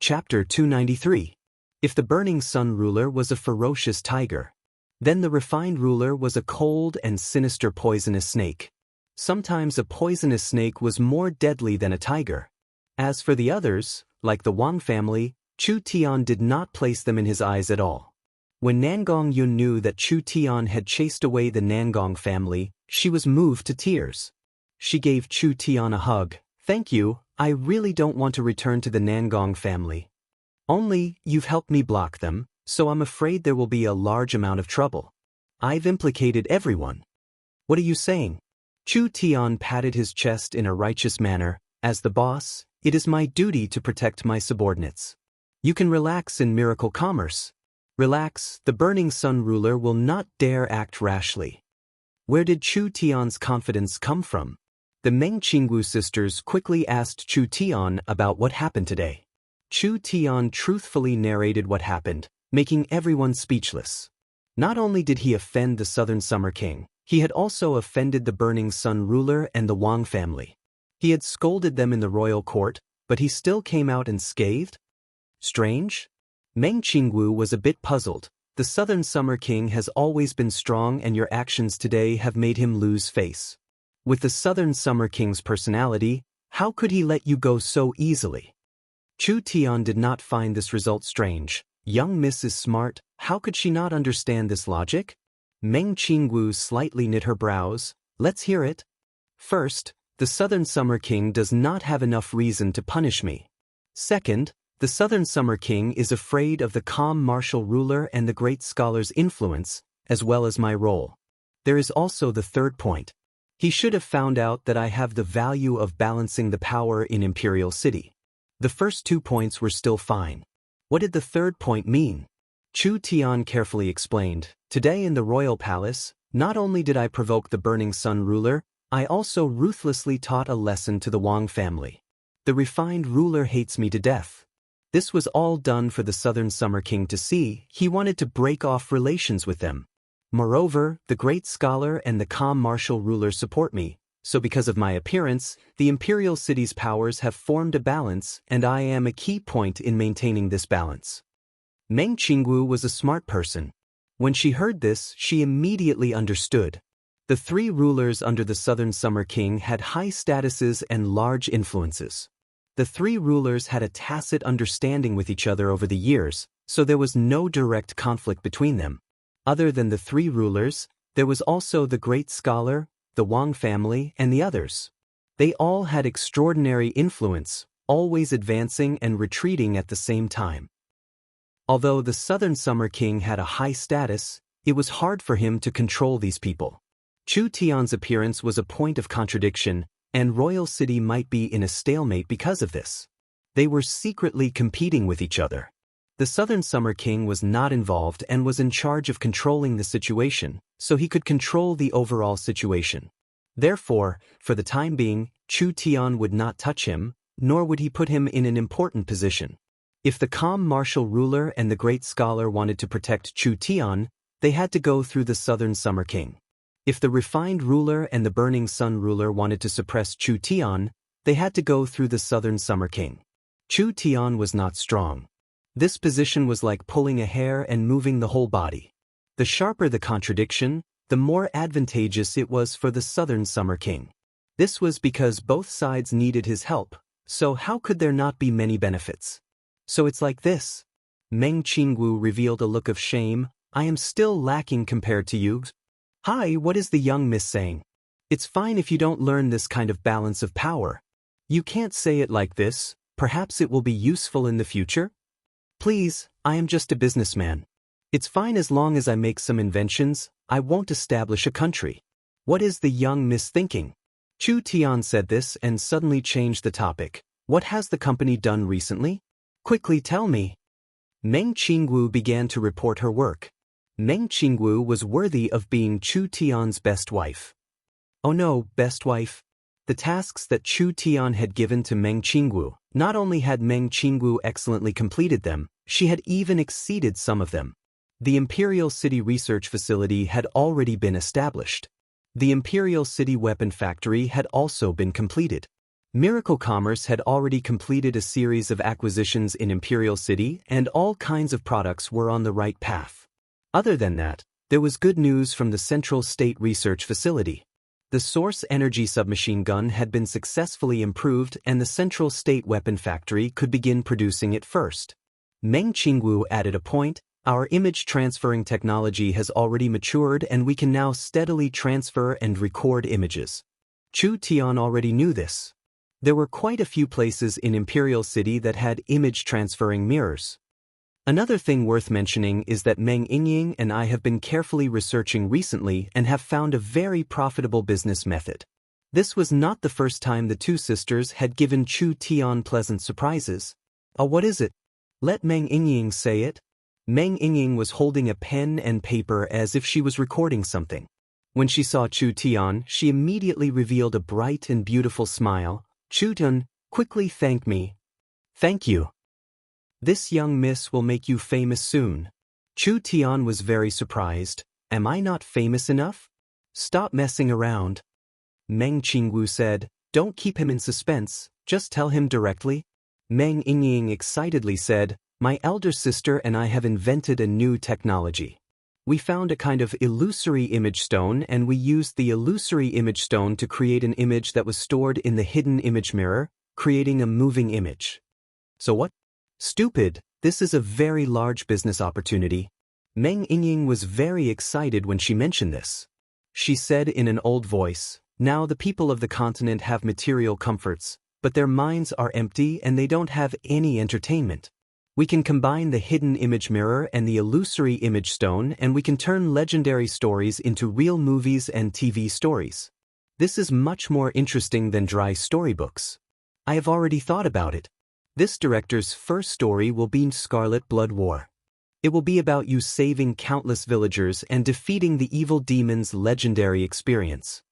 Chapter 293. If the burning sun ruler was a ferocious tiger, then the refined ruler was a cold and sinister poisonous snake. Sometimes a poisonous snake was more deadly than a tiger. As for the others, like the Wang family, Chu Tian did not place them in his eyes at all. When Nangong Yun knew that Chu Tian had chased away the Nangong family, she was moved to tears. She gave Chu Tian a hug. "Thank you, I really don't want to return to the Nangong family. Only, you've helped me block them, so I'm afraid there will be a large amount of trouble. I've implicated everyone." "What are you saying?" Chu Tian patted his chest in a righteous manner. "As the boss, it is my duty to protect my subordinates. You can relax in miracle commerce. Relax, the burning sun ruler will not dare act rashly." Where did Chu Tian's confidence come from? The Meng Qingwu sisters quickly asked Chu Tian about what happened today. Chu Tian truthfully narrated what happened, making everyone speechless. Not only did he offend the Southern Summer King, he had also offended the Burning Sun ruler and the Wang family. He had scolded them in the royal court, but he still came out unscathed? Strange? Meng Qingwu was a bit puzzled. The Southern Summer King has always been strong, and your actions today have made him lose face. With the Southern Summer King's personality, how could he let you go so easily? Chu Tian did not find this result strange. Young Miss is smart, how could she not understand this logic? Meng Qingwu slightly knit her brows. Let's hear it. First, the Southern Summer King does not have enough reason to punish me. Second, the Southern Summer King is afraid of the calm martial ruler and the great scholar's influence, as well as my role. There is also the third point. He should have found out that I have the value of balancing the power in Imperial City. The first 2 points were still fine. What did the third point mean? Chu Tian carefully explained. Today in the royal palace, not only did I provoke the Burning Sun ruler, I also ruthlessly taught a lesson to the Wang family. The refined ruler hates me to death. This was all done for the Southern Summer King to see. He wanted to break off relations with them. Moreover, the great scholar and the calm martial ruler support me, so because of my appearance, the Imperial City's powers have formed a balance, and I am a key point in maintaining this balance. Meng Qingwu was a smart person. When she heard this, she immediately understood. The 3 rulers under the Southern Summer King had high statuses and large influences. The 3 rulers had a tacit understanding with each other over the years, so there was no direct conflict between them. Other than the 3 rulers, there was also the great scholar, the Wang family, and the others. They all had extraordinary influence, always advancing and retreating at the same time. Although the Southern Summer King had a high status, it was hard for him to control these people. Chu Tian's appearance was a point of contradiction, and Royal City might be in a stalemate because of this. They were secretly competing with each other. The Southern Summer King was not involved and was in charge of controlling the situation, so he could control the overall situation. Therefore, for the time being, Chu Tian would not touch him, nor would he put him in an important position. If the calm martial ruler and the great scholar wanted to protect Chu Tian, they had to go through the Southern Summer King. If the refined ruler and the Burning Sun ruler wanted to suppress Chu Tian, they had to go through the Southern Summer King. Chu Tian was not strong. This position was like pulling a hair and moving the whole body. The sharper the contradiction, the more advantageous it was for the Southern Summer King. This was because both sides needed his help, so how could there not be many benefits? So it's like this. Meng Qingwu revealed a look of shame. I am still lacking compared to you. Hi, what is the young miss saying? It's fine if you don't learn this kind of balance of power. You can't say it like this. Perhaps it will be useful in the future? Please, I am just a businessman. It's fine as long as I make some inventions. I won't establish a country. What is the young miss thinking? Chu Tian said this and suddenly changed the topic. What has the company done recently? Quickly tell me. Meng Qingwu began to report her work. Meng Qingwu was worthy of being Chu Tian's best wife. Oh no, best wife. The tasks that Chu Tian had given to Meng Qingwu, not only had Meng Qingwu excellently completed them, she had even exceeded some of them. The Imperial City Research Facility had already been established. The Imperial City Weapon Factory had also been completed. Miracle Commerce had already completed a series of acquisitions in Imperial City and all kinds of products were on the right path. Other than that, there was good news from the Central State Research Facility. The Source Energy submachine gun had been successfully improved and the Central State Weapon Factory could begin producing it first. Meng Qingwu added a point, our image transferring technology has already matured and we can now steadily transfer and record images. Chu Tian already knew this. There were quite a few places in Imperial City that had image transferring mirrors. Another thing worth mentioning is that Meng Yingying and I have been carefully researching recently and have found a very profitable business method. This was not the first time the two sisters had given Chu Tian pleasant surprises. What is it? Let Meng Yingying say it. Meng Yingying was holding a pen and paper as if she was recording something. When she saw Chu Tian, she immediately revealed a bright and beautiful smile. Chu Tian, quickly thank me. Thank you. This young miss will make you famous soon. Chu Tian was very surprised. Am I not famous enough? Stop messing around. Meng Qingwu said, don't keep him in suspense, just tell him directly. Meng Yingying excitedly said, my elder sister and I have invented a new technology. We found a kind of illusory image stone and we used the illusory image stone to create an image that was stored in the hidden image mirror, creating a moving image. So what? Stupid, this is a very large business opportunity. Meng Yingying was very excited when she mentioned this. She said in an old voice, now the people of the continent have material comforts, but their minds are empty and they don't have any entertainment. We can combine the hidden image mirror and the illusory image stone and we can turn legendary stories into real movies and TV stories. This is much more interesting than dry storybooks. I have already thought about it. This director's first story will be Scarlet Blood War. It will be about you saving countless villagers and defeating the evil demon's legendary experience.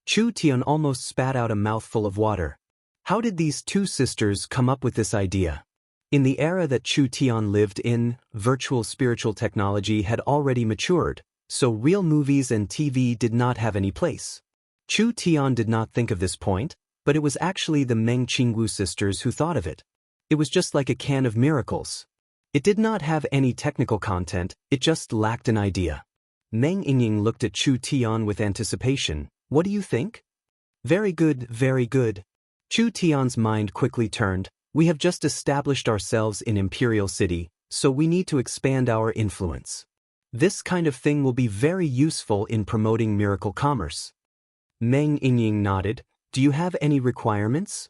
Chu Tian almost spat out a mouthful of water. How did these two sisters come up with this idea? In the era that Chu Tian lived in, virtual spiritual technology had already matured, so real movies and TV did not have any place. Chu Tian did not think of this point, but it was actually the Meng Qingwu sisters who thought of it. It was just like a can of miracles. It did not have any technical content, it just lacked an idea. Meng Yingying looked at Chu Tian with anticipation. What do you think? Very good, very good. Chu Tian's mind quickly turned. We have just established ourselves in Imperial City, so we need to expand our influence. This kind of thing will be very useful in promoting miracle commerce. Meng Yingying nodded. Do you have any requirements?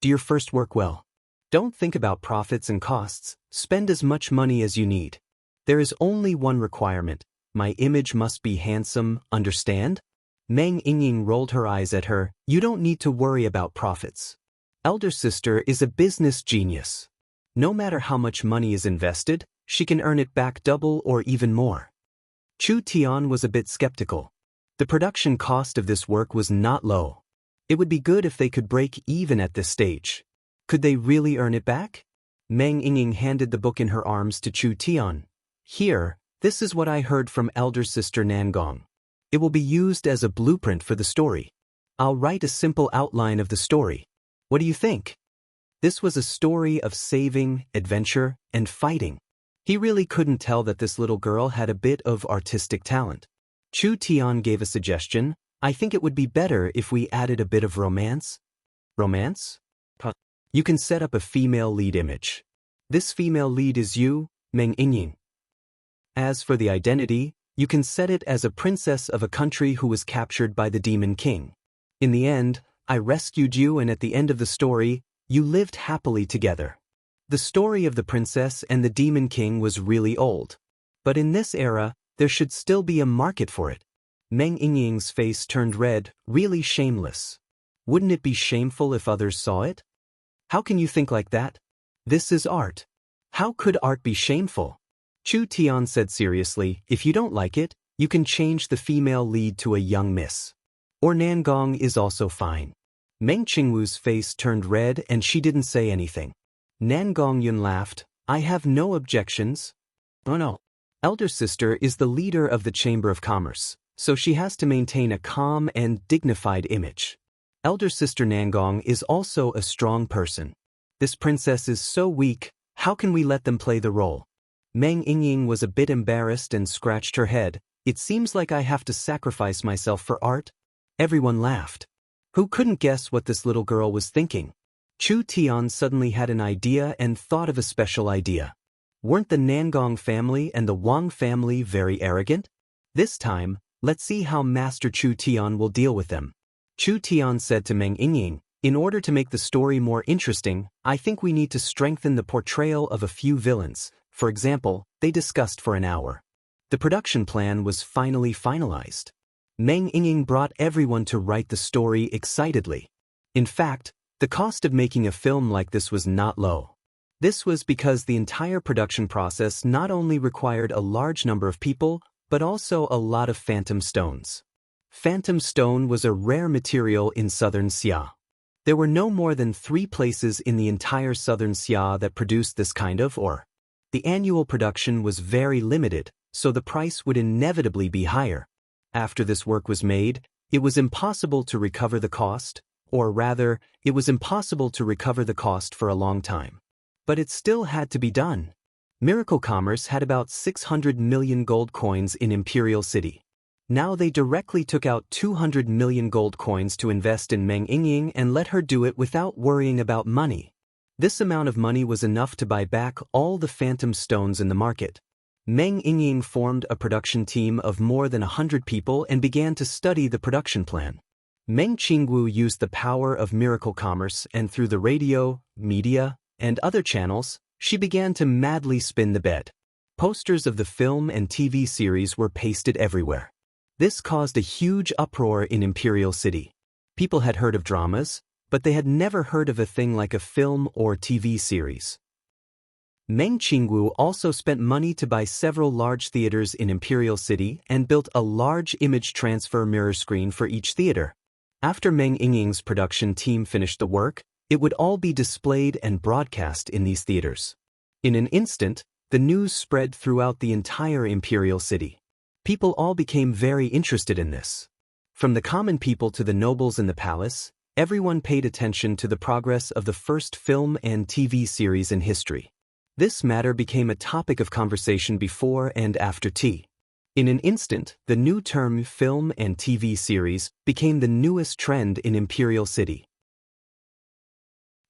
Do your first work well. Don't think about profits and costs, spend as much money as you need. There is only one requirement. My image must be handsome, understand? Meng Yingying rolled her eyes at her. You don't need to worry about profits. Elder sister is a business genius. No matter how much money is invested, she can earn it back double or even more. Chu Tian was a bit skeptical. The production cost of this work was not low. It would be good if they could break even at this stage. Could they really earn it back? Meng Yingying handed the book in her arms to Chu Tian. Here, this is what I heard from elder sister Nangong. It will be used as a blueprint for the story. I'll write a simple outline of the story. What do you think? This was a story of saving, adventure, and fighting. He really couldn't tell that this little girl had a bit of artistic talent. Chu Tian gave a suggestion. I think it would be better if we added a bit of romance. Romance? You can set up a female lead image. This female lead is you, Meng Yingying. As for the identity, you can set it as a princess of a country who was captured by the Demon King. In the end, I rescued you and at the end of the story, you lived happily together. The story of the princess and the Demon King was really old. But in this era, there should still be a market for it. Meng Yingying's face turned red, really shameless. Wouldn't it be shameful if others saw it? How can you think like that? This is art. How could art be shameful? Chu Tian said seriously, if you don't like it, you can change the female lead to a young miss. Or Nangong is also fine. Meng Qingwu's face turned red and she didn't say anything. Nangong Yun laughed. I have no objections. Oh no. Elder sister is the leader of the Chamber of Commerce, so she has to maintain a calm and dignified image. Elder sister Nangong is also a strong person. This princess is so weak, how can we let them play the role? Meng Yingying was a bit embarrassed and scratched her head. It seems like I have to sacrifice myself for art? Everyone laughed. Who couldn't guess what this little girl was thinking? Chu Tian suddenly had an idea and thought of a special idea. Weren't the Nangong family and the Wang family very arrogant? This time, let's see how Master Chu Tian will deal with them. Chu Tian said to Meng Yingying, in order to make the story more interesting, I think we need to strengthen the portrayal of a few villains. For example, they discussed for an hour. The production plan was finally finalized. Meng Yingying brought everyone to write the story excitedly. In fact, the cost of making a film like this was not low. This was because the entire production process not only required a large number of people, but also a lot of phantom stones. Phantom stone was a rare material in southern Xia. There were no more than 3 places in the entire southern Xia that produced this kind of ore. The annual production was very limited, so the price would inevitably be higher. After this work was made, it was impossible to recover the cost, or rather, it was impossible to recover the cost for a long time. But it still had to be done. Miracle Commerce had about 600 million gold coins in Imperial City. Now they directly took out 200 million gold coins to invest in Meng Yingying and let her do it without worrying about money. This amount of money was enough to buy back all the phantom stones in the market. Meng Yingying formed a production team of more than 100 people and began to study the production plan. Meng Qingwu used the power of Miracle Commerce and through the radio, media, and other channels, she began to madly spin the bed. Posters of the film and TV series were pasted everywhere. This caused a huge uproar in Imperial City. People had heard of dramas, but they had never heard of a thing like a film or TV series. Meng Qingwu also spent money to buy several large theaters in Imperial City and built a large image transfer mirror screen for each theater. After Meng Yingying's production team finished the work, it would all be displayed and broadcast in these theaters. In an instant, the news spread throughout the entire Imperial City. People all became very interested in this. From the common people to the nobles in the palace, everyone paid attention to the progress of the first film and TV series in history. This matter became a topic of conversation before and after tea. In an instant, the new term film and TV series became the newest trend in Imperial City.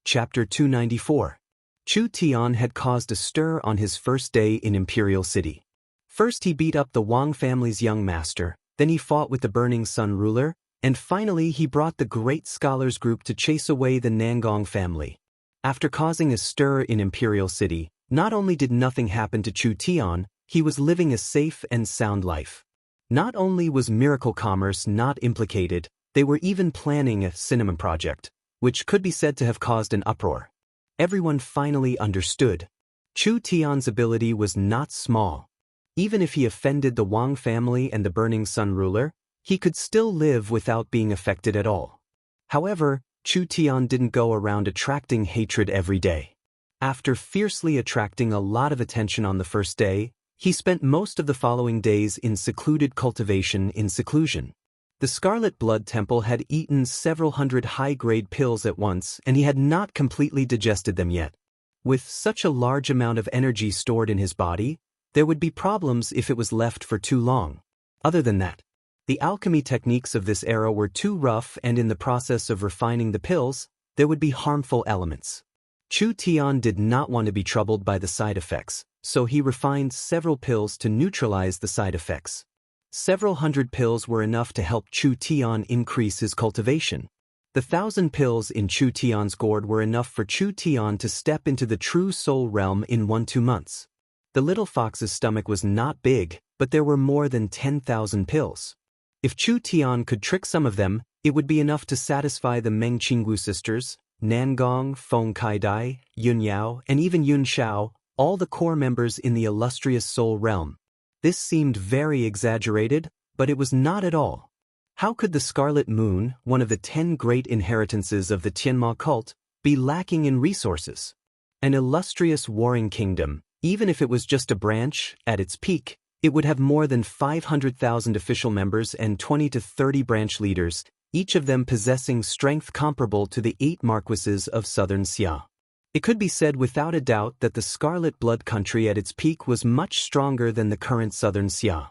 Chapter 294. Chu Tian had caused a stir on his first day in Imperial City. First he beat up the Wang family's young master, then he fought with the Burning Sun ruler, and finally he brought the great scholars group to chase away the Nangong family. After causing a stir in Imperial City, not only did nothing happen to Chu Tian, he was living a safe and sound life. Not only was Miracle Commerce not implicated, they were even planning a cinema project, which could be said to have caused an uproar. Everyone finally understood. Chu Tian's ability was not small. Even if he offended the Wang family and the Burning Sun ruler, he could still live without being affected at all. However, Chu Tian didn't go around attracting hatred every day. After fiercely attracting a lot of attention on the first day, he spent most of the following days in secluded cultivation in seclusion. The Scarlet Blood Temple had eaten several hundred high-grade pills at once and he had not completely digested them yet. With such a large amount of energy stored in his body, there would be problems if it was left for too long. Other than that, the alchemy techniques of this era were too rough and in the process of refining the pills, there would be harmful elements. Chu Tian did not want to be troubled by the side effects, so he refined several pills to neutralize the side effects. Several hundred pills were enough to help Chu Tian increase his cultivation. The 1,000 pills in Chu Tian's gourd were enough for Chu Tian to step into the true soul realm in 1-2 months. The little fox's stomach was not big, but there were more than 10,000 pills. If Chu Tian could trick some of them, it would be enough to satisfy the Meng Qingwu sisters, Nangong, Feng Kaidai, Yun Yao, and even Yun Shao, all the core members in the illustrious soul realm. This seemed very exaggerated, but it was not at all. How could the Scarlet Moon, one of the 10 great inheritances of the Tianma cult, be lacking in resources? An illustrious warring kingdom, even if it was just a branch, at its peak, it would have more than 500,000 official members and 20 to 30 branch leaders, each of them possessing strength comparable to the 8 marquises of southern Xia. It could be said without a doubt that the Scarlet Blood country at its peak was much stronger than the current southern Xia.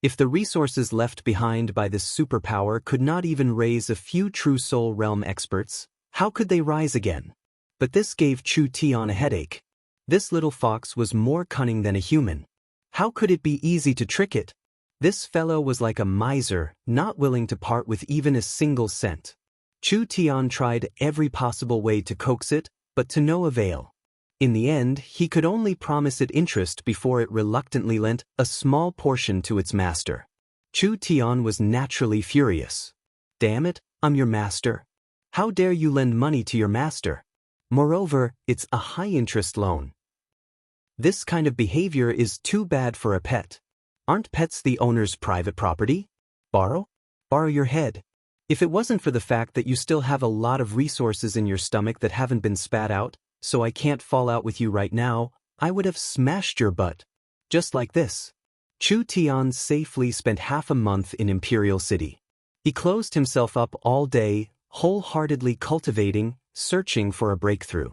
If the resources left behind by this superpower could not even raise a few true soul realm experts, how could they rise again? But this gave Chu Tian a headache. This little fox was more cunning than a human. How could it be easy to trick it? This fellow was like a miser, not willing to part with even a single cent. Chu Tian tried every possible way to coax it, but to no avail. In the end, he could only promise it interest before it reluctantly lent a small portion to its master. Chu Tian was naturally furious. Damn it, I'm your master. How dare you lend money to your master? Moreover, it's a high-interest loan. This kind of behavior is too bad for a pet. Aren't pets the owner's private property? Borrow? Borrow your head. If it wasn't for the fact that you still have a lot of resources in your stomach that haven't been spat out, so I can't fall out with you right now, I would have smashed your butt. Just like this. Chu Tian safely spent half a month in Imperial City. He closed himself up all day, wholeheartedly cultivating, searching for a breakthrough.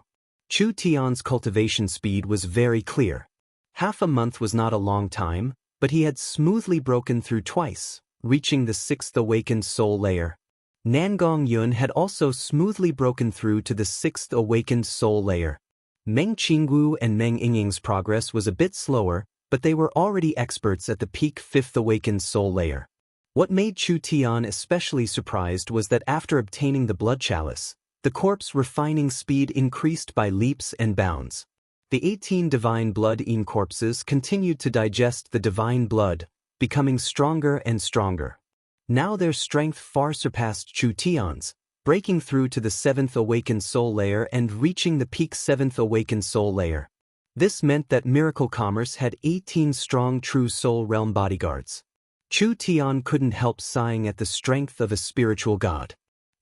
Chu Tian's cultivation speed was very clear. Half a month was not a long time, but he had smoothly broken through twice, reaching the 6th awakened soul layer. Nangong Yun had also smoothly broken through to the 6th awakened soul layer. Meng Qingwu and Meng Yingying's progress was a bit slower, but they were already experts at the peak 5th awakened soul layer. What made Chu Tian especially surprised was that after obtaining the blood chalice, the corpse refining speed increased by leaps and bounds. The 18 divine blood Yin corpses continued to digest the divine blood, becoming stronger and stronger. Now their strength far surpassed Chu Tian's, breaking through to the 7th awakened soul layer and reaching the peak 7th awakened soul layer. This meant that Miracle Commerce had 18 strong true soul realm bodyguards. Chu Tian couldn't help sighing at the strength of a spiritual god.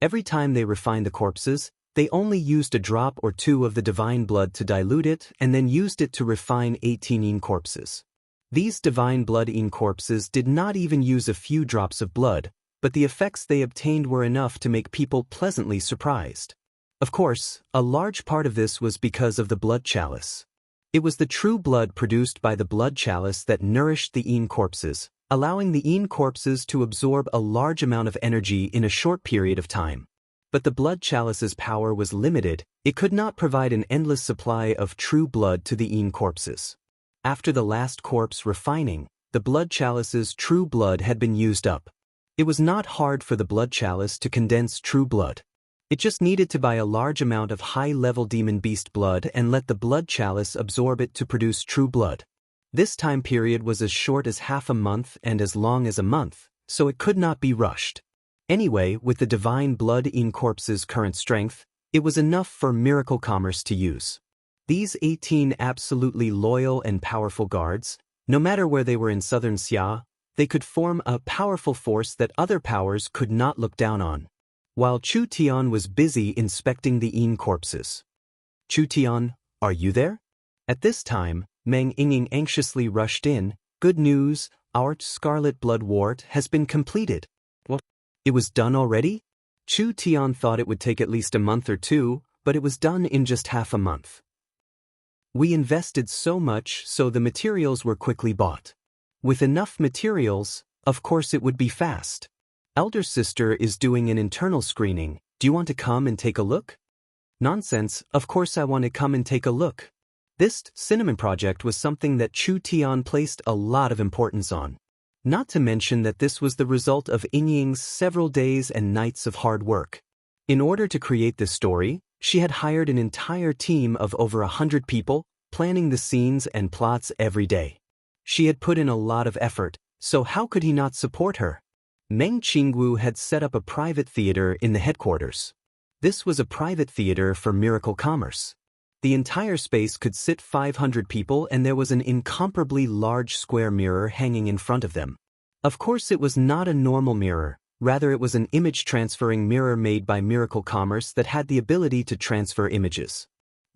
Every time they refined the corpses, they only used a drop or two of the divine blood to dilute it and then used it to refine 18 Yin corpses. These divine blood Yin corpses did not even use a few drops of blood, but the effects they obtained were enough to make people pleasantly surprised. Of course, a large part of this was because of the blood chalice. It was the true blood produced by the blood chalice that nourished the Yin corpses, allowing the Yin corpses to absorb a large amount of energy in a short period of time. But the blood chalice's power was limited. It could not provide an endless supply of true blood to the Yin corpses. After the last corpse refining, the blood chalice's true blood had been used up. It was not hard for the blood chalice to condense true blood. It just needed to buy a large amount of high-level demon beast blood and let the blood chalice absorb it to produce true blood. This time period was as short as half a month and as long as a month, so it could not be rushed. Anyway, with the divine blood Yin corpse's current strength, it was enough for Miracle Commerce to use. These 18 absolutely loyal and powerful guards, no matter where they were in southern Xia, they could form a powerful force that other powers could not look down on. While Chu Tian was busy inspecting the Yin corpses. Chu Tian, are you there? At this time, Meng Yingying anxiously rushed in. Good news, our scarlet blood wart has been completed. What? It was done already? Chu Tian thought it would take at least a month or two, but it was done in just half a month. We invested so much, so the materials were quickly bought. With enough materials, of course it would be fast. Elder sister is doing an internal screening. Do you want to come and take a look? Nonsense, of course I want to come and take a look. This cinnamon project was something that Chu Tian placed a lot of importance on. Not to mention that this was the result of Yingying's several days and nights of hard work. In order to create this story, she had hired an entire team of over 100 people, planning the scenes and plots every day. She had put in a lot of effort, so how could he not support her? Meng Qingwu had set up a private theater in the headquarters. This was a private theater for Miracle Commerce. The entire space could sit 500 people and there was an incomparably large square mirror hanging in front of them. Of course it was not a normal mirror, rather it was an image-transferring mirror made by Miracle Commerce that had the ability to transfer images.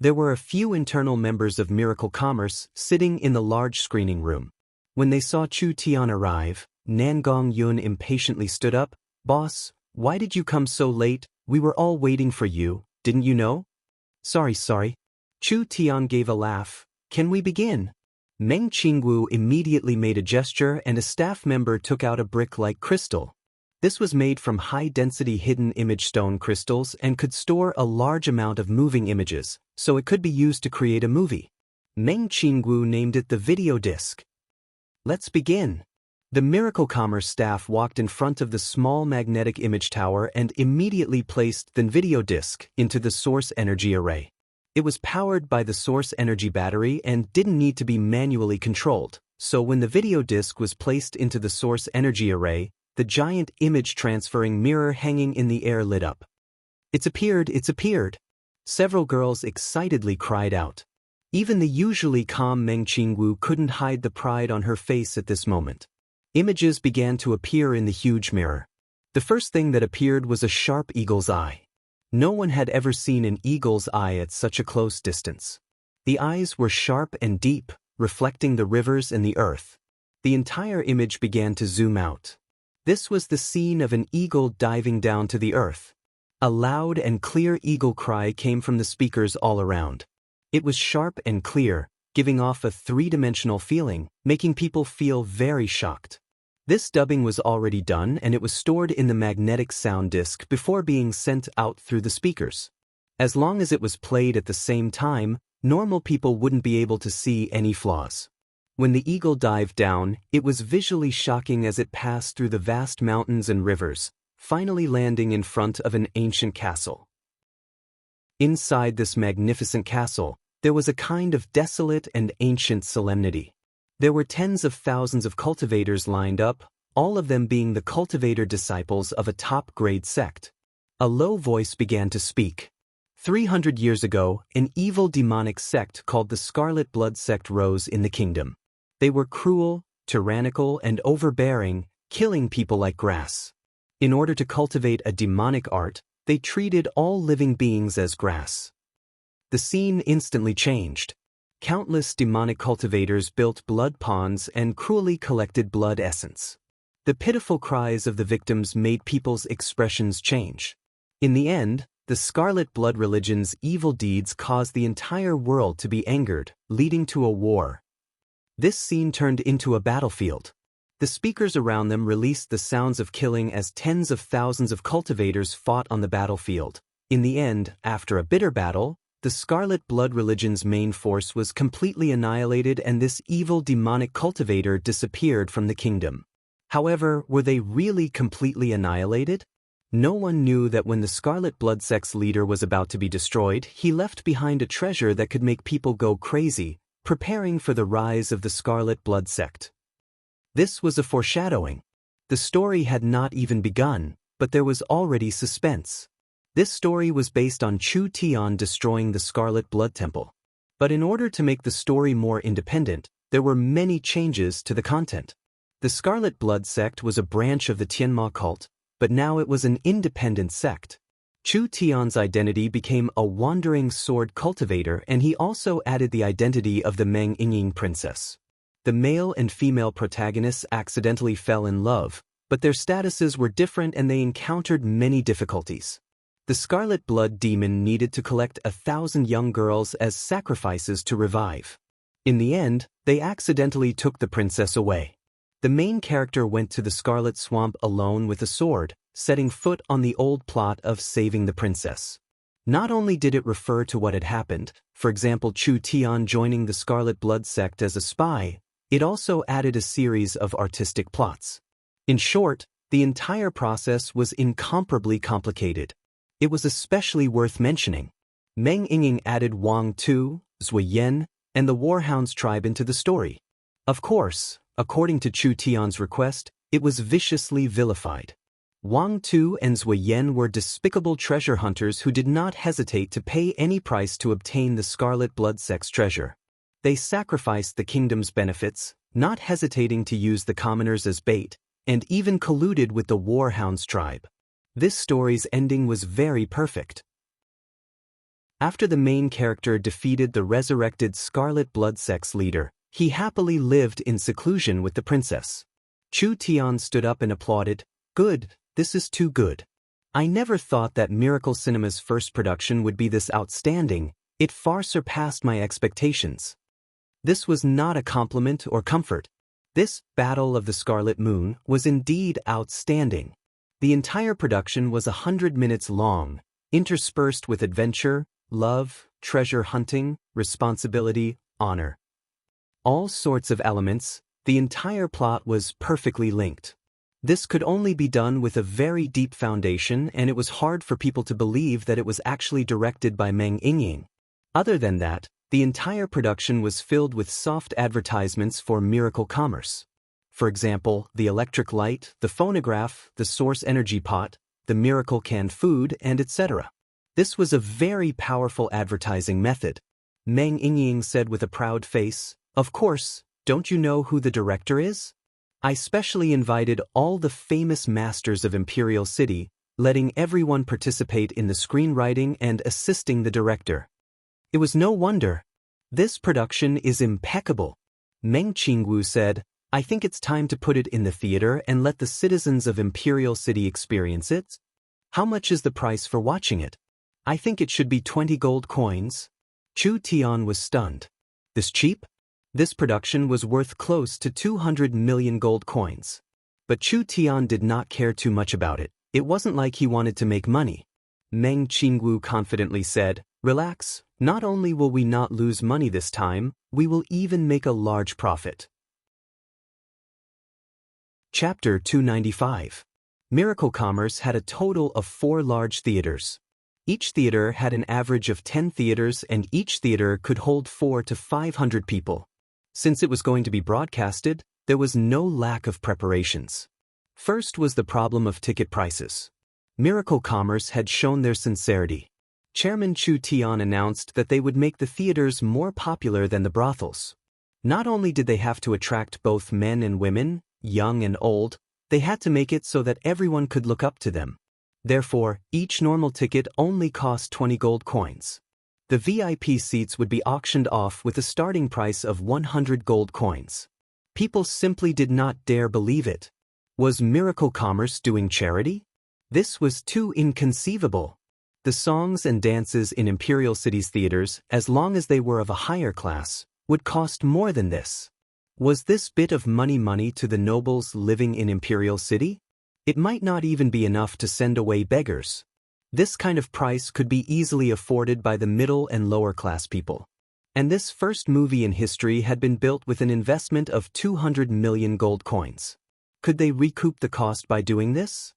There were a few internal members of Miracle Commerce sitting in the large screening room. When they saw Chu Tian arrive, Nangong Yun impatiently stood up. Boss, Why did you come so late? We were all waiting for you, didn't you know? Sorry. Chu Tian gave a laugh. Can we begin? Meng Qingwu immediately made a gesture and a staff member took out a brick-like crystal. This was made from high-density hidden image stone crystals and could store a large amount of moving images, so it could be used to create a movie. Meng Qingwu named it the video disc. Let's begin. The Miracle Commerce staff walked in front of the small magnetic image tower and immediately placed the video disc into the source energy array. It was powered by the source energy battery and didn't need to be manually controlled, so when the video disc was placed into the source energy array, the giant image-transferring mirror hanging in the air lit up. It's appeared! Several girls excitedly cried out. Even the usually calm Meng Qingwu couldn't hide the pride on her face at this moment. Images began to appear in the huge mirror. The first thing that appeared was a sharp eagle's eye. No one had ever seen an eagle's eye at such a close distance. The eyes were sharp and deep, reflecting the rivers and the earth. The entire image began to zoom out. This was the scene of an eagle diving down to the earth. A loud and clear eagle cry came from the speakers all around. It was sharp and clear, giving off a three-dimensional feeling, making people feel very shocked. This dubbing was already done and it was stored in the magnetic sound disk before being sent out through the speakers. As long as it was played at the same time, normal people wouldn't be able to see any flaws. When the eagle dived down, it was visually shocking as it passed through the vast mountains and rivers, finally landing in front of an ancient castle. Inside this magnificent castle, there was a kind of desolate and ancient solemnity. There were tens of thousands of cultivators lined up, all of them being the cultivator disciples of a top-grade sect. A low voice began to speak. 300 years ago, an evil demonic sect called the Scarlet Blood Sect rose in the kingdom. They were cruel, tyrannical, and overbearing, killing people like grass. In order to cultivate a demonic art, they treated all living beings as grass. The scene instantly changed. Countless demonic cultivators built blood ponds and cruelly collected blood essence. The pitiful cries of the victims made people's expressions change. In the end, the Scarlet Blood religion's evil deeds caused the entire world to be angered, leading to a war. This scene turned into a battlefield. The speakers around them released the sounds of killing as tens of thousands of cultivators fought on the battlefield. In the end, after a bitter battle, the Scarlet Blood religion's main force was completely annihilated and this evil demonic cultivator disappeared from the kingdom. However, were they really completely annihilated? No one knew that when the Scarlet Blood sect's leader was about to be destroyed, he left behind a treasure that could make people go crazy, preparing for the rise of the Scarlet Blood sect. This was a foreshadowing. The story had not even begun, but there was already suspense. This story was based on Chu Tian destroying the Scarlet Blood Temple. But in order to make the story more independent, there were many changes to the content. The Scarlet Blood sect was a branch of the Tianma cult, but now it was an independent sect. Chu Tian's identity became a wandering sword cultivator and he also added the identity of the Meng Yingying princess. The male and female protagonists accidentally fell in love, but their statuses were different and they encountered many difficulties. The Scarlet Blood demon needed to collect 1,000 young girls as sacrifices to revive. In the end, they accidentally took the princess away. The main character went to the Scarlet Swamp alone with a sword, setting foot on the old plot of saving the princess. Not only did it refer to what had happened, for example Chu Tian joining the Scarlet Blood sect as a spy, it also added a series of artistic plots. In short, the entire process was incomparably complicated. It was especially worth mentioning. Meng Yingying added Wang Tu, Zui Yan, and the Warhounds tribe into the story. Of course, according to Chu Tian's request, it was viciously vilified. Wang Tu and Zui Yan were despicable treasure hunters who did not hesitate to pay any price to obtain the Scarlet Blood sect's treasure. They sacrificed the kingdom's benefits, not hesitating to use the commoners as bait, and even colluded with the Warhounds tribe. This story's ending was very perfect. After the main character defeated the resurrected Scarlet Blood sect's leader, he happily lived in seclusion with the princess. Chu Tian stood up and applauded, "Good, this is too good. I never thought that Miracle Cinema's first production would be this outstanding. It far surpassed my expectations. This was not a compliment or comfort. This Battle of the Scarlet Moon was indeed outstanding. The entire production was 100 minutes long, interspersed with adventure, love, treasure hunting, responsibility, honor. All sorts of elements, the entire plot was perfectly linked. This could only be done with a very deep foundation, and it was hard for people to believe that it was actually directed by Meng Yingying. Other than that, the entire production was filled with soft advertisements for miracle commerce. For example, the electric light, the phonograph, the source energy pot, the miracle canned food, and etc. This was a very powerful advertising method. Meng Yingying said with a proud face, "Of course, don't you know who the director is? I specially invited all the famous masters of Imperial City, letting everyone participate in the screenwriting and assisting the director." It was no wonder. This production is impeccable. Meng Qingwu said, "I think it's time to put it in the theater and let the citizens of Imperial City experience it. How much is the price for watching it? I think it should be 20 gold coins." Chu Tian was stunned. This cheap? This production was worth close to 200 million gold coins. But Chu Tian did not care too much about it. It wasn't like he wanted to make money. Meng Qingwu confidently said, "Relax, not only will we not lose money this time, we will even make a large profit." Chapter 295. Miracle Commerce had a total of 4 large theaters. Each theater had an average of 10 theaters, and each theater could hold 400 to 500 people. Since it was going to be broadcasted, there was no lack of preparations. First was the problem of ticket prices. Miracle Commerce had shown their sincerity. Chairman Chu Tian announced that they would make the theaters more popular than the brothels. Not only did they have to attract both men and women, young and old, they had to make it so that everyone could look up to them. Therefore, each normal ticket only cost 20 gold coins. The VIP seats would be auctioned off with a starting price of 100 gold coins. People simply did not dare believe it. Was Miracle Commerce doing charity? This was too inconceivable. The songs and dances in Imperial City's theaters, as long as they were of a higher class, would cost more than this. Was this bit of money to the nobles living in Imperial City? It might not even be enough to send away beggars. This kind of price could be easily afforded by the middle and lower class people. And this first movie in history had been built with an investment of 200 million gold coins. Could they recoup the cost by doing this?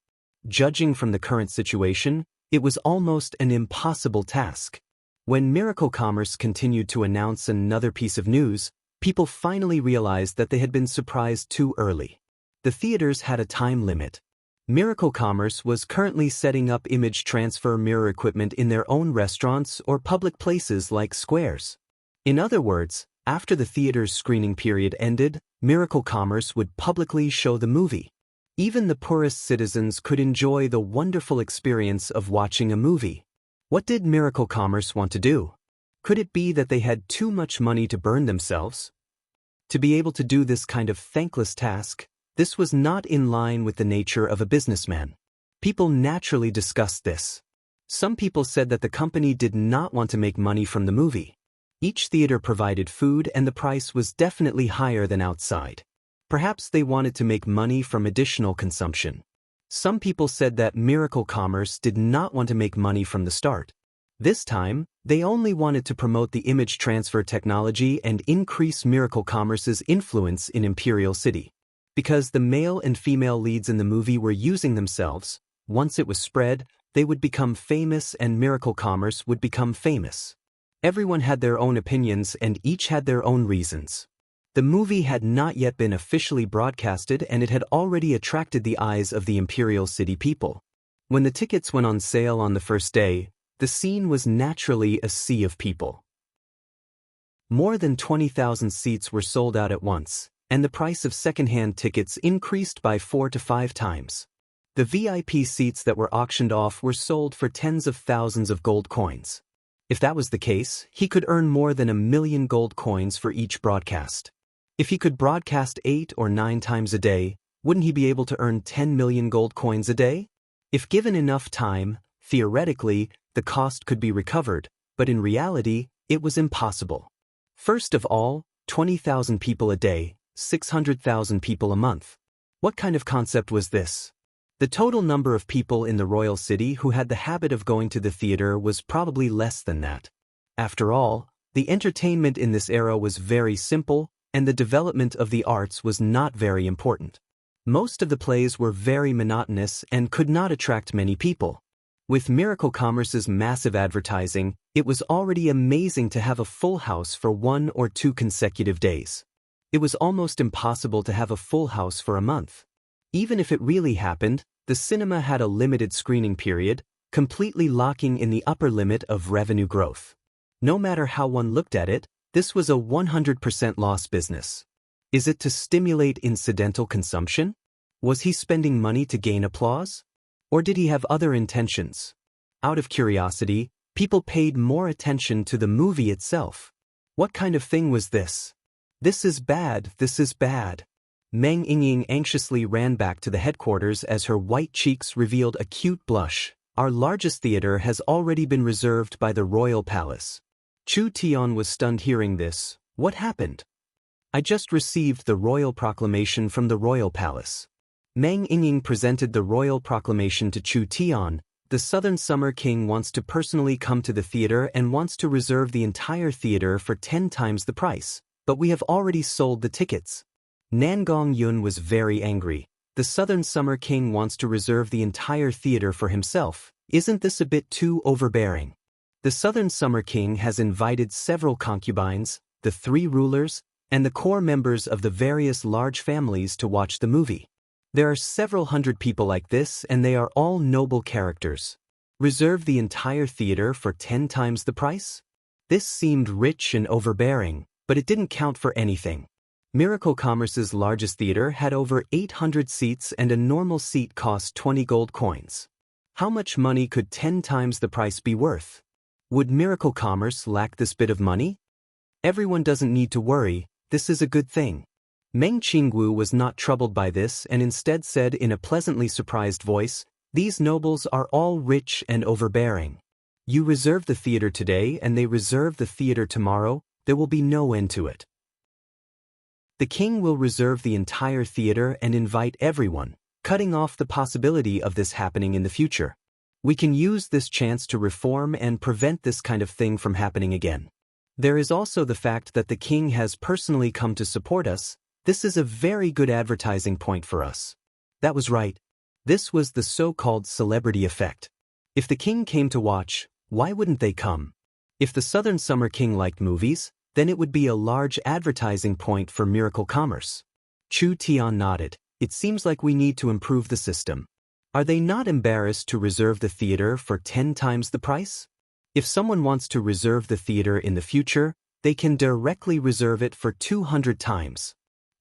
Judging from the current situation, it was almost an impossible task. When Miracle Commerce continued to announce another piece of news, people finally realized that they had been surprised too early. The theaters had a time limit. Miracle Commerce was currently setting up image transfer mirror equipment in their own restaurants or public places like squares. In other words, after the theater's screening period ended, Miracle Commerce would publicly show the movie. Even the poorest citizens could enjoy the wonderful experience of watching a movie. What did Miracle Commerce want to do? Could it be that they had too much money to burn themselves? To be able to do this kind of thankless task, this was not in line with the nature of a businessman. People naturally discussed this. Some people said that the company did not want to make money from the movie. Each theater provided food and the price was definitely higher than outside. Perhaps they wanted to make money from additional consumption. Some people said that Miracle Commerce did not want to make money from the start. This time, they only wanted to promote the image transfer technology and increase Miracle Commerce's influence in Imperial City. Because the male and female leads in the movie were using themselves, once it was spread, they would become famous and Miracle Commerce would become famous. Everyone had their own opinions and each had their own reasons. The movie had not yet been officially broadcasted and it had already attracted the eyes of the Imperial City people. When the tickets went on sale on the first day, the scene was naturally a sea of people. More than 20,000 seats were sold out at once, and the price of second-hand tickets increased by 4 to 5 times. The VIP seats that were auctioned off were sold for tens of thousands of gold coins. If that was the case, he could earn more than 1 million gold coins for each broadcast. If he could broadcast 8 or 9 times a day, wouldn't he be able to earn 10 million gold coins a day? If given enough time, theoretically, the cost could be recovered, but in reality, it was impossible. First of all, 20,000 people a day, 600,000 people a month. What kind of concept was this? The total number of people in the royal city who had the habit of going to the theater was probably less than that. After all, the entertainment in this era was very simple, and the development of the arts was not very important. Most of the plays were very monotonous and could not attract many people. With Miracle Commerce's massive advertising, it was already amazing to have a full house for 1 or 2 consecutive days. It was almost impossible to have a full house for a month. Even if it really happened, the cinema had a limited screening period, completely locking in the upper limit of revenue growth. No matter how one looked at it, this was a 100% loss business. Is it to stimulate incidental consumption? Was he spending money to gain applause? Or did he have other intentions? Out of curiosity, people paid more attention to the movie itself. What kind of thing was this? This is bad, this is bad. Meng Yingying anxiously ran back to the headquarters as her white cheeks revealed a cute blush. Our largest theater has already been reserved by the royal palace. Chu Tian was stunned hearing this. What happened? I just received the royal proclamation from the royal palace. Meng Yingying presented the royal proclamation to Chu Tian. The Southern Summer King wants to personally come to the theater and wants to reserve the entire theater for 10 times the price. But we have already sold the tickets. Nangong Yun was very angry. The Southern Summer King wants to reserve the entire theater for himself. Isn't this a bit too overbearing? The Southern Summer King has invited several concubines, the 3 rulers, and the core members of the various large families to watch the movie. There are several hundred people like this, and they are all noble characters. Reserve the entire theater for 10 times the price? This seemed rich and overbearing, but it didn't count for anything. Miracle Commerce's largest theater had over 800 seats and a normal seat cost 20 gold coins. How much money could 10 times the price be worth? Would Miracle Commerce lack this bit of money? Everyone doesn't need to worry, this is a good thing. Meng Qingwu was not troubled by this and instead said in a pleasantly surprised voice, "These nobles are all rich and overbearing. You reserve the theater today and they reserve the theater tomorrow, there will be no end to it. The king will reserve the entire theater and invite everyone, cutting off the possibility of this happening in the future. We can use this chance to reform and prevent this kind of thing from happening again. There is also the fact that the king has personally come to support us. This is a very good advertising point for us." That was right. This was the so-called celebrity effect. If the king came to watch, why wouldn't they come? If the Southern Summer King liked movies, then it would be a large advertising point for Miracle Commerce. Chu Tian nodded. It seems like we need to improve the system. Are they not embarrassed to reserve the theater for 10 times the price? If someone wants to reserve the theater in the future, they can directly reserve it for 200 times.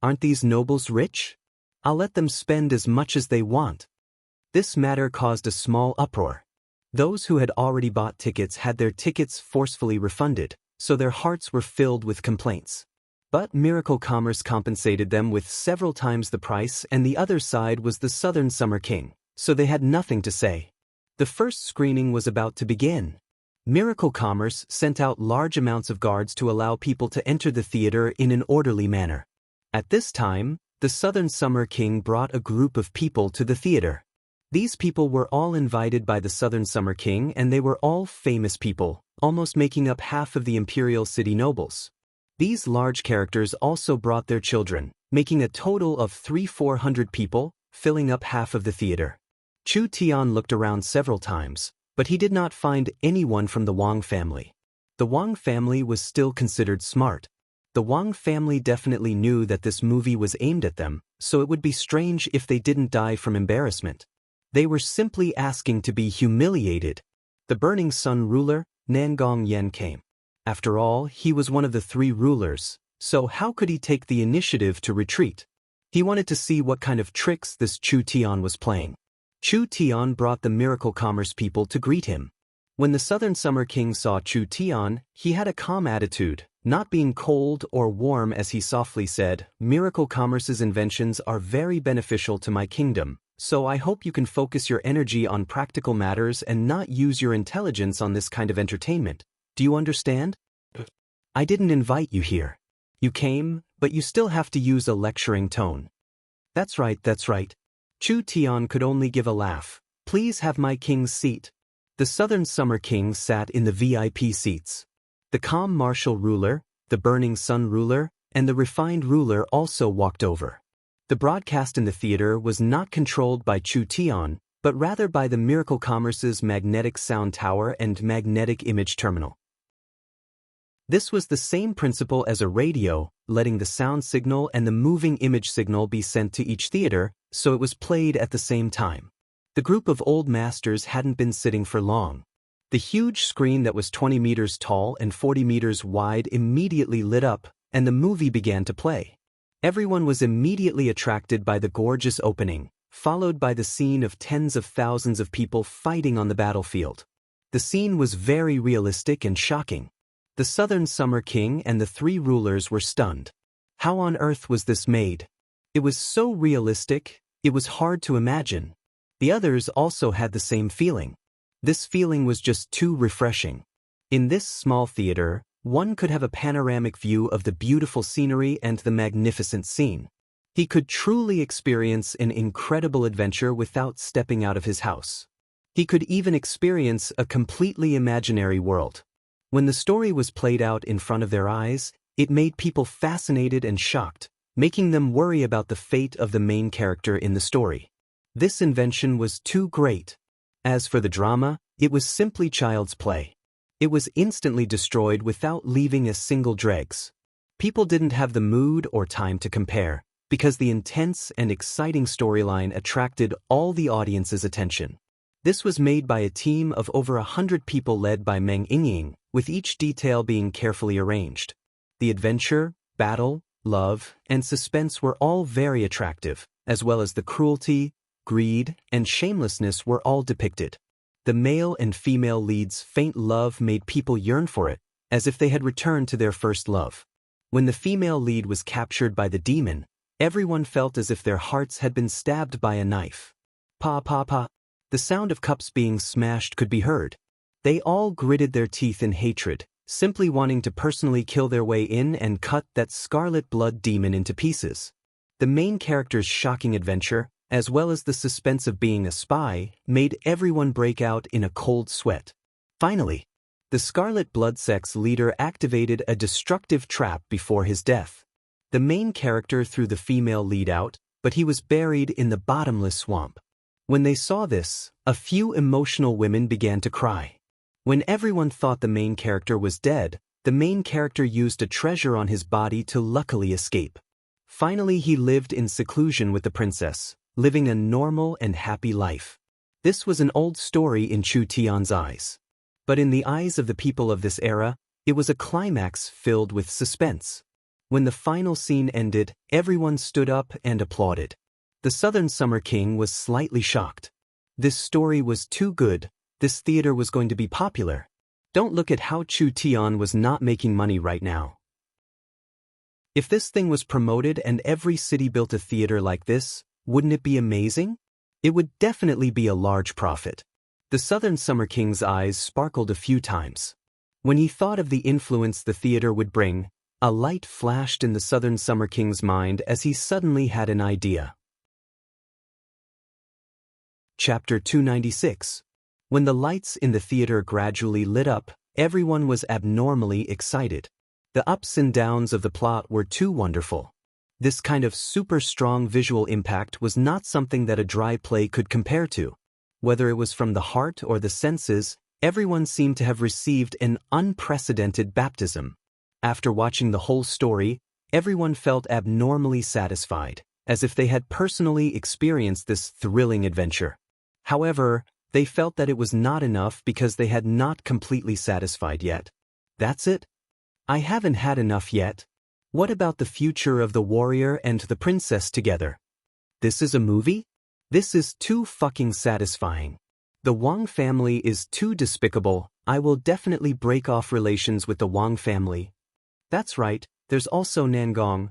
Aren't these nobles rich? I'll let them spend as much as they want. This matter caused a small uproar. Those who had already bought tickets had their tickets forcefully refunded, so their hearts were filled with complaints. But Miracle Commerce compensated them with several times the price, and the other side was the Southern Summer King, so they had nothing to say. The first screening was about to begin. Miracle Commerce sent out large amounts of guards to allow people to enter the theater in an orderly manner. At this time, the Southern Summer King brought a group of people to the theater. These people were all invited by the Southern Summer King, and they were all famous people, almost making up half of the imperial city nobles. These large characters also brought their children, making a total of 300-400 people, filling up half of the theater. Chu Tian looked around several times, but he did not find anyone from the Wang family. The Wang family was still considered smart. The Wang family definitely knew that this movie was aimed at them, so it would be strange if they didn't die from embarrassment. They were simply asking to be humiliated. The Burning Sun ruler, Nangong Yen, came. After all, he was one of the 3 rulers, so how could he take the initiative to retreat? He wanted to see what kind of tricks this Chu Tian was playing. Chu Tian brought the Miracle Commerce people to greet him. When the Southern Summer King saw Chu Tian, he had a calm attitude, not being cold or warm as he softly said, "Miracle Commerce's inventions are very beneficial to my kingdom, So I hope you can focus your energy on practical matters and not use your intelligence on this kind of entertainment. Do you understand? I didn't invite you here. You came, but you still have to use a lecturing tone. That's right, that's right. Chu Tian could only give a laugh. Please have my king's seat. The Southern Summer King sat in the VIP seats. The calm martial ruler, the burning sun ruler, and the refined ruler also walked over. The broadcast in the theater was not controlled by Chu Tian, but rather by the Miracle Commerce's magnetic sound tower and magnetic image terminal. This was the same principle as a radio, letting the sound signal and the moving image signal be sent to each theater, so it was played at the same time. The group of old masters hadn't been sitting for long. The huge screen that was 20 meters tall and 40 meters wide immediately lit up, and the movie began to play. Everyone was immediately attracted by the gorgeous opening, followed by the scene of tens of thousands of people fighting on the battlefield. The scene was very realistic and shocking. The Southern Summer King and the three rulers were stunned. How on earth was this made? It was so realistic, it was hard to imagine. The others also had the same feeling. This feeling was just too refreshing. In this small theater, one could have a panoramic view of the beautiful scenery and the magnificent scene. He could truly experience an incredible adventure without stepping out of his house. He could even experience a completely imaginary world. When the story was played out in front of their eyes, it made people fascinated and shocked, making them worry about the fate of the main character in the story. This invention was too great. As for the drama, it was simply child's play. It was instantly destroyed without leaving a single dregs. People didn't have the mood or time to compare, because the intense and exciting storyline attracted all the audience's attention. This was made by a team of over 100 people led by Meng Yingying, with each detail being carefully arranged. The adventure, battle, love, and suspense were all very attractive, as well as the cruelty, greed, and shamelessness were all depicted. The male and female leads' faint love made people yearn for it, as if they had returned to their first love. When the female lead was captured by the demon, everyone felt as if their hearts had been stabbed by a knife. Pa pa pa. The sound of cups being smashed could be heard. They all gritted their teeth in hatred, simply wanting to personally kill their way in and cut that scarlet blood demon into pieces. The main character's shocking adventure, as well as the suspense of being a spy, made everyone break out in a cold sweat. Finally, the Scarlet Blood Sect's leader activated a destructive trap before his death. The main character threw the female lead out, but he was buried in the bottomless swamp. When they saw this, a few emotional women began to cry. When everyone thought the main character was dead, the main character used a treasure on his body to luckily escape. Finally, he lived in seclusion with the princess, living a normal and happy life. This was an old story in Chu Tian's eyes. But in the eyes of the people of this era, it was a climax filled with suspense. When the final scene ended, everyone stood up and applauded. The Southern Summer King was slightly shocked. This story was too good. This theater was going to be popular. Don't look at how Chu Tian was not making money right now. If this thing was promoted and every city built a theater like this, wouldn't it be amazing? It would definitely be a large profit. The Southern Summer King's eyes sparkled a few times. When he thought of the influence the theater would bring, a light flashed in the Southern Summer King's mind as he suddenly had an idea. Chapter 296. When the lights in the theater gradually lit up, everyone was abnormally excited. The ups and downs of the plot were too wonderful. This kind of super strong visual impact was not something that a dry play could compare to. Whether it was from the heart or the senses, everyone seemed to have received an unprecedented baptism. After watching the whole story, everyone felt abnormally satisfied, as if they had personally experienced this thrilling adventure. However, they felt that it was not enough because they had not completely satisfied yet. That's it? I haven't had enough yet. What about the future of the warrior and the princess together? This is a movie? This is too fucking satisfying. The Wang family is too despicable. I will definitely break off relations with the Wang family. That's right, there's also Nangong.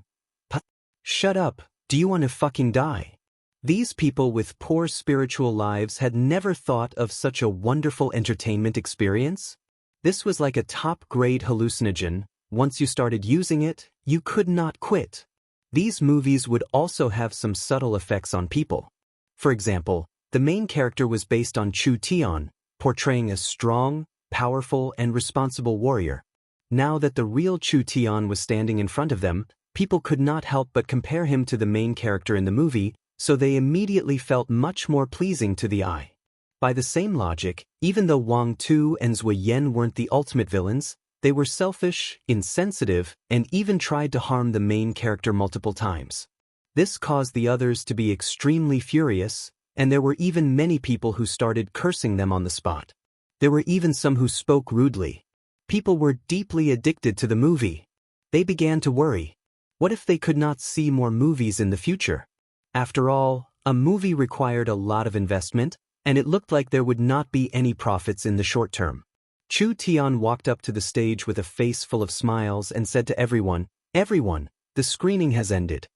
Shut up, do you want to fucking die? These people with poor spiritual lives had never thought of such a wonderful entertainment experience. This was like a top-grade hallucinogen. Once you started using it, you could not quit. These movies would also have some subtle effects on people. For example, the main character was based on Chu Tian, portraying a strong, powerful, and responsible warrior. Now that the real Chu Tian was standing in front of them, people could not help but compare him to the main character in the movie, so they immediately felt much more pleasing to the eye. By the same logic, even though Wang Tu and Zui Yan weren't the ultimate villains, they were selfish, insensitive, and even tried to harm the main character multiple times. This caused the others to be extremely furious, and there were even many people who started cursing them on the spot. There were even some who spoke rudely. People were deeply addicted to the movie. They began to worry. What if they could not see more movies in the future? After all, a movie required a lot of investment, and it looked like there would not be any profits in the short term. Chu Tian walked up to the stage with a face full of smiles and said to everyone, "Everyone, the screening has ended.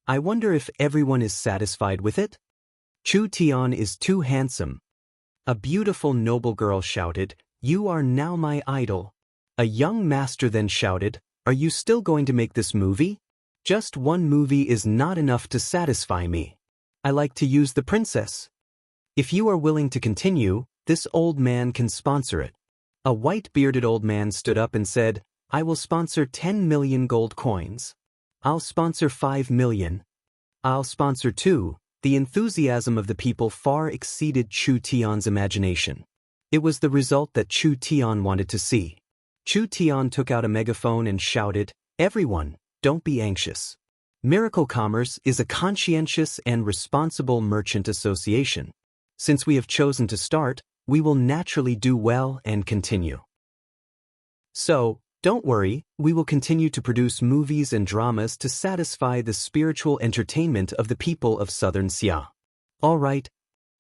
I wonder if everyone is satisfied with it?" Chu Tian is too handsome. A beautiful noble girl shouted, "You are now my idol." A young master then shouted, "Are you still going to make this movie? Just one movie is not enough to satisfy me. I like to use the princess. If you are willing to continue, this old man can sponsor it." A white-bearded old man stood up and said, "I will sponsor 10 million gold coins. I'll sponsor 5 million. I'll sponsor 2. The enthusiasm of the people far exceeded Chu Tian's imagination. It was the result that Chu Tian wanted to see. Chu Tian took out a megaphone and shouted, "Everyone, don't be anxious. Miracle Commerce is a conscientious and responsible merchant association. Since we have chosen to start, we will naturally do well and continue. So, don't worry, we will continue to produce movies and dramas to satisfy the spiritual entertainment of the people of Southern Xia. All right,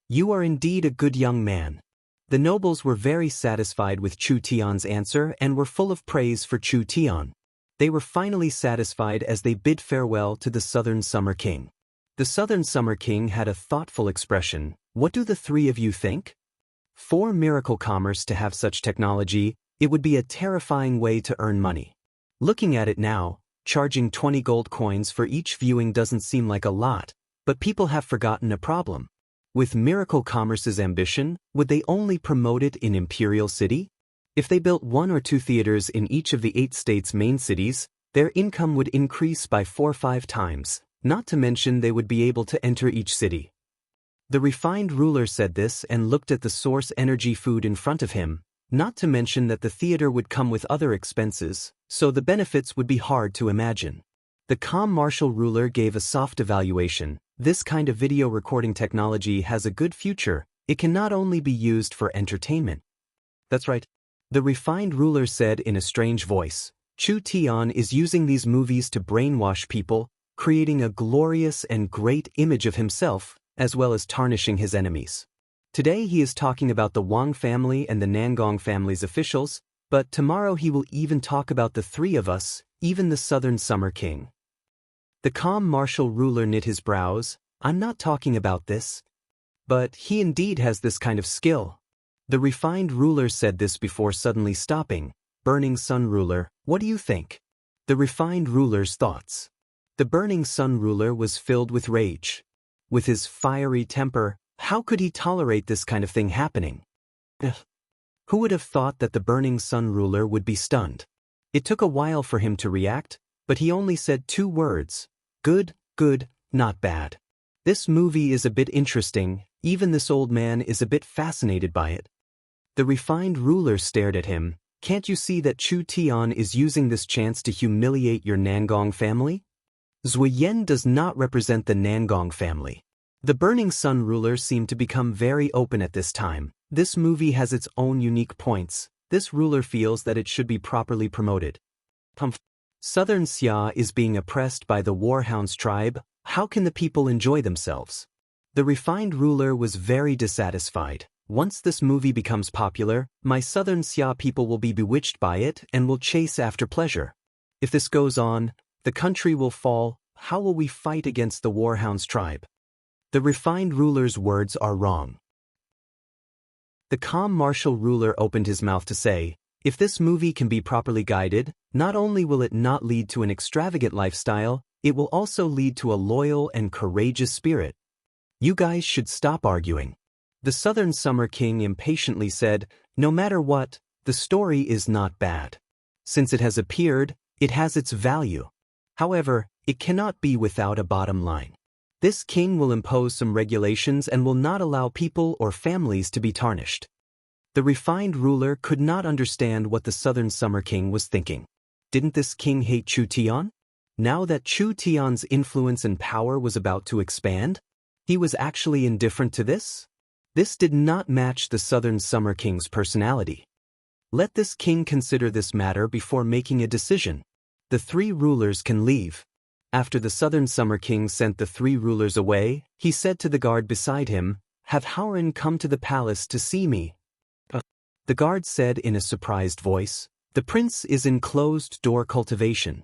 you are indeed a good young man." The nobles were very satisfied with Chu Tian's answer and were full of praise for Chu Tian. They were finally satisfied as they bid farewell to the Southern Summer King. The Southern Summer King had a thoughtful expression. "What do the three of you think? For Miracle Commerce to have such technology, it would be a terrifying way to earn money. Looking at it now, charging 20 gold coins for each viewing doesn't seem like a lot, but people have forgotten a problem. With Miracle Commerce's ambition, would they only promote it in Imperial City? If they built 1 or 2 theaters in each of the 8 states' main cities, their income would increase by 4 or 5 times, not to mention they would be able to enter each city." The refined ruler said this and looked at the source energy food in front of him, not to mention that the theater would come with other expenses, so the benefits would be hard to imagine. The calm martial ruler gave a soft evaluation. This kind of video recording technology has a good future. It can not only be used for entertainment. That's right. The refined ruler said in a strange voice, "Chu Tian is using these movies to brainwash people, creating a glorious and great image of himself, as well as tarnishing his enemies. Today he is talking about the Wang family and the Nangong family's officials, but tomorrow he will even talk about the 3 of us, even the Southern Summer King." The calm martial ruler knit his brows. "I'm not talking about this. But he indeed has this kind of skill." The refined ruler said this before suddenly stopping. "Burning Sun Ruler, what do you think?" The refined ruler's thoughts. The Burning Sun Ruler was filled with rage. With his fiery temper, how could he tolerate this kind of thing happening? Who would have thought that the Burning Sun Ruler would be stunned? It took a while for him to react, but he only said 2 words. "Good, good, not bad. This movie is a bit interesting, even this old man is a bit fascinated by it." The refined ruler stared at him. "Can't you see that Chu Tian is using this chance to humiliate your Nangong family? Zui Yan does not represent the Nangong family." The Burning Sun ruler seemed to become very open at this time. This movie has its own unique points. This ruler feels that it should be properly promoted. Southern Xia is being oppressed by the Warhounds tribe. How can the people enjoy themselves? The refined ruler was very dissatisfied. "Once this movie becomes popular, my Southern Xia people will be bewitched by it and will chase after pleasure. If this goes on, the country will fall. How will we fight against the Warhounds tribe?" The refined ruler's words are wrong. The calm martial ruler opened his mouth to say, if this movie can be properly guided, not only will it not lead to an extravagant lifestyle, it will also lead to a loyal and courageous spirit. You guys should stop arguing. The Southern Summer King impatiently said, no matter what, the story is not bad. Since it has appeared, it has its value. However, it cannot be without a bottom line. This king will impose some regulations and will not allow people or families to be tarnished. The refined ruler could not understand what the Southern Summer King was thinking. Didn't this king hate Chu Tian? Now that Chu Tian's influence and power was about to expand, he was actually indifferent to this? This did not match the Southern Summer King's personality. Let this king consider this matter before making a decision. The three rulers can leave. After the Southern Summer King sent the three rulers away, he said to the guard beside him, have Howren come to the palace to see me. The guard said in a surprised voice, the prince is in closed-door cultivation.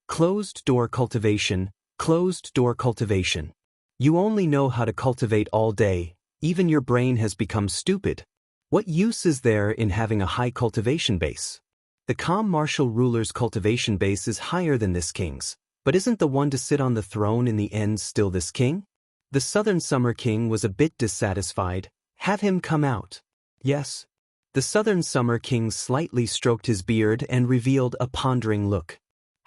Closed-door cultivation, closed-door cultivation. You only know how to cultivate all day, even your brain has become stupid. What use is there in having a high cultivation base? The calm martial ruler's cultivation base is higher than this king's, but isn't the one to sit on the throne in the end still this king? The Southern Summer King was a bit dissatisfied. Have him come out. Yes. The Southern Summer King slightly stroked his beard and revealed a pondering look.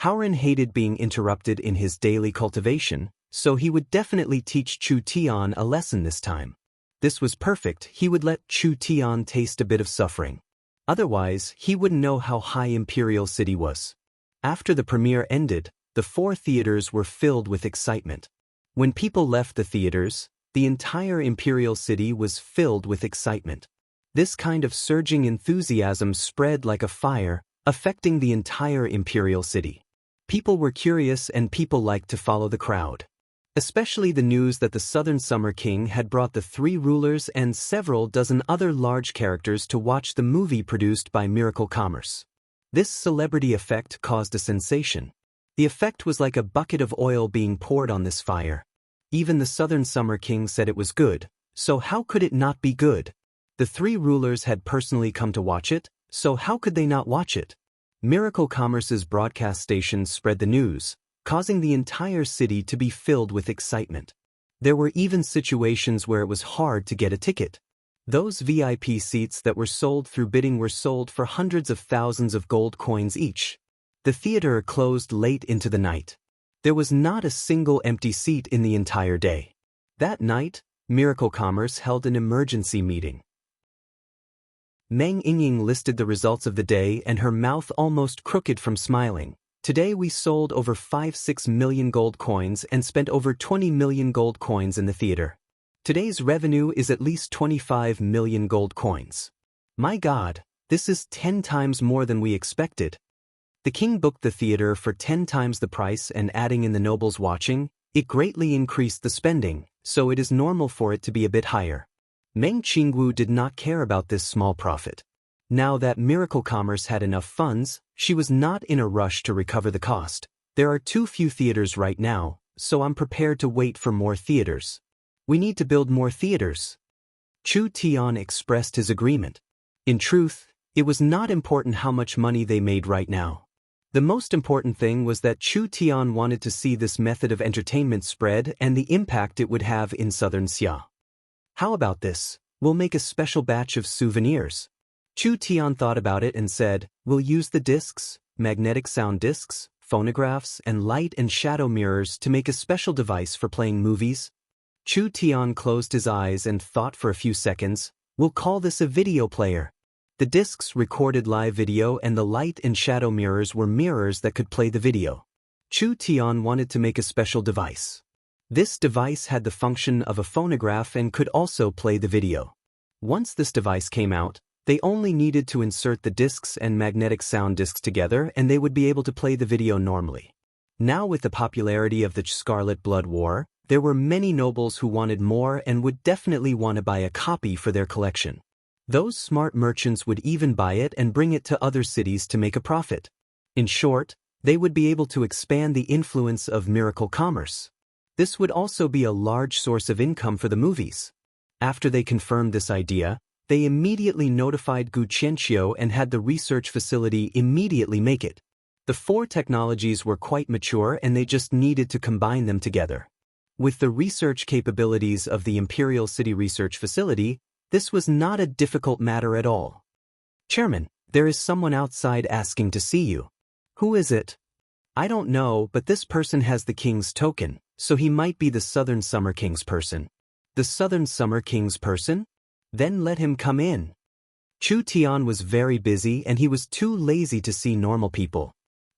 Howren hated being interrupted in his daily cultivation, so he would definitely teach Chu Tian a lesson this time. This was perfect, he would let Chu Tian taste a bit of suffering. Otherwise, he wouldn't know how high Imperial City was. After the premiere ended, the 4 theaters were filled with excitement. When people left the theaters, the entire Imperial City was filled with excitement. This kind of surging enthusiasm spread like a fire, affecting the entire Imperial City. People were curious and people liked to follow the crowd. Especially the news that the Southern Summer King had brought the 3 rulers and several dozen other large characters to watch the movie produced by Miracle Commerce. This celebrity effect caused a sensation. The effect was like a bucket of oil being poured on this fire. Even the Southern Summer King said it was good, so how could it not be good? The 3 rulers had personally come to watch it, so how could they not watch it? Miracle Commerce's broadcast stations spread the news, causing the entire city to be filled with excitement. There were even situations where it was hard to get a ticket. Those VIP seats that were sold through bidding were sold for hundreds of thousands of gold coins each. The theater closed late into the night. There was not a single empty seat in the entire day. That night, Miracle Commerce held an emergency meeting. Meng Yingying listed the results of the day and her mouth almost crooked from smiling. Today we sold over 5-6 million gold coins and spent over 20 million gold coins in the theater. Today's revenue is at least 25 million gold coins. My God, this is 10 times more than we expected. The king booked the theater for 10 times the price and adding in the nobles watching, it greatly increased the spending, so it is normal for it to be a bit higher. Meng Qingwu did not care about this small profit. Now that Miracle Commerce had enough funds, she was not in a rush to recover the cost. There are too few theaters right now, so I'm prepared to wait for more theaters. We need to build more theaters. Chu Tian expressed his agreement. In truth, it was not important how much money they made right now. The most important thing was that Chu Tian wanted to see this method of entertainment spread and the impact it would have in southern Xia. How about this? We'll make a special batch of souvenirs. Chu Tian thought about it and said, we'll use the discs, magnetic sound discs, phonographs, and light and shadow mirrors to make a special device for playing movies. Chu Tian closed his eyes and thought for a few seconds, we'll call this a video player. The discs recorded live video and the light and shadow mirrors were mirrors that could play the video. Chu Tian wanted to make a special device. This device had the function of a phonograph and could also play the video. Once this device came out, they only needed to insert the discs and magnetic sound discs together and they would be able to play the video normally. Now with the popularity of the Scarlet Blood War, there were many nobles who wanted more and would definitely want to buy a copy for their collection. Those smart merchants would even buy it and bring it to other cities to make a profit. In short, they would be able to expand the influence of Miracle Commerce. This would also be a large source of income for the movies. After they confirmed this idea, they immediately notified Gu Qianqiu and had the research facility immediately make it. The four technologies were quite mature and they just needed to combine them together. With the research capabilities of the Imperial City Research Facility, this was not a difficult matter at all. Chairman, there is someone outside asking to see you. Who is it? I don't know, but this person has the king's token, so he might be the Southern Summer King's person. The Southern Summer King's person? Then let him come in. Chu Tian was very busy and he was too lazy to see normal people.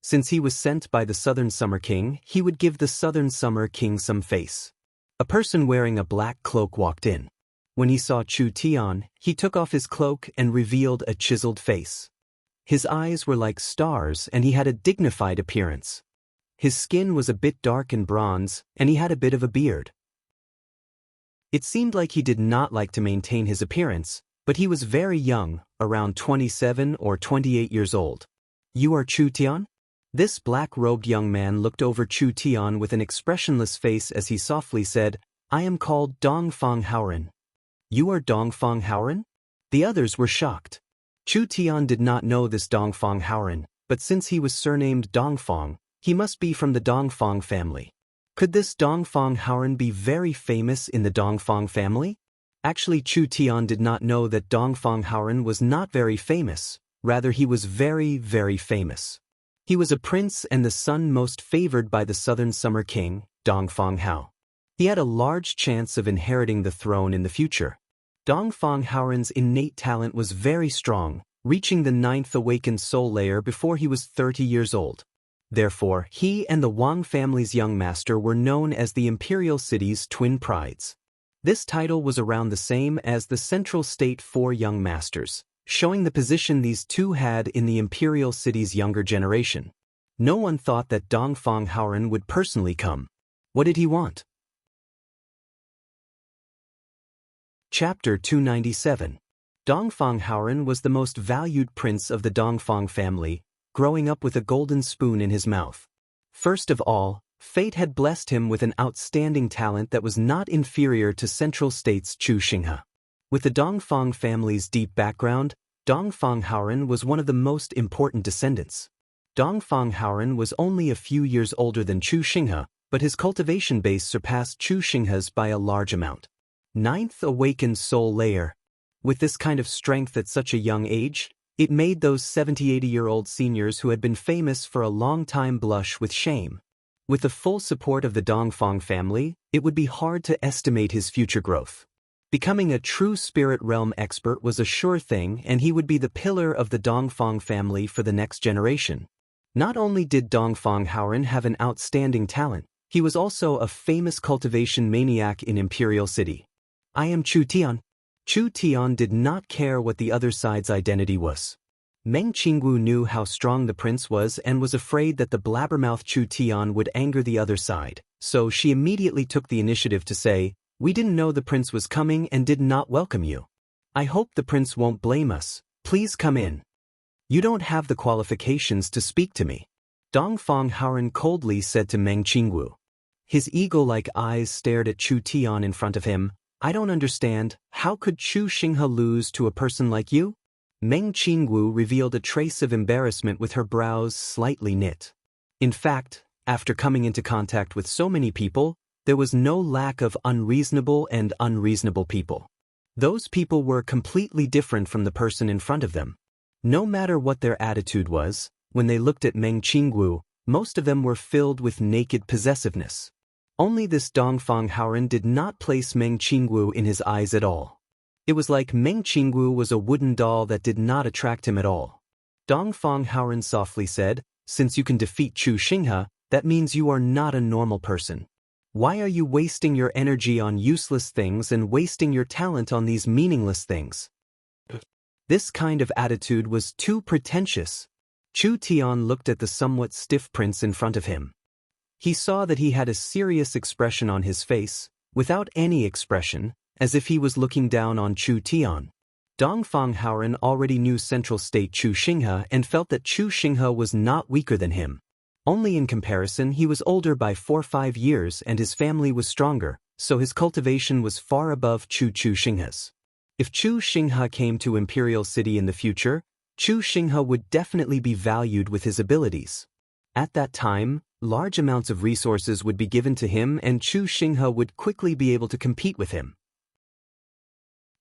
Since he was sent by the Southern Summer King, he would give the Southern Summer King some face. A person wearing a black cloak walked in. When he saw Chu Tian, he took off his cloak and revealed a chiseled face. His eyes were like stars and he had a dignified appearance. His skin was a bit dark and bronze, and he had a bit of a beard. It seemed like he did not like to maintain his appearance, but he was very young, around 27 or 28 years old. You are Chu Tian? This black-robed young man looked over Chu Tian with an expressionless face as he softly said, I am called Dongfang Haoren. You are Dongfang Haoren? The others were shocked. Chu Tian did not know this Dongfang Haoren, but since he was surnamed Dongfang, he must be from the Dongfang family. Could this Dongfang Haoren be very famous in the Dongfang family? Actually, Chu Tian did not know that Dongfang Haoren was not very famous, rather he was very, very famous. He was a prince and the son most favored by the Southern Summer King, Dongfang Hao. He had a large chance of inheriting the throne in the future. Dongfang Haoren's innate talent was very strong, reaching the 9th awakened soul layer before he was 30 years old. Therefore, he and the Wang family's young master were known as the Imperial City's twin prides. This title was around the same as the Central State Four Young Masters, showing the position these two had in the Imperial City's younger generation. No one thought that Dongfang Haoren would personally come. What did he want? Chapter 297. Dongfang Haoren was the most valued prince of the Dongfang family, growing up with a golden spoon in his mouth. First of all, fate had blessed him with an outstanding talent that was not inferior to Central State's Chu Xinghe. With the Dongfang family's deep background, Dongfang Haoren was one of the most important descendants. Dongfang Haoren was only a few years older than Chu Xinghe, but his cultivation base surpassed Chu Xinghe's by a large amount. 9th awakened soul layer. With this kind of strength at such a young age, it made those 70-80-year-old seniors who had been famous for a long time blush with shame. With the full support of the Dongfang family, it would be hard to estimate his future growth. Becoming a true spirit realm expert was a sure thing, and he would be the pillar of the Dongfang family for the next generation. Not only did Dongfang Haoren have an outstanding talent, he was also a famous cultivation maniac in Imperial City. I am Chu Tian. Chu Tian did not care what the other side's identity was. Meng Qingwu knew how strong the prince was and was afraid that the blabbermouth Chu Tian would anger the other side, so she immediately took the initiative to say, We didn't know the prince was coming and did not welcome you. I hope the prince won't blame us. Please come in. You don't have the qualifications to speak to me. Dongfang Haoren coldly said to Meng Qingwu. His eagle-like eyes stared at Chu Tian in front of him. I don't understand, how could Chu Xinghe lose to a person like you? Meng Qingwu revealed a trace of embarrassment with her brows slightly knit. In fact, after coming into contact with so many people, there was no lack of unreasonable people. Those people were completely different from the person in front of them. No matter what their attitude was, when they looked at Meng Qingwu, most of them were filled with naked possessiveness. Only this Dongfang Haoren did not place Meng Qingwu in his eyes at all. It was like Meng Qingwu was a wooden doll that did not attract him at all. Dongfang Haoren softly said, Since you can defeat Chu Xinghe, that means you are not a normal person. Why are you wasting your energy on useless things and wasting your talent on these meaningless things? This kind of attitude was too pretentious. Chu Tian looked at the somewhat stiff prince in front of him. He saw that he had a serious expression on his face, without any expression, as if he was looking down on Chu Tian. Dongfang Haoren already knew Central State Chu Xinghe and felt that Chu Xinghe was not weaker than him. Only in comparison he was older by 4-5 years and his family was stronger, so his cultivation was far above Chu Xinghe's. If Chu Xinghe came to Imperial City in the future, Chu Xinghe would definitely be valued with his abilities. At that time, large amounts of resources would be given to him and Chu Xinghe would quickly be able to compete with him.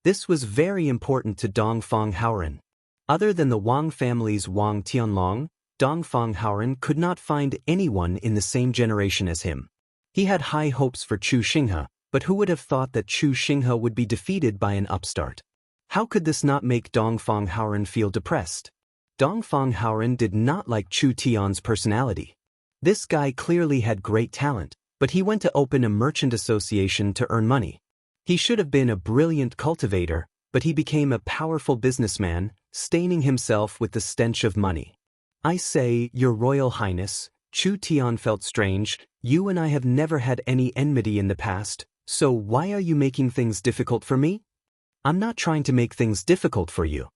This was very important to Dongfang Haoran. Other than the Wang family's Wang Tianlong, Dongfang Haoran could not find anyone in the same generation as him. He had high hopes for Chu Xinghe, but who would have thought that Chu Xinghe would be defeated by an upstart? How could this not make Dongfang Haoran feel depressed? Dongfang Haoran did not like Chu Tian's personality. This guy clearly had great talent, but he went to open a merchant association to earn money. He should have been a brilliant cultivator, but he became a powerful businessman, staining himself with the stench of money. I say, Your Royal Highness, Chu Tian felt strange. You and I have never had any enmity in the past, so why are you making things difficult for me? I'm not trying to make things difficult for you.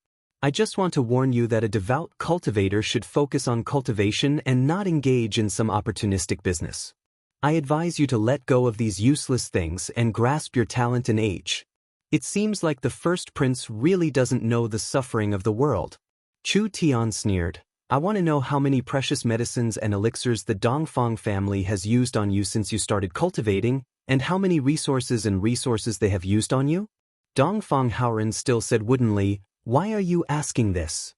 I just want to warn you that a devout cultivator should focus on cultivation and not engage in some opportunistic business. I advise you to let go of these useless things and grasp your talent and age. It seems like the first prince really doesn't know the suffering of the world. Chu Tian sneered. I want to know how many precious medicines and elixirs the Dongfang family has used on you since you started cultivating, and how many resources they have used on you? Dongfang Haoran still said woodenly, Why are you asking this?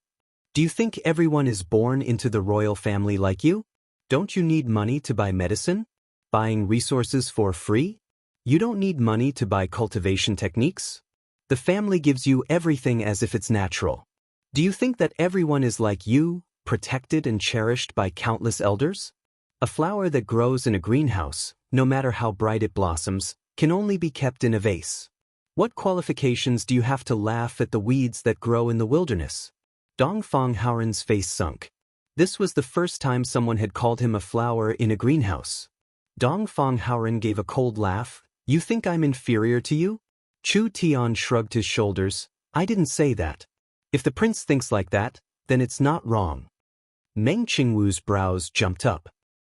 Do you think everyone is born into the royal family like you? Don't you need money to buy medicine? Buying resources for free? You don't need money to buy cultivation techniques? The family gives you everything as if it's natural. Do you think that everyone is like you, protected and cherished by countless elders? A flower that grows in a greenhouse, no matter how bright it blossoms, can only be kept in a vase. What qualifications do you have to laugh at the weeds that grow in the wilderness? Dongfang Haoran's face sunk. This was the first time someone had called him a flower in a greenhouse. Dongfang Haoran gave a cold laugh. You think I'm inferior to you? Chu Tian shrugged his shoulders. I didn't say that. If the prince thinks like that, then it's not wrong. Meng Qingwu's brows jumped up.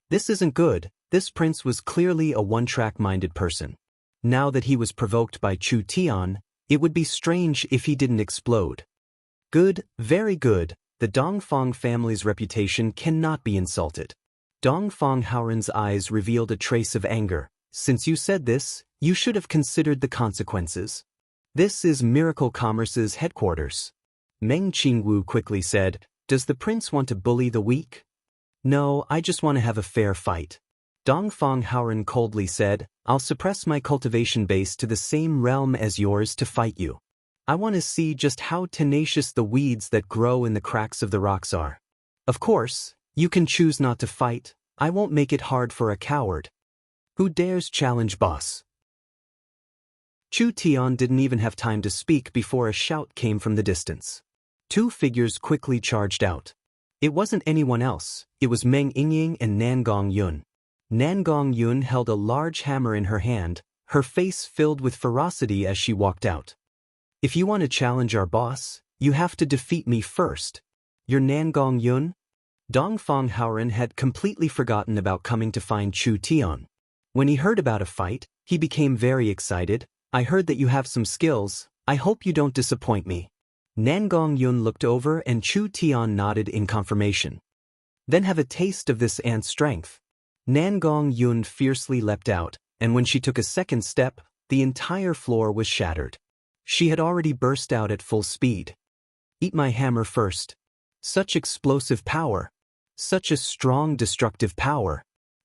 This isn't good. This prince was clearly a one-track-minded person. Now that he was provoked by Chu Tian, it would be strange if he didn't explode. Good, very good. The Dongfang family's reputation cannot be insulted. Dongfang Haoran's eyes revealed a trace of anger. Since you said this, you should have considered the consequences. This is Miracle Commerce's headquarters. Meng Qingwu quickly said, Does the prince want to bully the weak? No, I just want to have a fair fight. Dongfang Haoran coldly said, I'll suppress my cultivation base to the same realm as yours to fight you. I want to see just how tenacious the weeds that grow in the cracks of the rocks are. Of course, you can choose not to fight. I won't make it hard for a coward. Who dares challenge boss? Chu Tian didn't even have time to speak before a shout came from the distance. Two figures quickly charged out. It wasn't anyone else, it was Meng Yingying and Nangong Yun. Nangong Yun held a large hammer in her hand, her face filled with ferocity as she walked out. If you want to challenge our boss, you have to defeat me first. You're Nangong Yun? Dongfang Haoran had completely forgotten about coming to find Chu Tian. When he heard about a fight, he became very excited. I heard that you have some skills. I hope you don't disappoint me. Nangong Yun looked over and Chu Tian nodded in confirmation. Then have a taste of this ant's strength. Nangong Yun fiercely leapt out, and when she took a second step, the entire floor was shattered. She had already burst out at full speed. Eat my hammer first. Such explosive power. Such a strong destructive power.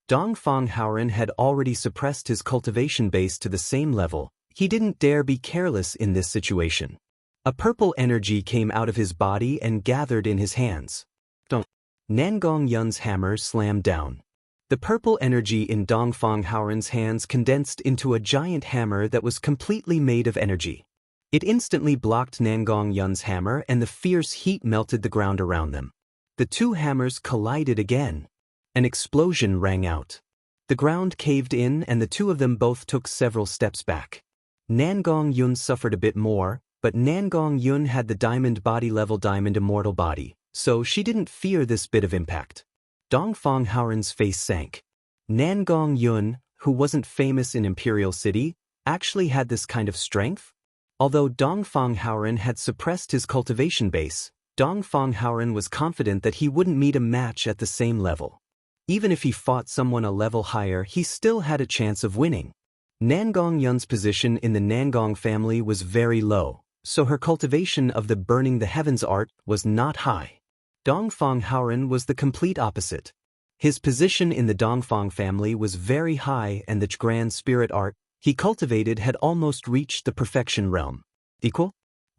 Dongfang Haoran had already suppressed his cultivation base to the same level. He didn't dare be careless in this situation. A purple energy came out of his body and gathered in his hands. Nangong Yun's hammer slammed down. The purple energy in Dongfang Haoran's hands condensed into a giant hammer that was completely made of energy. It instantly blocked Nangong Yun's hammer and the fierce heat melted the ground around them. The two hammers collided again. An explosion rang out. The ground caved in and the two of them both took several steps back. Nangong Yun suffered a bit more, but Nangong Yun had the diamond body level diamond immortal body, so she didn't fear this bit of impact. Dongfang Haoren's face sank. Nangong Yun, who wasn't famous in Imperial City, actually had this kind of strength? Although Dongfang Haoren had suppressed his cultivation base, Dongfang Haoren was confident that he wouldn't meet a match at the same level. Even if he fought someone a level higher, he still had a chance of winning. Nangong Yun's position in the Nangong family was very low, so her cultivation of the burning the heavens art was not high. Dongfang Haoren was the complete opposite. His position in the Dongfang family was very high, and the grand spirit art he cultivated had almost reached the perfection realm.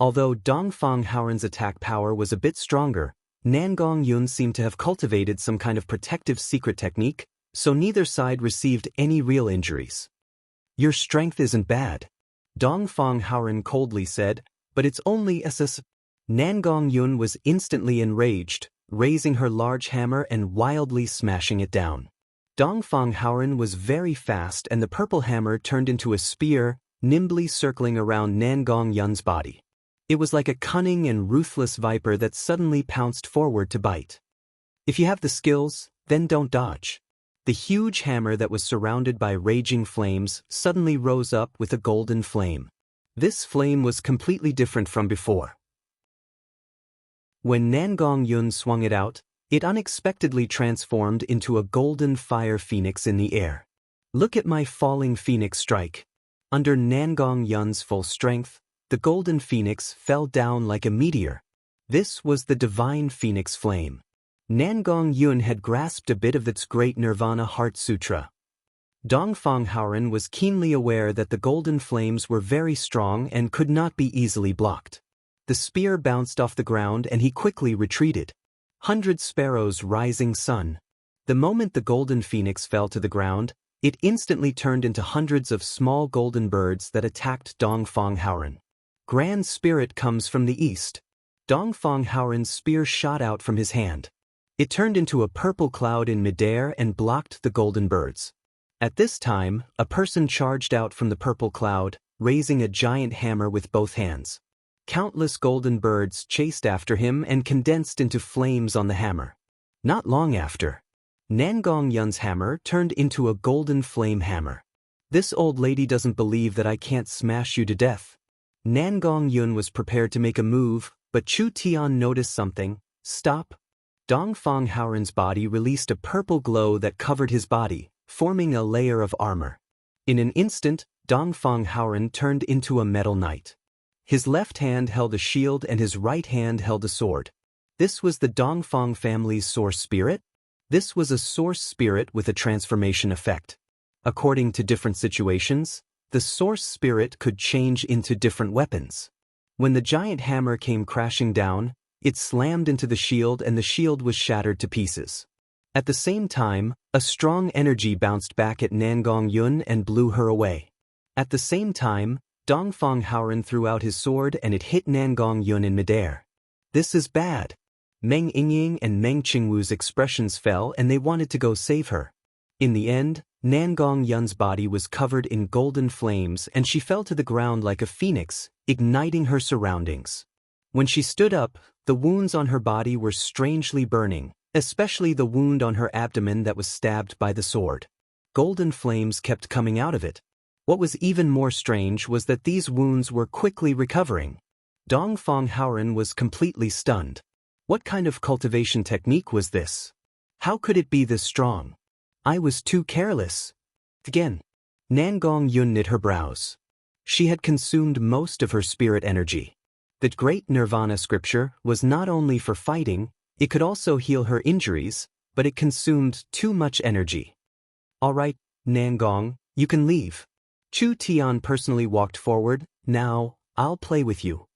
Although Dongfang Haoren's attack power was a bit stronger, Nangong Yun seemed to have cultivated some kind of protective secret technique, so neither side received any real injuries. Your strength isn't bad, Dongfang Haoren coldly said, but it's only SS. Nangong Yun was instantly enraged, raising her large hammer and wildly smashing it down. Dongfang Haoren was very fast, and the purple hammer turned into a spear, nimbly circling around Nangong Yun's body. It was like a cunning and ruthless viper that suddenly pounced forward to bite. If you have the skills, then don't dodge. The huge hammer that was surrounded by raging flames suddenly rose up with a golden flame. This flame was completely different from before. When Nangong Yun swung it out, it unexpectedly transformed into a golden fire phoenix in the air. Look at my falling phoenix strike. Under Nangong Yun's full strength, the golden phoenix fell down like a meteor. This was the divine phoenix flame. Nangong Yun had grasped a bit of its great Nirvana Heart Sutra. Dongfang Haoren was keenly aware that the golden flames were very strong and could not be easily blocked. The spear bounced off the ground and he quickly retreated. 100 sparrows rising sun. The moment the golden phoenix fell to the ground, it instantly turned into hundreds of small golden birds that attacked Dongfang Haoren. Grand spirit comes from the east. Dongfang Haoren's spear shot out from his hand. It turned into a purple cloud in midair and blocked the golden birds. At this time, a person charged out from the purple cloud, raising a giant hammer with both hands. Countless golden birds chased after him and condensed into flames on the hammer. Not long after, Nangong Yun's hammer turned into a golden flame hammer. This old lady doesn't believe that I can't smash you to death. Nangong Yun was prepared to make a move, but Chu Tian noticed something. Stop. Dongfang Haoren's body released a purple glow that covered his body, forming a layer of armor. In an instant, Dongfang Haoren turned into a metal knight. His left hand held a shield and his right hand held a sword. This was the Dongfang family's source spirit? This was a source spirit with a transformation effect. According to different situations, the source spirit could change into different weapons. When the giant hammer came crashing down, it slammed into the shield and the shield was shattered to pieces. At the same time, a strong energy bounced back at Nangong Yun and blew her away. At the same time, Dongfang Haoren threw out his sword and it hit Nangong Yun in midair. This is bad. Meng Yingying and Meng Qingwu's expressions fell and they wanted to go save her. In the end, Nangong Yun's body was covered in golden flames and she fell to the ground like a phoenix, igniting her surroundings. When she stood up, the wounds on her body were strangely burning, especially the wound on her abdomen that was stabbed by the sword. Golden flames kept coming out of it. What was even more strange was that these wounds were quickly recovering. Dongfang Haoren was completely stunned. What kind of cultivation technique was this? How could it be this strong? I was too careless. Again, Nangong Yun knit her brows. She had consumed most of her spirit energy. The great Nirvana scripture was not only for fighting, it could also heal her injuries, but it consumed too much energy. All right, Nangong, you can leave. Chu Tian personally walked forward. Now, I'll play with you.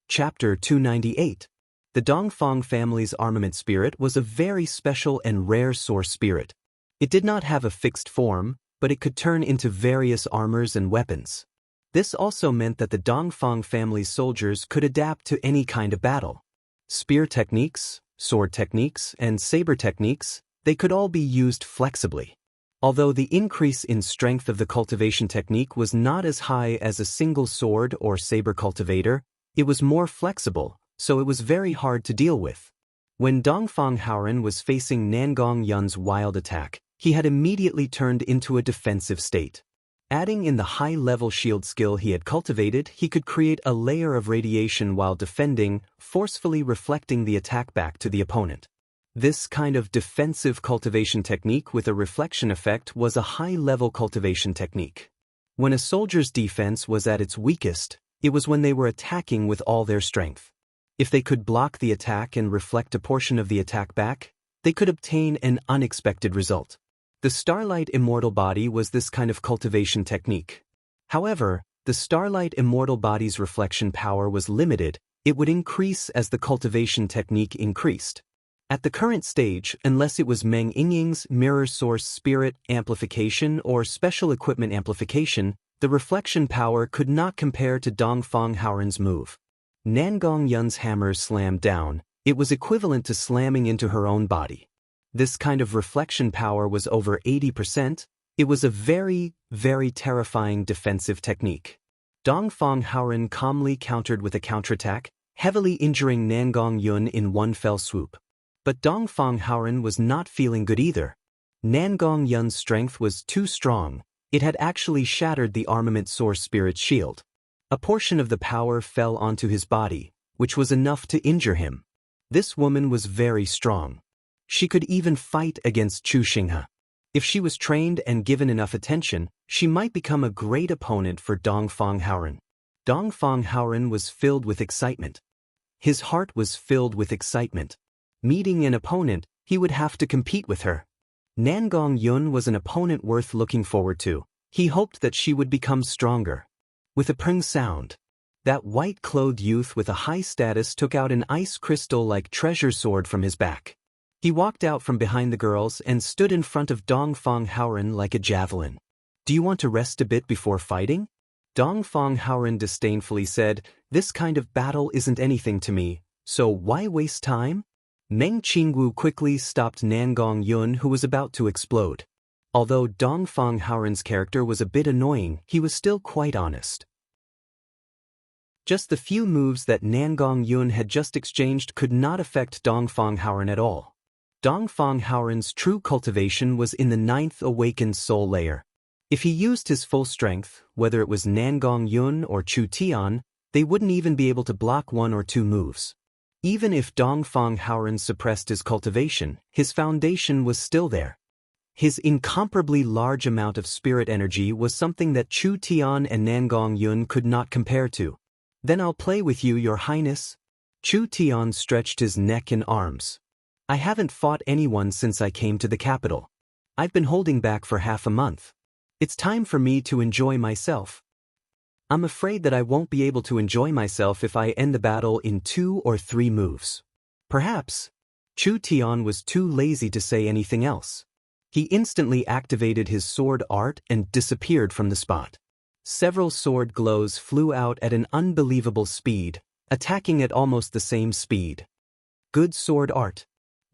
Chapter 298. The Dongfang family's armament spirit was a very special and rare source spirit. It did not have a fixed form, but it could turn into various armors and weapons. This also meant that the Dongfang family's soldiers could adapt to any kind of battle. Spear techniques, sword techniques, and saber techniques, they could all be used flexibly. Although the increase in strength of the cultivation technique was not as high as a single sword or saber cultivator, it was more flexible, so it was very hard to deal with. When Dongfang Haoren was facing Nangong Yun's wild attack, he had immediately turned into a defensive state. Adding in the high-level shield skill he had cultivated, he could create a layer of radiation while defending, forcefully reflecting the attack back to the opponent. This kind of defensive cultivation technique with a reflection effect was a high-level cultivation technique. When a soldier's defense was at its weakest, it was when they were attacking with all their strength. If they could block the attack and reflect a portion of the attack back, they could obtain an unexpected result. The Starlight Immortal Body was this kind of cultivation technique. However, the Starlight Immortal Body's reflection power was limited. It would increase as the cultivation technique increased. At the current stage, unless it was Meng Yingying's Mirror Source Spirit Amplification or Special Equipment Amplification, the reflection power could not compare to Dongfang Haoren's move. Nangong Yun's hammer slammed down. It was equivalent to slamming into her own body. This kind of reflection power was over 80%. It was a very, very terrifying defensive technique. Dongfang Haoren calmly countered with a counterattack, heavily injuring Nangong Yun in one fell swoop. But Dongfang Haoren was not feeling good either. Nangong Yun's strength was too strong. It had actually shattered the armament source spirit shield. A portion of the power fell onto his body, which was enough to injure him. This woman was very strong. She could even fight against Chu Xinghe. If she was trained and given enough attention, she might become a great opponent for Dongfang Haoren. Dongfang Haoren was filled with excitement. His heart was filled with excitement. Meeting an opponent, he would have to compete with her. Nangong Yun was an opponent worth looking forward to. He hoped that she would become stronger. With a prng sound, that white-clothed youth with a high status took out an ice crystal-like treasure sword from his back. He walked out from behind the girls and stood in front of Dongfang Haoren like a javelin. "Do you want to rest a bit before fighting?" Dongfang Haoren disdainfully said, "This kind of battle isn't anything to me, so why waste time?" Meng Qingwu quickly stopped Nangong Yun, who was about to explode. Although Dongfang Haoren's character was a bit annoying, he was still quite honest. Just the few moves that Nangong Yun had just exchanged could not affect Dongfang Haoren at all. Dongfang Haoren's true cultivation was in the 9th awakened soul layer. If he used his full strength, whether it was Nangong Yun or Chu Tian, they wouldn't even be able to block one or two moves. Even if Dongfang Haoren suppressed his cultivation, his foundation was still there. His incomparably large amount of spirit energy was something that Chu Tian and Nangong Yun could not compare to. "Then I'll play with you, Your Highness." Chu Tian stretched his neck and arms. "I haven't fought anyone since I came to the capital. I've been holding back for half a month. It's time for me to enjoy myself. I'm afraid that I won't be able to enjoy myself if I end the battle in 2 or 3 moves. Perhaps." Chu Tian was too lazy to say anything else. He instantly activated his sword art and disappeared from the spot. Several sword glows flew out at an unbelievable speed, attacking at almost the same speed. Good sword art.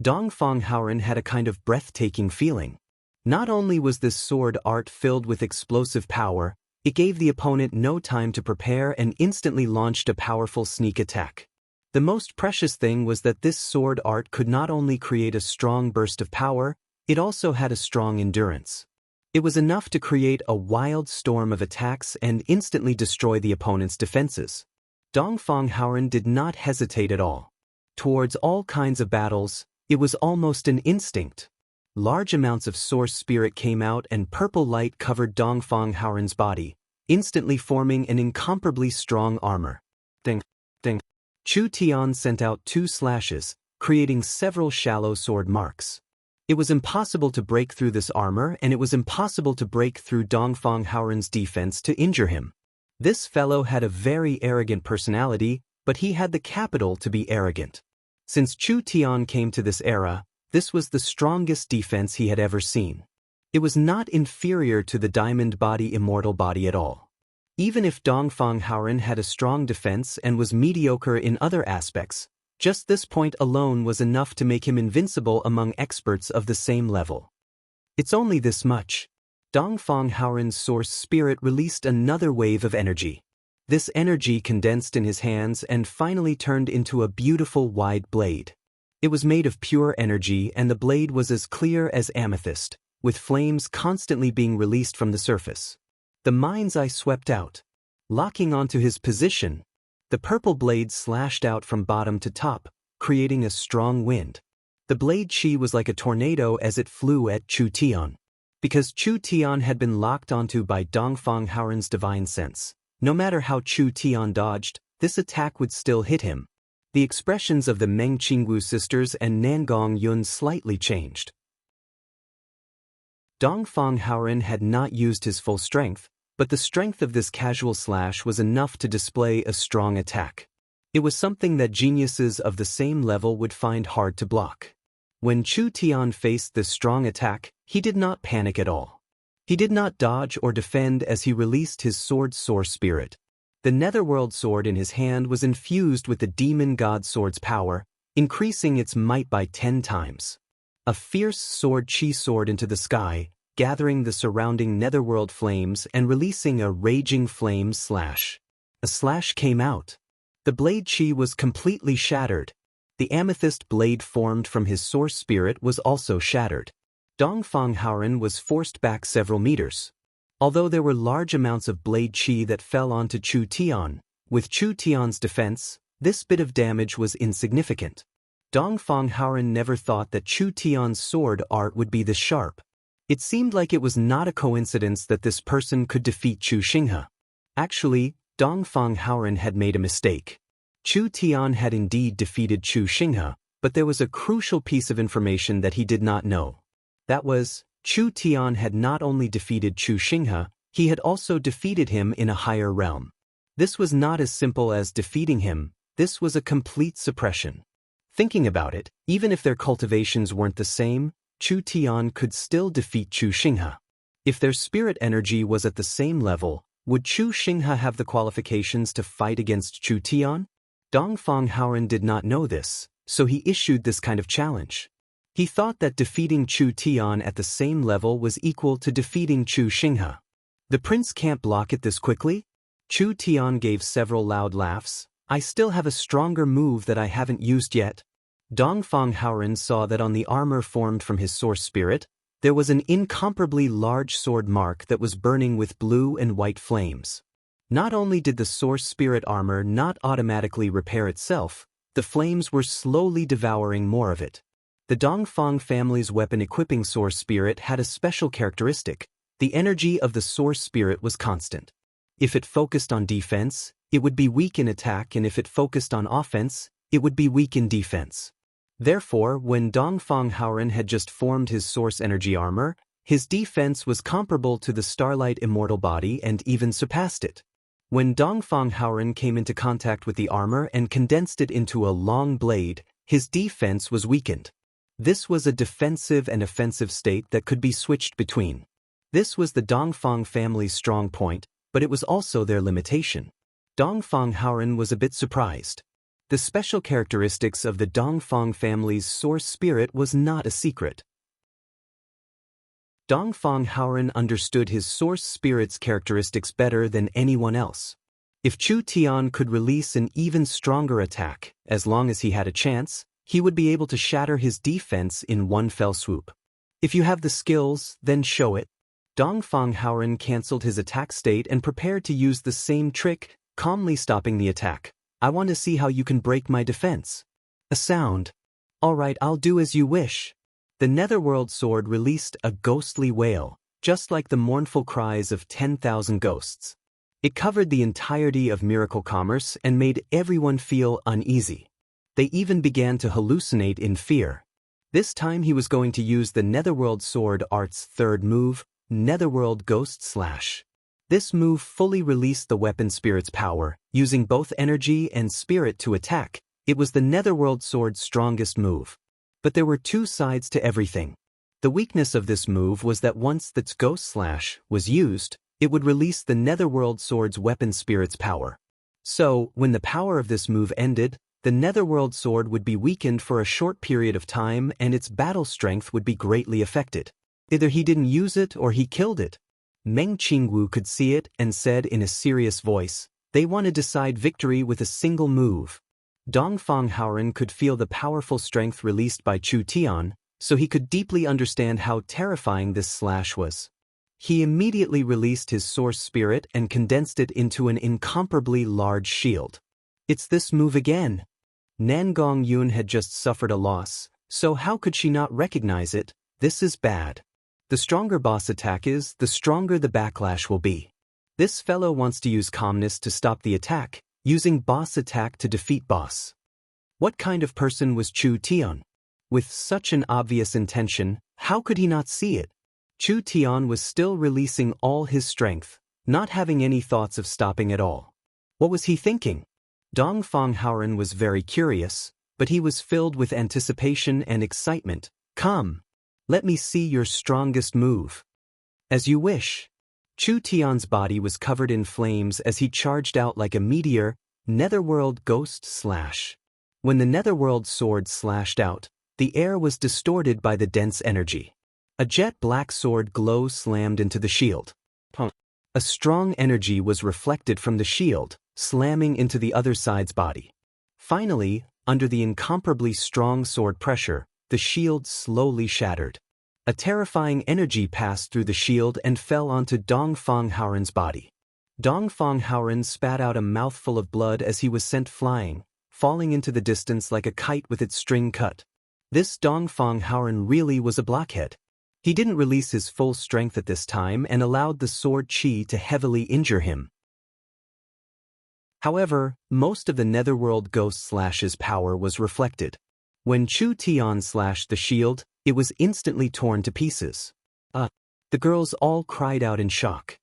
Dongfang Haoren had a kind of breathtaking feeling. Not only was this sword art filled with explosive power, it gave the opponent no time to prepare and instantly launched a powerful sneak attack. The most precious thing was that this sword art could not only create a strong burst of power, it also had a strong endurance. It was enough to create a wild storm of attacks and instantly destroy the opponent's defenses. Dongfang Haoren did not hesitate at all. Towards all kinds of battles, it was almost an instinct. Large amounts of source spirit came out and purple light covered Dongfang Haoren's body, instantly forming an incomparably strong armor. Ding, ding. Chu Tian sent out 2 slashes, creating several shallow sword marks. It was impossible to break through this armor, and it was impossible to break through Dongfang Haoren's defense to injure him. This fellow had a very arrogant personality, but he had the capital to be arrogant. Since Chu Tian came to this era, this was the strongest defense he had ever seen. It was not inferior to the Diamond Body Immortal Body at all. Even if Dongfang Haoren had a strong defense and was mediocre in other aspects, just this point alone was enough to make him invincible among experts of the same level. It's only this much. Dongfang Haoren's source spirit released another wave of energy. This energy condensed in his hands and finally turned into a beautiful wide blade. It was made of pure energy and the blade was as clear as amethyst, with flames constantly being released from the surface. The mind's eye swept out. Locking onto his position, the purple blade slashed out from bottom to top, creating a strong wind. The blade chi was like a tornado as it flew at Chu Tian. Because Chu Tian had been locked onto by Dongfang Haoren's divine sense, no matter how Chu Tian dodged, this attack would still hit him. The expressions of the Meng Qingwu sisters and Nangong Yun slightly changed. Dongfang Haoren had not used his full strength, but the strength of this casual slash was enough to display a strong attack. It was something that geniuses of the same level would find hard to block. When Chu Tian faced this strong attack, he did not panic at all. He did not dodge or defend as he released his sword's source spirit. The netherworld sword in his hand was infused with the demon god sword's power, increasing its might by 10 times. A fierce sword chi soared into the sky, gathering the surrounding netherworld flames and releasing a raging flame slash. A slash came out. The blade chi was completely shattered. The amethyst blade formed from his source spirit was also shattered. Dongfang Haoren was forced back several meters. Although there were large amounts of blade chi that fell onto Chu Tian, with Chu Tian's defense, this bit of damage was insignificant. Dongfang Haoren never thought that Chu Tian's sword art would be this sharp. It seemed like it was not a coincidence that this person could defeat Chu Xinghe. Actually, Dongfang Haoren had made a mistake. Chu Tian had indeed defeated Chu Xinghe, but there was a crucial piece of information that he did not know. That was, Chu Tian had not only defeated Chu Xinghe, he had also defeated him in a higher realm. This was not as simple as defeating him, this was a complete suppression. Thinking about it, even if their cultivations weren't the same, Chu Tian could still defeat Chu Xinghe. If their spirit energy was at the same level, would Chu Xinghe have the qualifications to fight against Chu Tian? Dongfang Haoren did not know this, so he issued this kind of challenge. He thought that defeating Chu Tian at the same level was equal to defeating Chu Xinghe. The prince can't block it this quickly? Chu Tian gave several loud laughs. I still have a stronger move that I haven't used yet. Dongfang Haoren saw that on the armor formed from his source spirit, there was an incomparably large sword mark that was burning with blue and white flames. Not only did the source spirit armor not automatically repair itself, the flames were slowly devouring more of it. The Dongfang family's weapon-equipping source spirit had a special characteristic. The energy of the source spirit was constant. If it focused on defense, it would be weak in attack, and if it focused on offense, it would be weak in defense. Therefore, when Dongfang Haoren had just formed his source energy armor, his defense was comparable to the Starlight immortal body and even surpassed it. When Dongfang Haoren came into contact with the armor and condensed it into a long blade, his defense was weakened. This was a defensive and offensive state that could be switched between. This was the Dongfang family's strong point, but it was also their limitation. Dongfang Haoren was a bit surprised. The special characteristics of the Dongfang family's source spirit was not a secret. Dongfang Haoren understood his source spirit's characteristics better than anyone else. If Chu Tian could release an even stronger attack, as long as he had a chance, he would be able to shatter his defense in one fell swoop. If you have the skills, then show it. Dongfang Haoren cancelled his attack state and prepared to use the same trick, calmly stopping the attack. I want to see how you can break my defense. A sound. All right, I'll do as you wish. The netherworld sword released a ghostly wail, just like the mournful cries of 10,000 ghosts. It covered the entirety of Miracle Commerce and made everyone feel uneasy. They even began to hallucinate in fear. This time he was going to use the netherworld sword art's third move, Netherworld Ghost Slash. This move fully released the weapon spirit's power, using both energy and spirit to attack. It was the netherworld sword's strongest move. But there were two sides to everything. The weakness of this move was that once its Ghost Slash was used, it would release the netherworld sword's weapon spirit's power. So, when the power of this move ended, the netherworld sword would be weakened for a short period of time and its battle strength would be greatly affected. Either he didn't use it or he killed it. Meng Qingwu could see it and said in a serious voice, they want to decide victory with a single move. Dong Fanghaoren could feel the powerful strength released by Chu Tian, so he could deeply understand how terrifying this slash was. He immediately released his source spirit and condensed it into an incomparably large shield. It's this move again. Nan Gongyun had just suffered a loss, so how could she not recognize it? This is bad. The stronger boss attack is, the stronger the backlash will be. This fellow wants to use calmness to stop the attack, using boss attack to defeat boss. What kind of person was Chu Tian? With such an obvious intention, how could he not see it? Chu Tian was still releasing all his strength, not having any thoughts of stopping at all. What was he thinking? Dong Fanghaoren was very curious, but he was filled with anticipation and excitement. Come, let me see your strongest move. As you wish. Chu Tian's body was covered in flames as he charged out like a meteor, Netherworld Ghost Slash. When the Netherworld sword slashed out, the air was distorted by the dense energy. A jet black sword glow slammed into the shield. A strong energy was reflected from the shield, slamming into the other side's body. Finally, under the incomparably strong sword pressure, the shield slowly shattered. A terrifying energy passed through the shield and fell onto Dong Fanghaoren's body. Dong Fanghaoren spat out a mouthful of blood as he was sent flying, falling into the distance like a kite with its string cut. This Dong Fanghaoren really was a blockhead. He didn't release his full strength at this time and allowed the sword chi to heavily injure him. However, most of the Netherworld Ghost Slash's power was reflected. When Chu Tian slashed the shield, it was instantly torn to pieces. The girls all cried out in shock.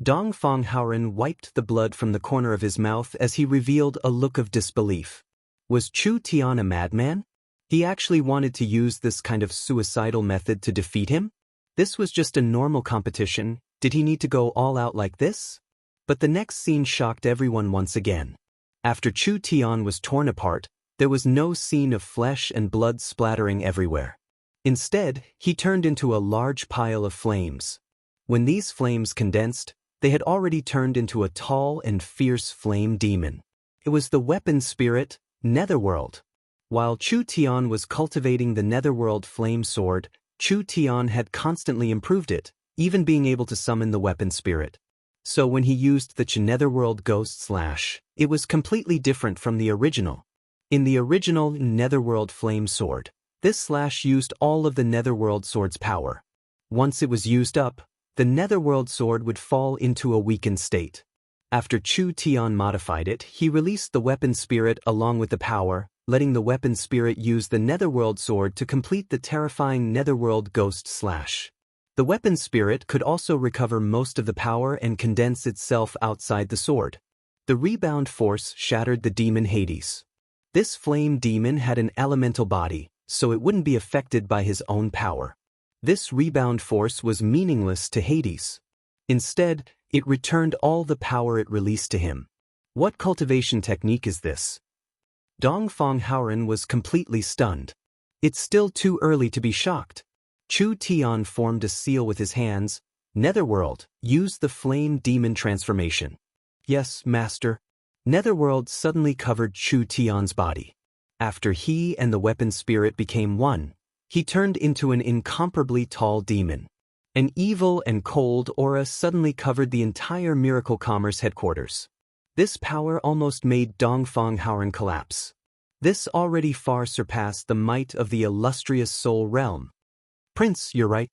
Dong Fanghaoren wiped the blood from the corner of his mouth as he revealed a look of disbelief. Was Chu Tian a madman? He actually wanted to use this kind of suicidal method to defeat him? This was just a normal competition. Did he need to go all out like this? But the next scene shocked everyone once again. After Chu Tian was torn apart, there was no scene of flesh and blood splattering everywhere. Instead, he turned into a large pile of flames. When these flames condensed, they had already turned into a tall and fierce flame demon. It was the weapon spirit, Netherworld. While Chu Tian was cultivating the Netherworld flame sword, Chu Tian had constantly improved it, even being able to summon the weapon spirit. So when he used the Netherworld Ghost Slash, it was completely different from the original. In the original Netherworld Flame Sword, this slash used all of the Netherworld Sword's power. Once it was used up, the Netherworld Sword would fall into a weakened state. After Chu Tian modified it, he released the weapon spirit along with the power, letting the weapon spirit use the Netherworld Sword to complete the terrifying Netherworld Ghost Slash. The weapon spirit could also recover most of the power and condense itself outside the sword. The rebound force shattered the demon Hades. This flame demon had an elemental body, so it wouldn't be affected by his own power. This rebound force was meaningless to Hades. Instead, it returned all the power it released to him. What cultivation technique is this? Dong Fanghaoren was completely stunned. It's still too early to be shocked. Chu Tian formed a seal with his hands. Netherworld, use the flame demon transformation. Yes, master. Netherworld suddenly covered Chu Tian's body. After he and the weapon spirit became one, he turned into an incomparably tall demon. An evil and cold aura suddenly covered the entire Miracle Commerce headquarters. This power almost made Dong Fanghaoren collapse. This already far surpassed the might of the illustrious Soul Realm. Prince, you're right.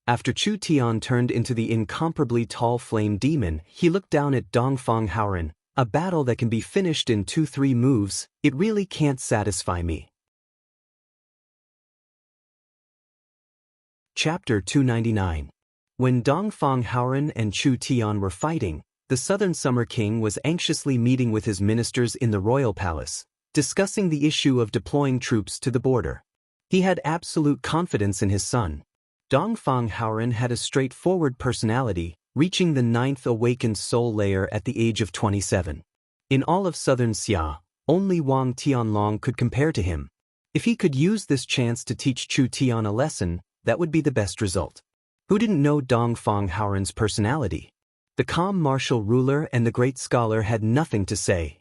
After Chu Tian turned into the incomparably tall flame demon, he looked down at Dong Fanghaoren. A battle that can be finished in 2-3 moves, it really can't satisfy me. Chapter 299. When Dong Fanghaoren and Chu Tian were fighting, the Southern Summer King was anxiously meeting with his ministers in the royal palace, discussing the issue of deploying troops to the border. He had absolute confidence in his son. Dong Fanghaoren had a straightforward personality, reaching the 9th awakened soul layer at the age of 27. In all of southern Xia, only Wang Tianlong could compare to him. If he could use this chance to teach Chu Tian a lesson, that would be the best result. Who didn't know Dong Fanghaoren's personality? The calm martial ruler and the great scholar had nothing to say.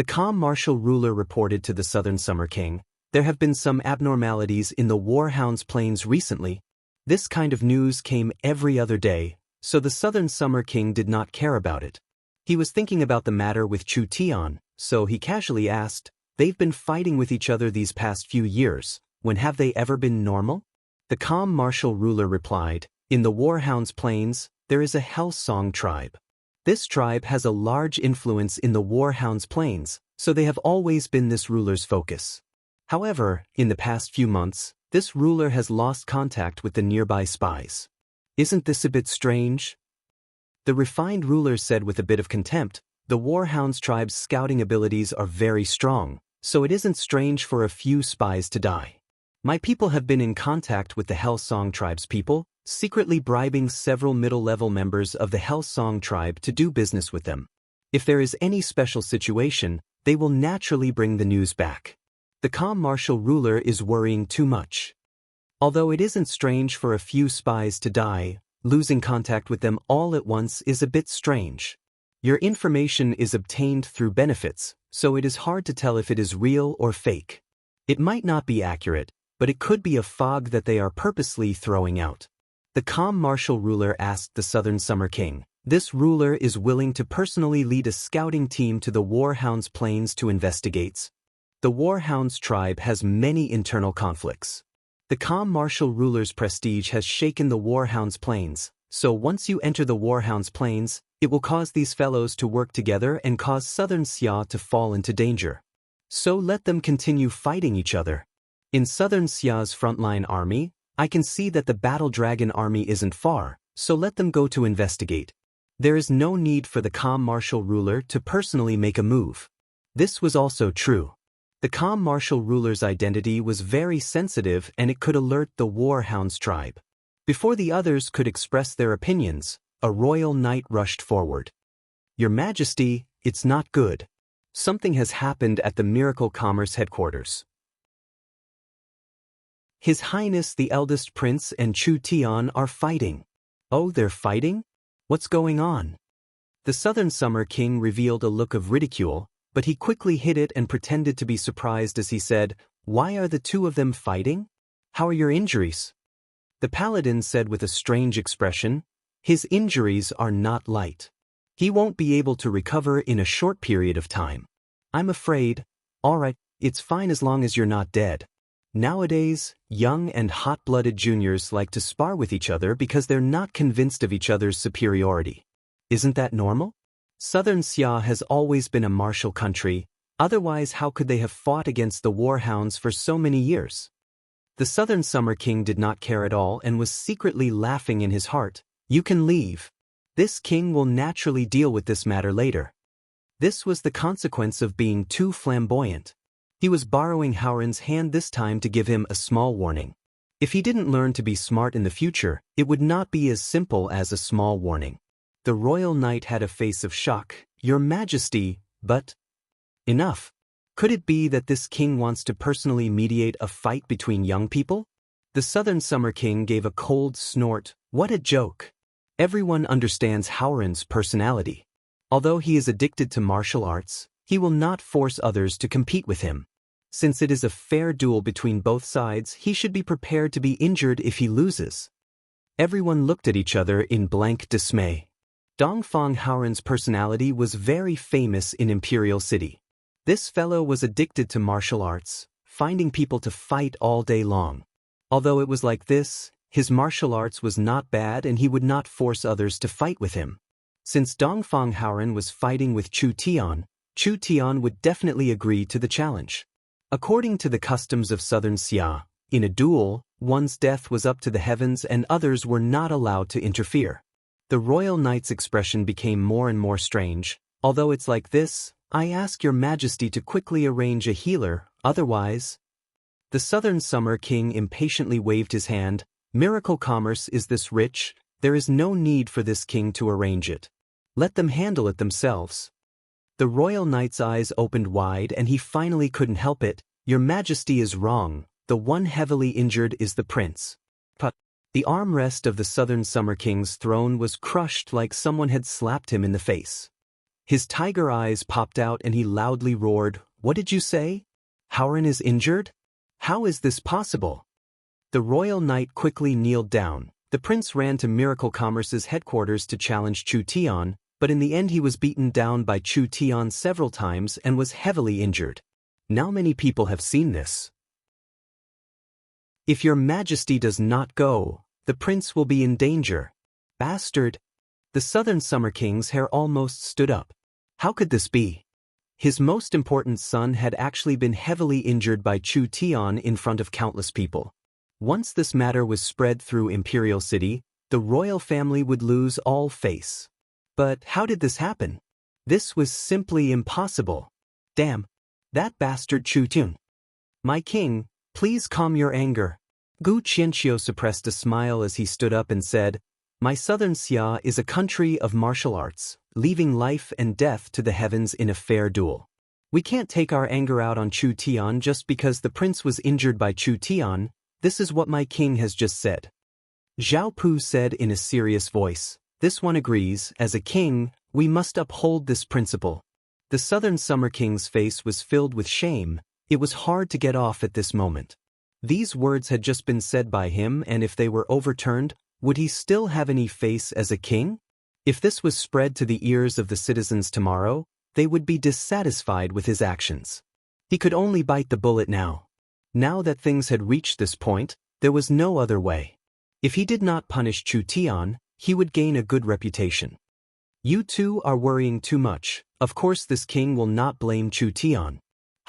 The calm martial ruler reported to the Southern Summer King, "There have been some abnormalities in the Warhound's plains recently." This kind of news came every other day, so the Southern Summer King did not care about it. He was thinking about the matter with Chu Tian, so he casually asked, "They've been fighting with each other these past few years. When have they ever been normal?" The calm martial ruler replied, "In the Warhound's plains, there is a Hellsong tribe. This tribe has a large influence in the Warhound's plains, so they have always been this ruler's focus. However, in the past few months, this ruler has lost contact with the nearby spies. Isn't this a bit strange?" The refined ruler said with a bit of contempt, "The Warhound's tribe's scouting abilities are very strong, so it isn't strange for a few spies to die. My people have been in contact with the Hellsong tribe's people, secretly bribing several middle-level members of the Hellsong tribe to do business with them. If there is any special situation, they will naturally bring the news back. The calm martial ruler is worrying too much. Although it isn't strange for a few spies to die, losing contact with them all at once is a bit strange. Your information is obtained through benefits, so it is hard to tell if it is real or fake. It might not be accurate, but it could be a fog that they are purposely throwing out." The calm martial ruler asked the Southern Summer King, "This ruler is willing to personally lead a scouting team to the Warhound's plains to investigate. The Warhound's tribe has many internal conflicts. The calm martial ruler's prestige has shaken the Warhound's plains, so once you enter the Warhound's plains, it will cause these fellows to work together and cause Southern Xia to fall into danger. So let them continue fighting each other. In Southern Xia's frontline army, I can see that the Battle Dragon army isn't far, so let them go to investigate. There is no need for the calm martial ruler to personally make a move." This was also true. The calm martial ruler's identity was very sensitive and it could alert the Warhound's tribe. Before the others could express their opinions, a royal knight rushed forward. "Your Majesty, it's not good. Something has happened at the Miracle Commerce headquarters. His Highness the Eldest Prince and Chu Tian are fighting." "Oh, they're fighting? What's going on?" The Southern Summer King revealed a look of ridicule, but he quickly hid it and pretended to be surprised as he said, "Why are the two of them fighting? How are your injuries?" The paladin said with a strange expression, "His injuries are not light. He won't be able to recover in a short period of time. I'm afraid. All right, it's fine as long as you're not dead." Nowadays, young and hot-blooded juniors like to spar with each other because they're not convinced of each other's superiority. Isn't that normal? Southern Xia has always been a martial country, otherwise how could they have fought against the Warhounds for so many years? The Southern Summer King did not care at all and was secretly laughing in his heart. "You can leave. This king will naturally deal with this matter later." This was the consequence of being too flamboyant. He was borrowing Howren's hand this time to give him a small warning. If he didn't learn to be smart in the future, it would not be as simple as a small warning. The royal knight had a face of shock. "Your Majesty, but..." "Enough. Could it be that this king wants to personally mediate a fight between young people?" The Southern Summer King gave a cold snort. "What a joke. Everyone understands Howren's personality. Although he is addicted to martial arts, he will not force others to compete with him. Since it is a fair duel between both sides, he should be prepared to be injured if he loses." Everyone looked at each other in blank dismay. Dongfang Howren's personality was very famous in Imperial City. This fellow was addicted to martial arts, finding people to fight all day long. Although it was like this, his martial arts was not bad and he would not force others to fight with him. Since Dongfang Howren was fighting with Chu Tian would definitely agree to the challenge. According to the customs of Southern Xia, in a duel, one's death was up to the heavens and others were not allowed to interfere. The royal knight's expression became more and more strange. "Although it's like this, I ask your Majesty to quickly arrange a healer, otherwise..." The Southern Summer King impatiently waved his hand. "Miracle Commerce is this rich, there is no need for this king to arrange it. Let them handle it themselves." The royal knight's eyes opened wide and he finally couldn't help it. "Your Majesty is wrong, the one heavily injured is the prince." But the armrest of the Southern Summer King's throne was crushed like someone had slapped him in the face. His tiger eyes popped out and he loudly roared, "What did you say? Howren is injured? How is this possible?" The royal knight quickly kneeled down. The prince ran to Miracle Commerce's headquarters to challenge Chu Tian, but in the end he was beaten down by Chu Tian several times and was heavily injured. Now many people have seen this. "If your majesty does not go, the prince will be in danger." "Bastard!" The Southern Summer King's hair almost stood up. How could this be? His most important son had actually been heavily injured by Chu Tian in front of countless people. Once this matter was spread through Imperial City, the royal family would lose all face. But how did this happen? This was simply impossible. Damn! That bastard Chu Tian. "My king, please calm your anger." Gu Qianqiu suppressed a smile as he stood up and said, "My southern Xia is a country of martial arts, leaving life and death to the heavens in a fair duel. We can't take our anger out on Chu Tian just because the prince was injured by Chu Tian. This is what my king has just said." Zhao Pu said in a serious voice, "This one agrees. As a king, we must uphold this principle." The Southern Summer King's face was filled with shame. It was hard to get off at this moment. These words had just been said by him, and if they were overturned, would he still have any face as a king? If this was spread to the ears of the citizens tomorrow, they would be dissatisfied with his actions. He could only bite the bullet now. Now that things had reached this point, there was no other way. If he did not punish Chu Tian, he would gain a good reputation. "You two are worrying too much. Of course this king will not blame Chu Tian.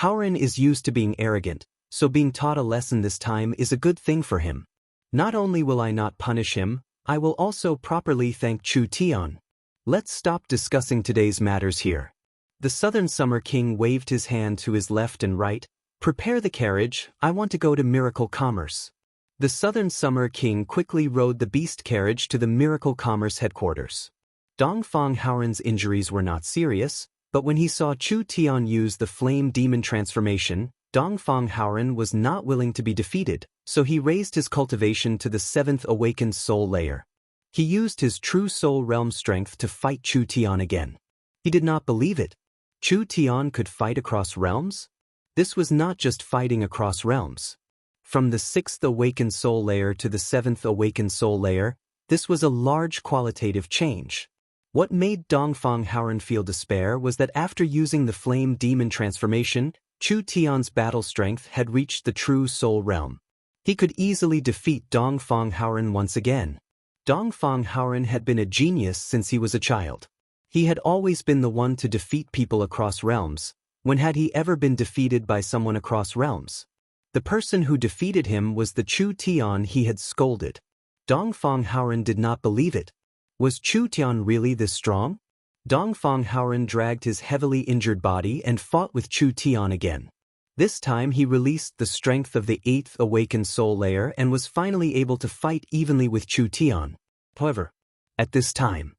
Howren is used to being arrogant, so being taught a lesson this time is a good thing for him. Not only will I not punish him, I will also properly thank Chu Tian. Let's stop discussing today's matters here." The Southern Summer King waved his hand to his left and right. "Prepare the carriage, I want to go to Miracle Commerce." The Southern Summer King quickly rode the beast carriage to the Miracle Commerce headquarters. Dongfang Howren's injuries were not serious, but when he saw Chu Tian use the Flame Demon transformation, Dongfang Howren was not willing to be defeated, so he raised his cultivation to the 7th awakened soul layer. He used his true soul realm strength to fight Chu Tian again. He did not believe it. Chu Tian could fight across realms? This was not just fighting across realms. From the 6th awakened soul layer to the 7th awakened soul layer, this was a large qualitative change. What made Dongfang Howren feel despair was that after using the Flame Demon transformation, Chu Tian's battle strength had reached the true soul realm. He could easily defeat Dongfang Howren once again. Dongfang Howren had been a genius since he was a child. He had always been the one to defeat people across realms. When had he ever been defeated by someone across realms? The person who defeated him was the Chu Tian he had scolded. Dongfang Howren did not believe it. Was Chu Tian really this strong? Dongfang Howren dragged his heavily injured body and fought with Chu Tian again. This time he released the strength of the 8th awakened soul layer and was finally able to fight evenly with Chu Tian. However, at this time,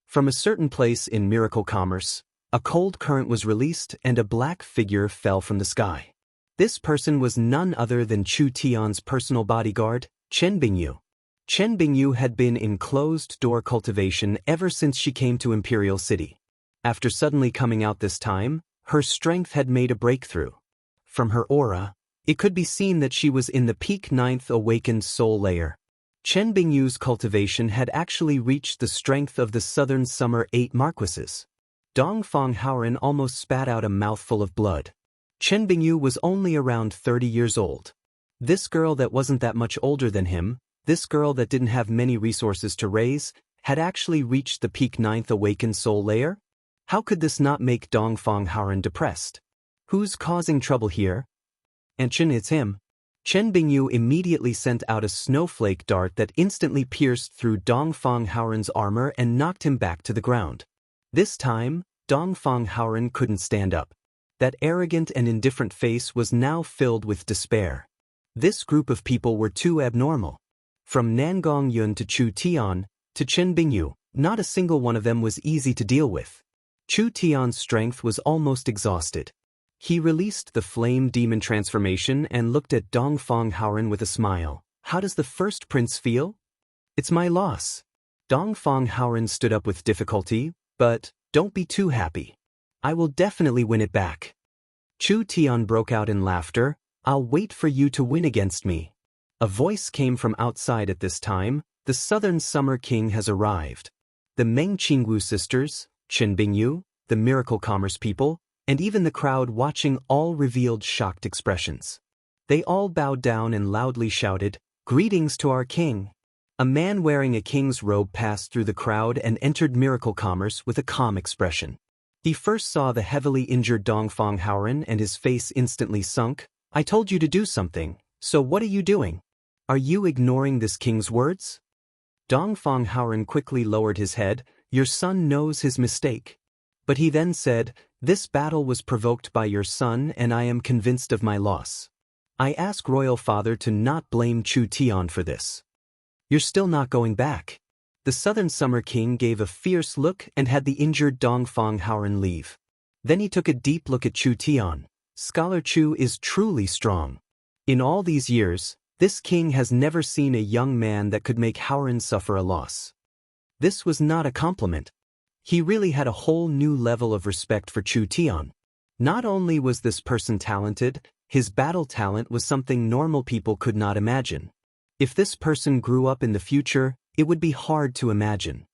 from a certain place in Miracle Commerce, a cold current was released and a black figure fell from the sky. This person was none other than Chu Tian's personal bodyguard, Chen Bingyu. Chen Bingyu had been in closed-door cultivation ever since she came to Imperial City. After suddenly coming out this time, her strength had made a breakthrough. From her aura, it could be seen that she was in the peak 9th awakened soul layer. Chen Bingyu's cultivation had actually reached the strength of the Southern Summer 8 Marquises. Dongfang Howren almost spat out a mouthful of blood. Chen Bingyu was only around 30 years old. This girl that wasn't that much older than him, this girl that didn't have many resources to raise, had actually reached the peak 9th awakened soul layer? How could this not make Dongfang Howren depressed? Who's causing trouble here? And Chen, it's him. Chen Bingyu immediately sent out a snowflake dart that instantly pierced through Dongfang Howren's armor and knocked him back to the ground. This time, Dongfang Howren couldn't stand up. That arrogant and indifferent face was now filled with despair. This group of people were too abnormal. From Nangong Yun to Chu Tian, to Chen Bingyu, not a single one of them was easy to deal with. Chu Tian's strength was almost exhausted. He released the Flame Demon transformation and looked at Dongfang Howren with a smile. How does the first prince feel? It's my loss. Dongfang Howren stood up with difficulty. But don't be too happy. I will definitely win it back. Chu Tian broke out in laughter. I'll wait for you to win against me. A voice came from outside at this time. The Southern Summer King has arrived. The Meng Qingwu sisters, Chen Bingyu, the Miracle Commerce people, and even the crowd watching all revealed shocked expressions. They all bowed down and loudly shouted, "Greetings to our king." A man wearing a king's robe passed through the crowd and entered Miracle Commerce with a calm expression. He first saw the heavily injured Dongfang Haoren and his face instantly sunk. "I told you to do something, so what are you doing? Are you ignoring this king's words?" Dongfang Haoren quickly lowered his head. "Your son knows his mistake." But he then said, "This battle was provoked by your son and I am convinced of my loss. I ask Royal Father to not blame Chu Tian for this." "You're still not going back." The Southern Summer King gave a fierce look and had the injured Dongfang Haoren leave. Then he took a deep look at Chu Tian. "Scholar Chu is truly strong. In all these years, this king has never seen a young man that could make Haoren suffer a loss." This was not a compliment. He really had a whole new level of respect for Chu Tian. Not only was this person talented, his battle talent was something normal people could not imagine. If this person grew up in the future, it would be hard to imagine.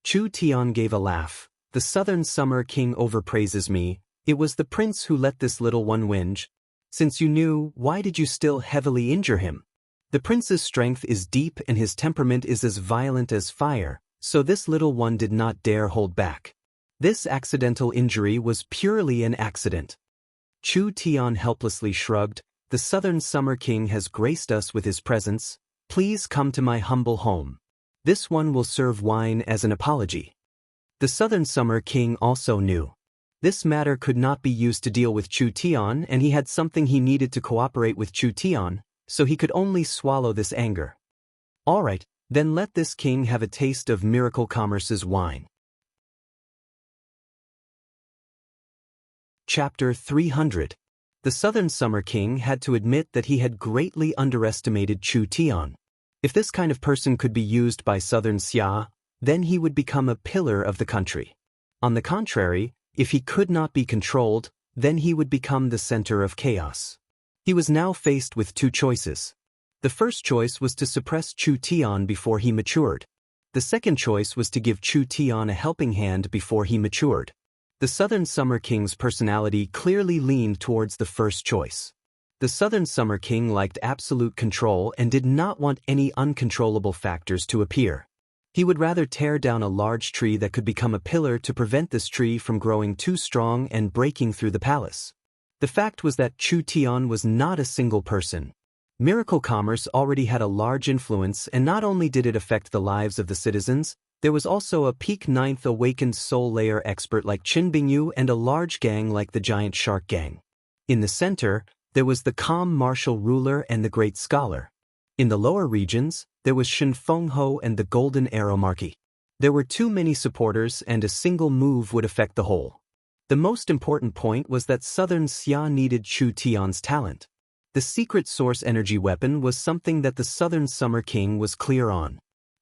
Chu Tian gave a laugh. "The Southern Summer King overpraises me. It was the prince who let this little one whinge. Since you knew, why did you still heavily injure him? The prince's strength is deep and his temperament is as violent as fire, so this little one did not dare hold back. This accidental injury was purely an accident." Chu Tian helplessly shrugged. "The Southern Summer King has graced us with his presence. Please come to my humble home. This one will serve wine as an apology." The Southern Summer King also knew this matter could not be used to deal with Chu Tian, and he had something he needed to cooperate with Chu Tian, so he could only swallow this anger. "All right, then let this king have a taste of Miracle Commerce's wine." Chapter 300. The Southern Summer King had to admit that he had greatly underestimated Chu Tian. If this kind of person could be used by Southern Xia, then he would become a pillar of the country. On the contrary, if he could not be controlled, then he would become the center of chaos. He was now faced with two choices. The first choice was to suppress Chu Tian before he matured. The second choice was to give Chu Tian a helping hand before he matured. The Southern Summer King's personality clearly leaned towards the first choice. The Southern Summer King liked absolute control and did not want any uncontrollable factors to appear. He would rather tear down a large tree that could become a pillar to prevent this tree from growing too strong and breaking through the palace. The fact was that Chu Tian was not a single person. Miracle Commerce already had a large influence, and not only did it affect the lives of the citizens, there was also a peak 9th awakened soul layer expert like Qin Bingyu and a large gang like the Giant Shark Gang. In the center, there was the calm martial ruler and the great scholar. In the lower regions, there was Shen Fengho and the Golden Arrow Marquis. There were too many supporters and a single move would affect the whole. The most important point was that Southern Xia needed Chu Tian's talent. The secret source energy weapon was something that the Southern Summer King was clear on.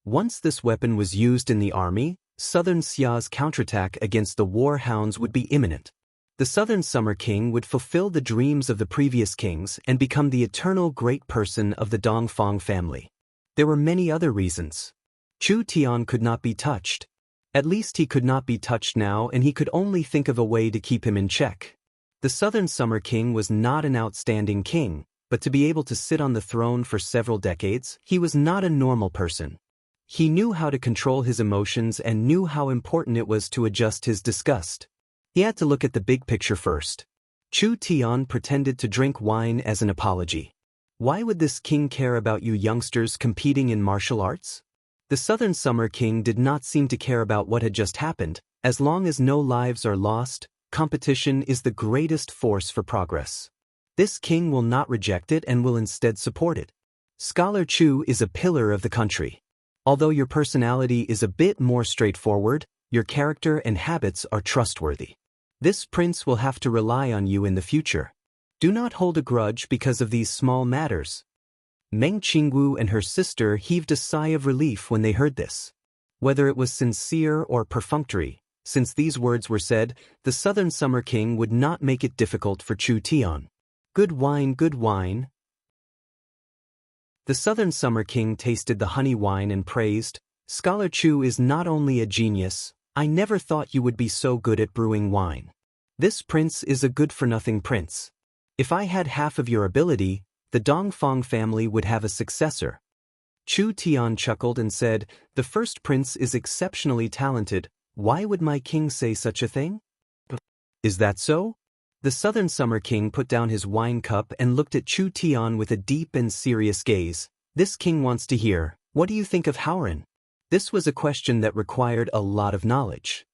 Once this weapon was used in the army, Southern Xia's counterattack against the war hounds would be imminent. The Southern Summer King would fulfill the dreams of the previous kings and become the eternal great person of the Dongfang family. There were many other reasons. Chu Tian could not be touched. At least he could not be touched now, and he could only think of a way to keep him in check. The Southern Summer King was not an outstanding king, but to be able to sit on the throne for several decades, he was not a normal person. He knew how to control his emotions and knew how important it was to adjust his disgust. He had to look at the big picture first. Chu Tian pretended to drink wine as an apology. Why would this king care about you youngsters competing in martial arts? The Southern Summer King did not seem to care about what had just happened. As long as no lives are lost, competition is the greatest force for progress. This king will not reject it and will instead support it. Scholar Chu is a pillar of the country. Although your personality is a bit more straightforward, your character and habits are trustworthy. This prince will have to rely on you in the future. Do not hold a grudge because of these small matters. Meng Qingwu and her sister heaved a sigh of relief when they heard this. Whether it was sincere or perfunctory, since these words were said, the Southern Summer King would not make it difficult for Chu Tian. Good wine, good wine. The Southern Summer King tasted the honey wine and praised, Scholar Chu is not only a genius, I never thought you would be so good at brewing wine. This prince is a good-for-nothing prince. If I had half of your ability, the Dongfang family would have a successor. Chu Tian chuckled and said, the first prince is exceptionally talented, why would my king say such a thing? Is that so? The Southern Summer King put down his wine cup and looked at Chu Tian with a deep and serious gaze. This king wants to hear, what do you think of Howren? This was a question that required a lot of knowledge.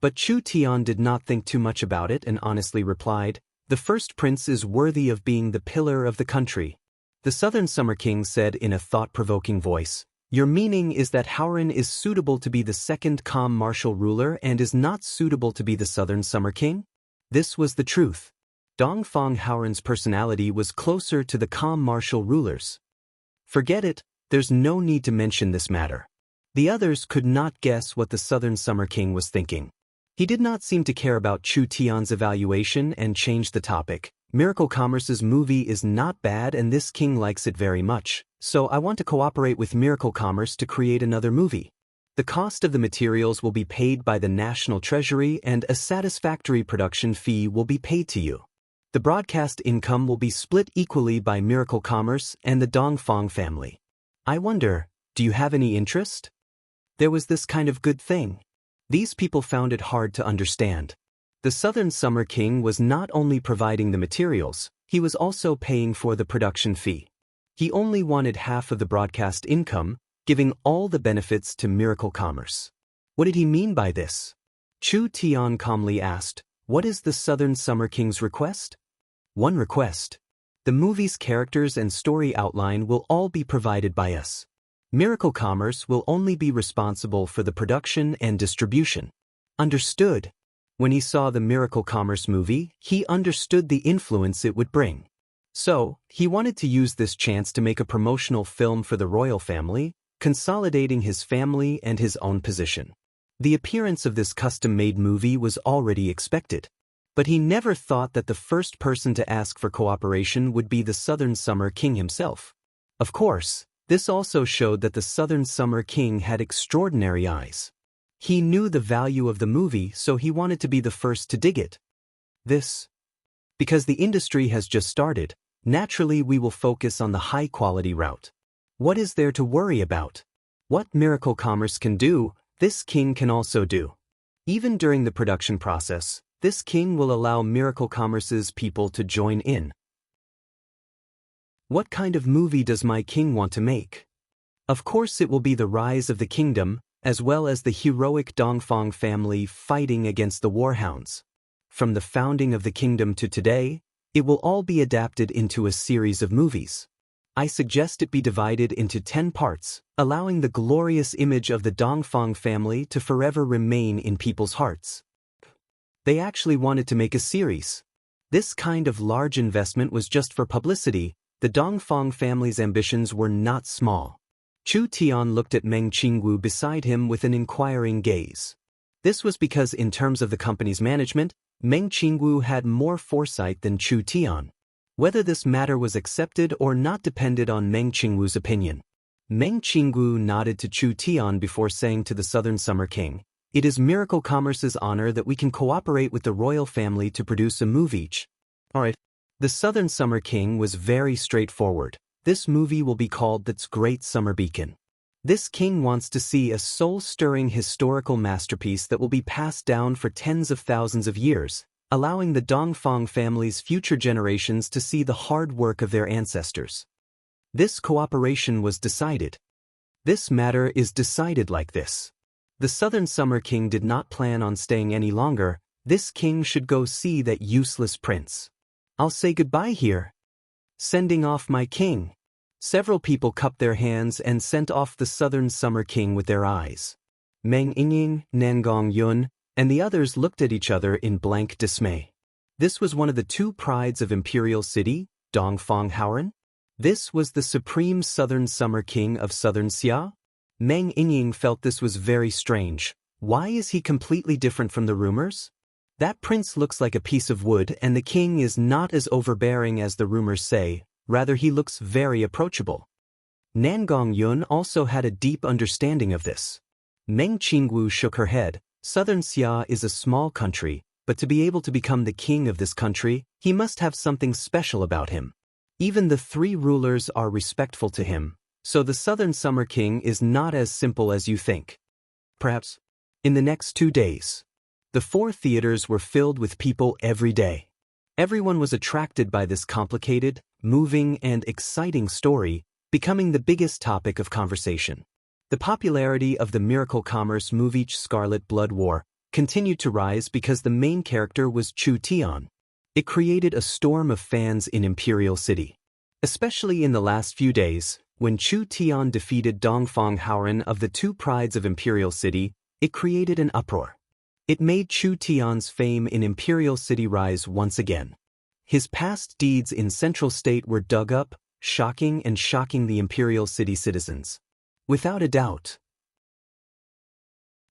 But Chu Tian did not think too much about it and honestly replied, the first prince is worthy of being the pillar of the country. The Southern Summer King said in a thought-provoking voice, your meaning is that Howren is suitable to be the second calm martial ruler and is not suitable to be the Southern Summer King? This was the truth. Dongfang Howren's personality was closer to the calm martial rulers. Forget it, there's no need to mention this matter. The others could not guess what the Southern Summer King was thinking. He did not seem to care about Chu Tian's evaluation and changed the topic. Miracle Commerce's movie is not bad and this king likes it very much, so I want to cooperate with Miracle Commerce to create another movie. The cost of the materials will be paid by the National Treasury and a satisfactory production fee will be paid to you. The broadcast income will be split equally by Miracle Commerce and the Dongfang family. I wonder, do you have any interest? There was this kind of good thing. These people found it hard to understand. The Southern Summer King was not only providing the materials, he was also paying for the production fee. He only wanted half of the broadcast income, giving all the benefits to Miracle Commerce. What did he mean by this? Chu Tian calmly asked, what is the Southern Summer King's request? One request. The movie's characters and story outline will all be provided by us. Miracle Commerce will only be responsible for the production and distribution. Understood. When he saw the Miracle Commerce movie, he understood the influence it would bring. So, he wanted to use this chance to make a promotional film for the royal family, consolidating his family and his own position. The appearance of this custom-made movie was already expected. But he never thought that the first person to ask for cooperation would be the Southern Summer King himself. Of course, this also showed that the Southern Summer King had extraordinary eyes. He knew the value of the movie, so he wanted to be the first to dig it. Because the industry has just started, naturally we will focus on the high-quality route. What is there to worry about? What Miracle Commerce can do, this king can also do. Even during the production process, this king will allow Miracle Commerce's people to join in. What kind of movie does my king want to make? Of course it will be the rise of the kingdom, as well as the heroic Dongfang family fighting against the warhounds. From the founding of the kingdom to today, it will all be adapted into a series of movies. I suggest it be divided into 10 parts, allowing the glorious image of the Dongfang family to forever remain in people's hearts. They actually wanted to make a series. This kind of large investment was just for publicity. The Dongfang family's ambitions were not small. Chu Tian looked at Meng Qingwu beside him with an inquiring gaze. This was because in terms of the company's management, Meng Qingwu had more foresight than Chu Tian. Whether this matter was accepted or not depended on Meng Qingwu's opinion. Meng Qingwu nodded to Chu Tian before saying to the Southern Summer King, it is Miracle Commerce's honor that we can cooperate with the royal family to produce a movie. Alright. The Southern Summer King was very straightforward. This movie will be called That's Great Summer Beacon. This king wants to see a soul-stirring historical masterpiece that will be passed down for tens of thousands of years, allowing the Dongfang family's future generations to see the hard work of their ancestors. This cooperation was decided. This matter is decided like this. The Southern Summer King did not plan on staying any longer. This king should go see that useless prince. I'll say goodbye here. Sending off my king. Several people cupped their hands and sent off the Southern Summer King with their eyes. Meng Yingying, Nangong Yun, and the others looked at each other in blank dismay. This was one of the two prides of Imperial City, Dongfang Howren. This was the supreme Southern Summer King of Southern Xia. Meng Yingying felt this was very strange. Why is he completely different from the rumors? That prince looks like a piece of wood and the king is not as overbearing as the rumors say, rather he looks very approachable. Nangong Yun also had a deep understanding of this. Meng Qingwu shook her head. Southern Xia is a small country, but to be able to become the king of this country, he must have something special about him. Even the three rulers are respectful to him, so the Southern Summer King is not as simple as you think. Perhaps. In the next 2 days, the 4 theaters were filled with people every day. Everyone was attracted by this complicated, moving, and exciting story, becoming the biggest topic of conversation. The popularity of the Miracle Commerce movie Scarlet Blood War continued to rise because the main character was Chu Tian. It created a storm of fans in Imperial City. Especially in the last few days, when Chu Tian defeated Dongfang Haoran of the 2 prides of Imperial City, it created an uproar. It made Chu Tian's fame in Imperial City rise once again. His past deeds in Central State were dug up, shocking the Imperial City citizens. Without a doubt,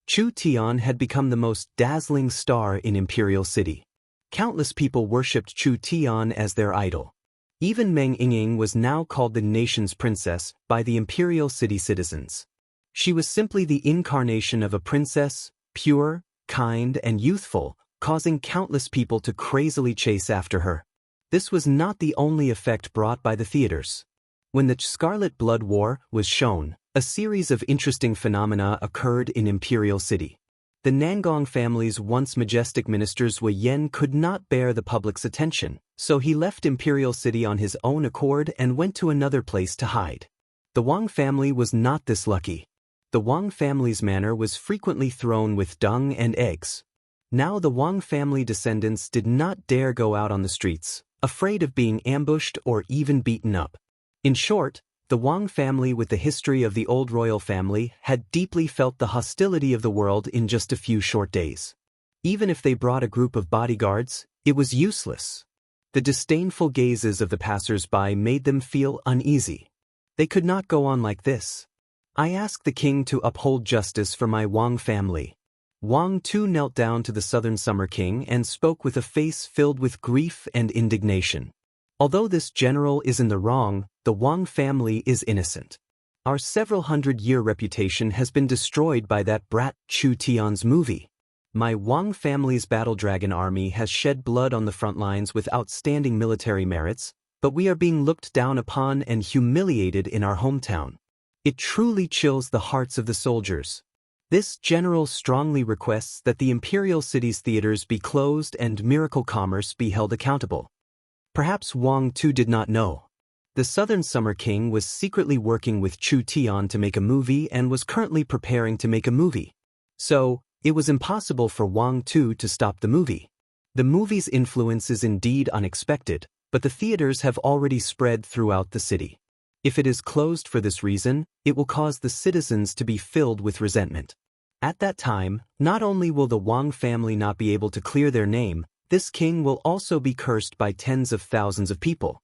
Chu Tian had become the most dazzling star in Imperial City. Countless people worshipped Chu Tian as their idol. Even Meng Yingying was now called the nation's princess by the Imperial City citizens. She was simply the incarnation of a princess, pure, kind, and youthful, causing countless people to crazily chase after her. This was not the only effect brought by the theaters. When the Scarlet Blood War was shown, a series of interesting phenomena occurred in Imperial City. The Nangong family's once majestic ministers Wei Yan could not bear the public's attention, so he left Imperial City on his own accord and went to another place to hide. The Wang family was not this lucky. The Wang family's manor was frequently thrown with dung and eggs. Now the Wang family descendants did not dare go out on the streets, afraid of being ambushed or even beaten up. In short, the Wang family with the history of the old royal family had deeply felt the hostility of the world in just a few short days. Even if they brought a group of bodyguards, it was useless. The disdainful gazes of the passers-by made them feel uneasy. They could not go on like this. I ask the king to uphold justice for my Wang family. Wang too knelt down to the Southern Summer King and spoke with a face filled with grief and indignation. Although this general is in the wrong, the Wang family is innocent. Our several hundred-year reputation has been destroyed by that brat Chu Tian's movie. My Wang family's battle dragon army has shed blood on the front lines with outstanding military merits, but we are being looked down upon and humiliated in our hometown. It truly chills the hearts of the soldiers. This general strongly requests that the Imperial City's theaters be closed and Miracle Commerce be held accountable. Perhaps Wang too did not know. The Southern Summer King was secretly working with Chu Tian to make a movie and was currently preparing to make a movie. So, it was impossible for Wang too to stop the movie. The movie's influence is indeed unexpected, but the theaters have already spread throughout the city. If it is closed for this reason, it will cause the citizens to be filled with resentment. At that time, not only will the Wang family not be able to clear their name, this king will also be cursed by tens of thousands of people.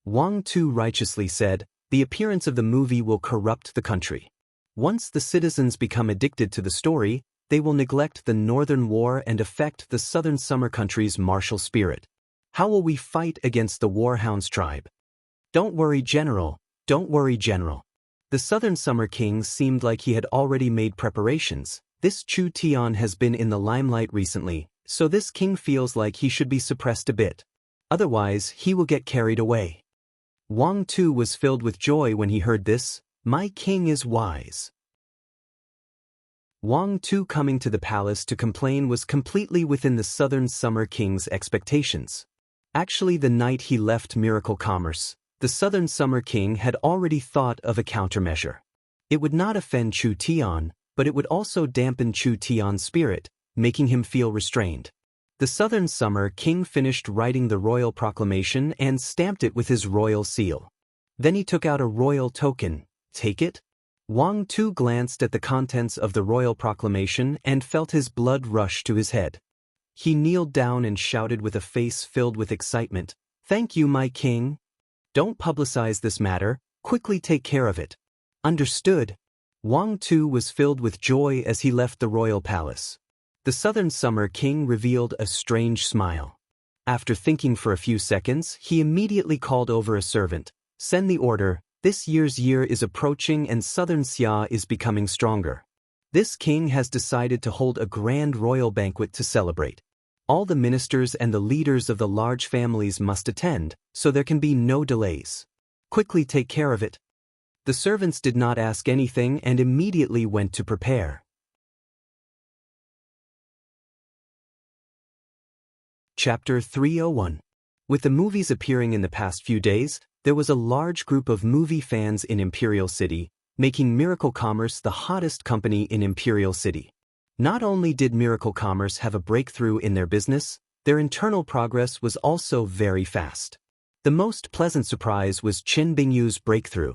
Wang too righteously said, the appearance of the movie will corrupt the country. Once the citizens become addicted to the story, they will neglect the Northern War and affect the Southern Summer country's martial spirit. How will we fight against the Warhounds tribe? Don't worry, General. Don't worry, General. The Southern Summer King seemed like he had already made preparations. This Chu Tian has been in the limelight recently, so this king feels like he should be suppressed a bit. Otherwise, he will get carried away. Wang too was filled with joy when he heard this. My king is wise. Wang too coming to the palace to complain was completely within the Southern Summer King's expectations. Actually, the night he left Miracle Commerce, the Southern Summer King had already thought of a countermeasure. It would not offend Chu Tian, but it would also dampen Chu Tian's spirit, making him feel restrained. The Southern Summer King finished writing the royal proclamation and stamped it with his royal seal. Then he took out a royal token. Take it? Wang too glanced at the contents of the royal proclamation and felt his blood rush to his head. He kneeled down and shouted with a face filled with excitement, Thank you, my king. Don't publicize this matter, quickly take care of it. Understood. Wang Tu was filled with joy as he left the royal palace. The Southern Summer King revealed a strange smile. After thinking for a few seconds, he immediately called over a servant. Send the order, this year's year is approaching and Southern Xia is becoming stronger. This king has decided to hold a grand royal banquet to celebrate. All the ministers and the leaders of the large families must attend, so there can be no delays. Quickly take care of it. The servants did not ask anything and immediately went to prepare. Chapter 301. With the movies appearing in the past few days, there was a large group of movie fans in Imperial City, making Miracle Commerce the hottest company in Imperial City. Not only did Miracle Commerce have a breakthrough in their business, their internal progress was also very fast. The most pleasant surprise was Chen Bingyu's breakthrough.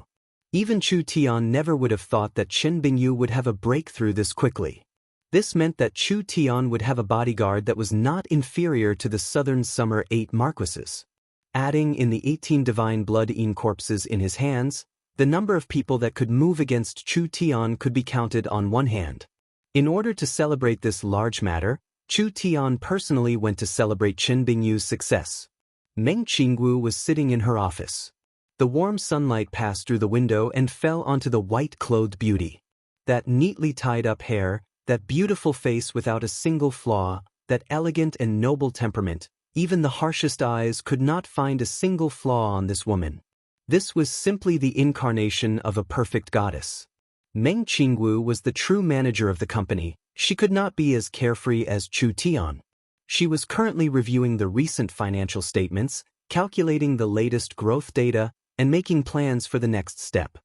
Even Chu Tian never would have thought that Chen Bingyu would have a breakthrough this quickly. This meant that Chu Tian would have a bodyguard that was not inferior to the Southern Summer 8 marquises. Adding in the 18 divine blood-in corpses in his hands, the number of people that could move against Chu Tian could be counted on one hand. In order to celebrate this large matter, Chu Tian personally went to celebrate Chen Bingyu's success. Meng Qingwu was sitting in her office. The warm sunlight passed through the window and fell onto the white-clothed beauty. That neatly tied-up hair, that beautiful face without a single flaw, that elegant and noble temperament, even the harshest eyes could not find a single flaw on this woman. This was simply the incarnation of a perfect goddess. Meng Qingwu was the true manager of the company. She could not be as carefree as Chu Tian. She was currently reviewing the recent financial statements, calculating the latest growth data, and making plans for the next step.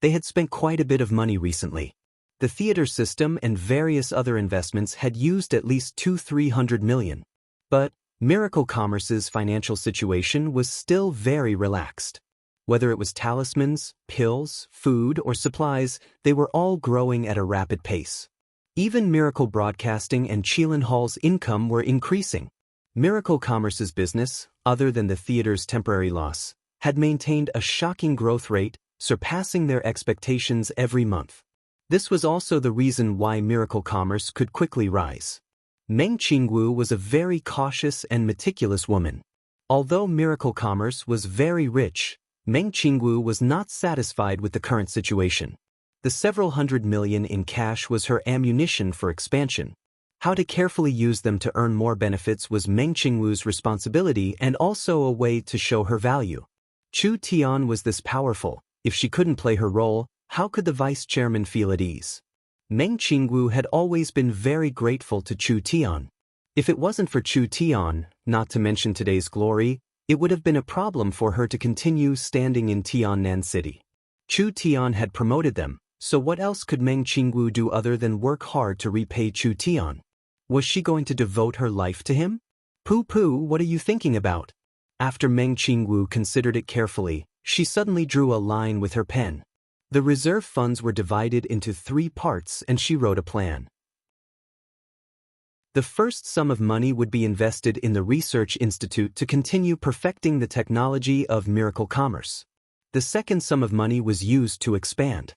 They had spent quite a bit of money recently. The theater system and various other investments had used at least 200-300 million. But Miracle Commerce's financial situation was still very relaxed. Whether it was talismans, pills, food, or supplies, they were all growing at a rapid pace. Even Miracle Broadcasting and Qilin Hall's income were increasing. Miracle Commerce's business, other than the theater's temporary loss, had maintained a shocking growth rate, surpassing their expectations every month. This was also the reason why Miracle Commerce could quickly rise. Meng Qingwu was a very cautious and meticulous woman. Although Miracle Commerce was very rich, Meng Qingwu was not satisfied with the current situation. The several hundred million in cash was her ammunition for expansion. How to carefully use them to earn more benefits was Meng Qingwu's responsibility and also a way to show her value. Chu Tian was this powerful. If she couldn't play her role, how could the vice chairman feel at ease? Meng Qingwu had always been very grateful to Chu Tian. If it wasn't for Chu Tian, not to mention today's glory, it would have been a problem for her to continue standing in Tiannan City. Chu Tian had promoted them, so what else could Meng Qingwu do other than work hard to repay Chu Tian? Was she going to devote her life to him? Pooh, what are you thinking about? After Meng Qingwu considered it carefully, she suddenly drew a line with her pen. The reserve funds were divided into 3 parts and she wrote a plan. The first sum of money would be invested in the Research Institute to continue perfecting the technology of Miracle Commerce. The second sum of money was used to expand.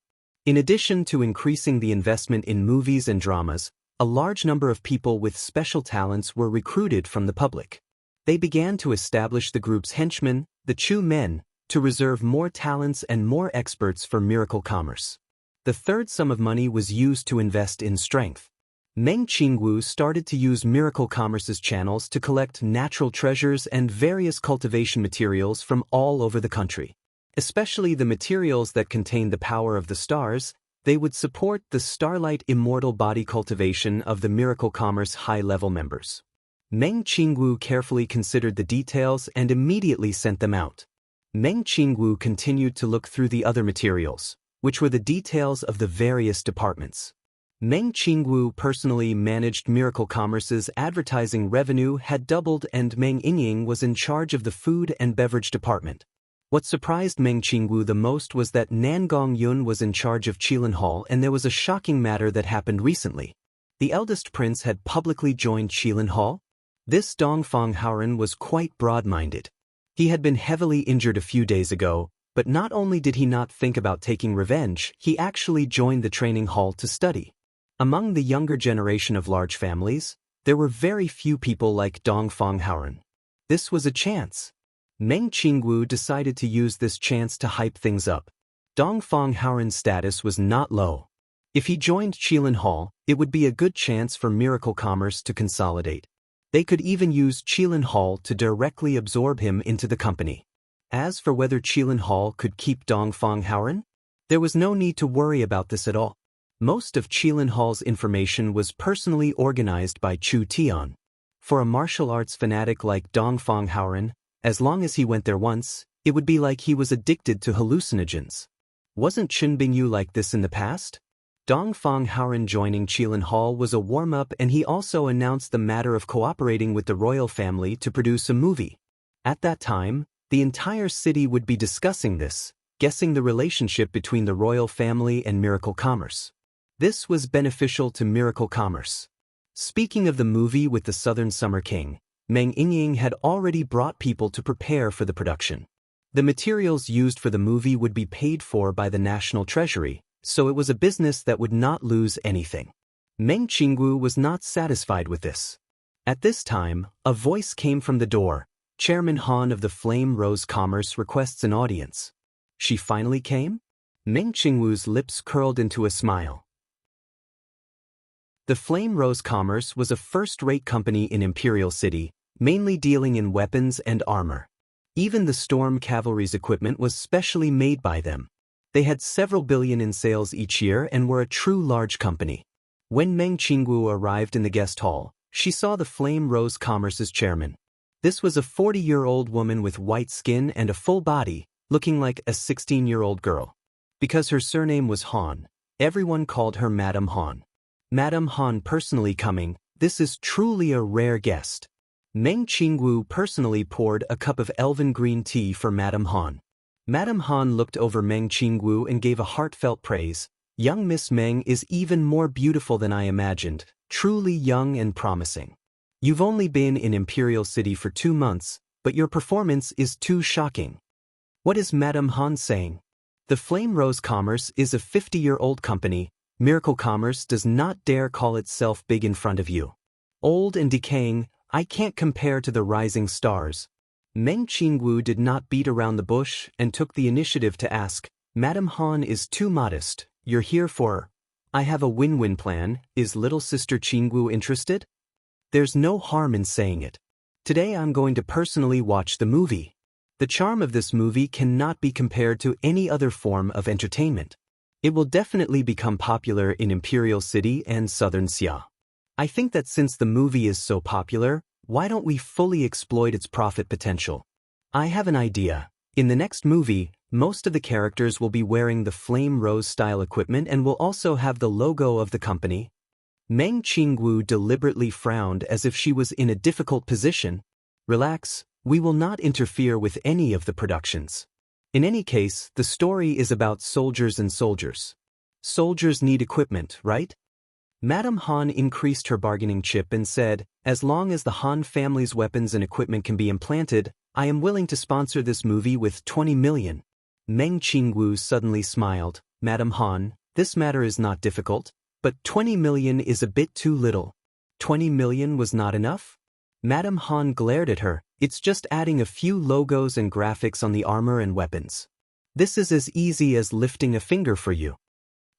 In addition to increasing the investment in movies and dramas, a large number of people with special talents were recruited from the public. They began to establish the group's henchmen, the Chu men, to reserve more talents and more experts for Miracle Commerce. The third sum of money was used to invest in strength. Meng Qingwu started to use Miracle Commerce's channels to collect natural treasures and various cultivation materials from all over the country. Especially the materials that contained the power of the stars, they would support the Starlight Immortal Body cultivation of the Miracle Commerce high-level members. Meng Qingwu carefully considered the details and immediately sent them out. Meng Qingwu continued to look through the other materials, which were the details of the various departments. Meng Qingwu personally managed Miracle Commerce's advertising revenue had doubled and Meng Yinying was in charge of the food and beverage department. What surprised Meng Qingwu the most was that Nangong Yun was in charge of Qilin Hall and there was a shocking matter that happened recently. The eldest prince had publicly joined Qilin Hall. This Dongfang Haoren was quite broad-minded. He had been heavily injured a few days ago, But not only did he not think about taking revenge, he actually joined the training hall to study. Among the younger generation of large families, there were very few people like Dong Fonghaoren. This was a chance. Meng Qingwu decided to use this chance to hype things up. Dong Fonghaoren's status was not low. If he joined Qilin Hall, it would be a good chance for Miracle Commerce to consolidate. They could even use Qilin Hall to directly absorb him into the company. As for whether Qilin Hall could keep Dong Fonghaoren, there was no need to worry about this at all. Most of Qilin Hall's information was personally organized by Chu Tian. For a martial arts fanatic like Dong Fonghaoren, as long as he went there once, it would be like he was addicted to hallucinogens. Wasn't Chen Bingyu like this in the past? Dong Fonghaoren joining Qilin Hall was a warm-up, and he also announced the matter of cooperating with the royal family to produce a movie. At that time, the entire city would be discussing this, guessing the relationship between the royal family and Miracle Commerce. This was beneficial to Miracle Commerce. Speaking of the movie with the Southern Summer King, Meng Yingying had already brought people to prepare for the production. The materials used for the movie would be paid for by the National Treasury, so it was a business that would not lose anything. Meng Qingwu was not satisfied with this. At this time, a voice came from the door. Chairman Han of the Flame Rose Commerce requests an audience. She finally came? Meng Qingwu's lips curled into a smile. The Flame Rose Commerce was a first-rate company in Imperial City, mainly dealing in weapons and armor. Even the Storm Cavalry's equipment was specially made by them. They had several billion in sales each year and were a true large company. When Meng Qingwu arrived in the guest hall, she saw the Flame Rose Commerce's chairman. This was a 40-year-old woman with white skin and a full body, looking like a 16-year-old girl. Because her surname was Han, everyone called her Madame Han. Madame Han personally coming, this is truly a rare guest. Meng Qingwu personally poured a cup of elven green tea for Madame Han. Madame Han looked over Meng Qingwu and gave a heartfelt praise. Young Miss Meng is even more beautiful than I imagined, truly young and promising. You've only been in Imperial City for 2 months, but your performance is too shocking. What is Madame Han saying? The Flame Rose Commerce is a 50-year-old company. Miracle Commerce does not dare call itself big in front of you. Old and decaying, I can't compare to the rising stars. Meng Qingwu did not beat around the bush and took the initiative to ask, Madame Han is too modest, you're here for... I have a win-win plan, is little sister Qingwu interested? There's no harm in saying it. Today I'm going to personally watch the movie. The charm of this movie cannot be compared to any other form of entertainment. It will definitely become popular in Imperial City and Southern Xia. I think that since the movie is so popular, why don't we fully exploit its profit potential? I have an idea. In the next movie, most of the characters will be wearing the Flame Rose style equipment and will also have the logo of the company. Meng Qingwu deliberately frowned as if she was in a difficult position. Relax, we will not interfere with any of the productions. In any case, the story is about soldiers and soldiers. Soldiers need equipment, right? Madame Han increased her bargaining chip and said, as long as the Han family's weapons and equipment can be implanted, I am willing to sponsor this movie with 20 million. Meng Qingwu suddenly smiled. Madame Han, this matter is not difficult, but 20 million is a bit too little. 20 million was not enough? Madame Han glared at her. It's just adding a few logos and graphics on the armor and weapons. This is as easy as lifting a finger for you.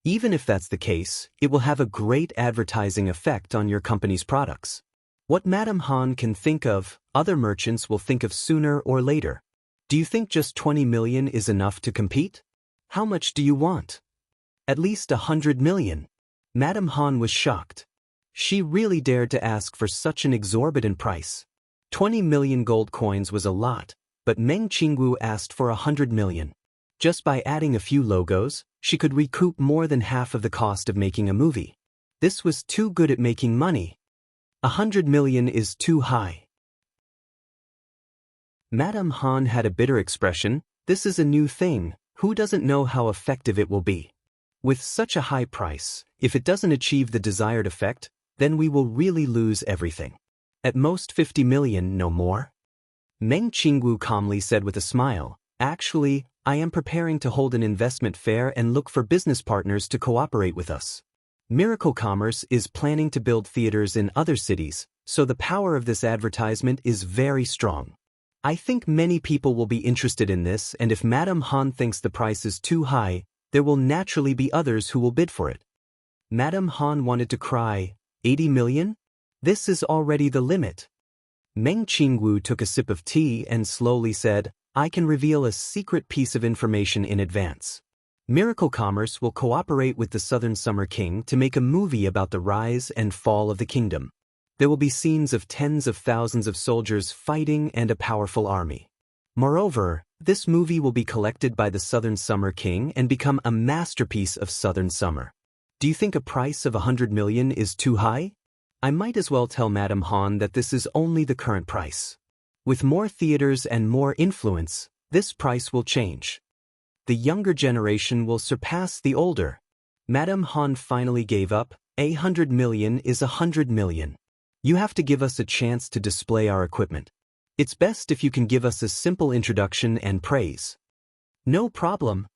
Even if that's the case, it will have a great advertising effect on your company's products. What Madame Han can think of, other merchants will think of sooner or later. Do you think just 20 million is enough to compete? How much do you want? At least 100 million. Madame Han was shocked. She really dared to ask for such an exorbitant price. 20 million gold coins was a lot, but Meng Qingwu asked for 100 million. Just by adding a few logos, she could recoup more than half of the cost of making a movie. This was too good at making money. 100 million is too high. Madame Han had a bitter expression. This is a new thing. Who doesn't know how effective it will be? With such a high price, if it doesn't achieve the desired effect, then we will really lose everything. At most 50 million, no more. Meng Qingwu calmly said with a smile, Actually, I am preparing to hold an investment fair and look for business partners to cooperate with us. Miracle Commerce is planning to build theaters in other cities, so the power of this advertisement is very strong. I think many people will be interested in this, and if Madame Han thinks the price is too high, there will naturally be others who will bid for it. Madame Han wanted to cry, 80 million? This is already the limit. Meng Qingwu took a sip of tea and slowly said, I can reveal a secret piece of information in advance. Miracle Commerce will cooperate with the Southern Summer King to make a movie about the rise and fall of the kingdom. There will be scenes of tens of thousands of soldiers fighting and a powerful army. Moreover, this movie will be collected by the Southern Summer King and become a masterpiece of Southern Summer. Do you think a price of 100 million is too high? I might as well tell Madame Han that this is only the current price. With more theaters and more influence, this price will change. The younger generation will surpass the older. Madame Han finally gave up. 100 million is 100 million. You have to give us a chance to display our equipment. It's best if you can give us a simple introduction and praise. No problem.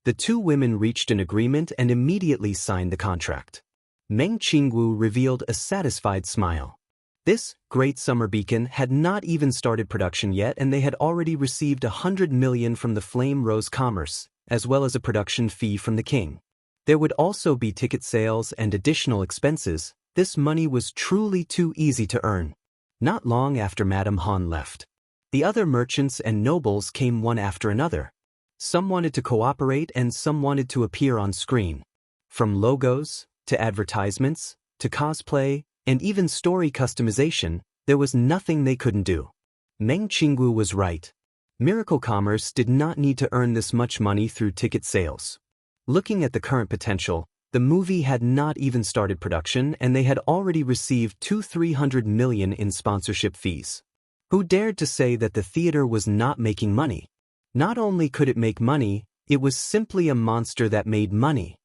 The two women reached an agreement and immediately signed the contract. Meng Qingwu revealed a satisfied smile. This great summer beacon had not even started production yet, and they had already received 100 million from the Flame Rose Commerce, as well as a production fee from the king. There would also be ticket sales and additional expenses. This money was truly too easy to earn. Not long after Madame Han left, the other merchants and nobles came one after another. Some wanted to cooperate and some wanted to appear on screen. From logos, to advertisements, to cosplay, and even story customization, there was nothing they couldn't do. Meng Qingwu was right. Miracle Commerce did not need to earn this much money through ticket sales. Looking at the current potential, the movie had not even started production and they had already received 200-300 million in sponsorship fees. Who dared to say that the theater was not making money? Not only could it make money, it was simply a monster that made money.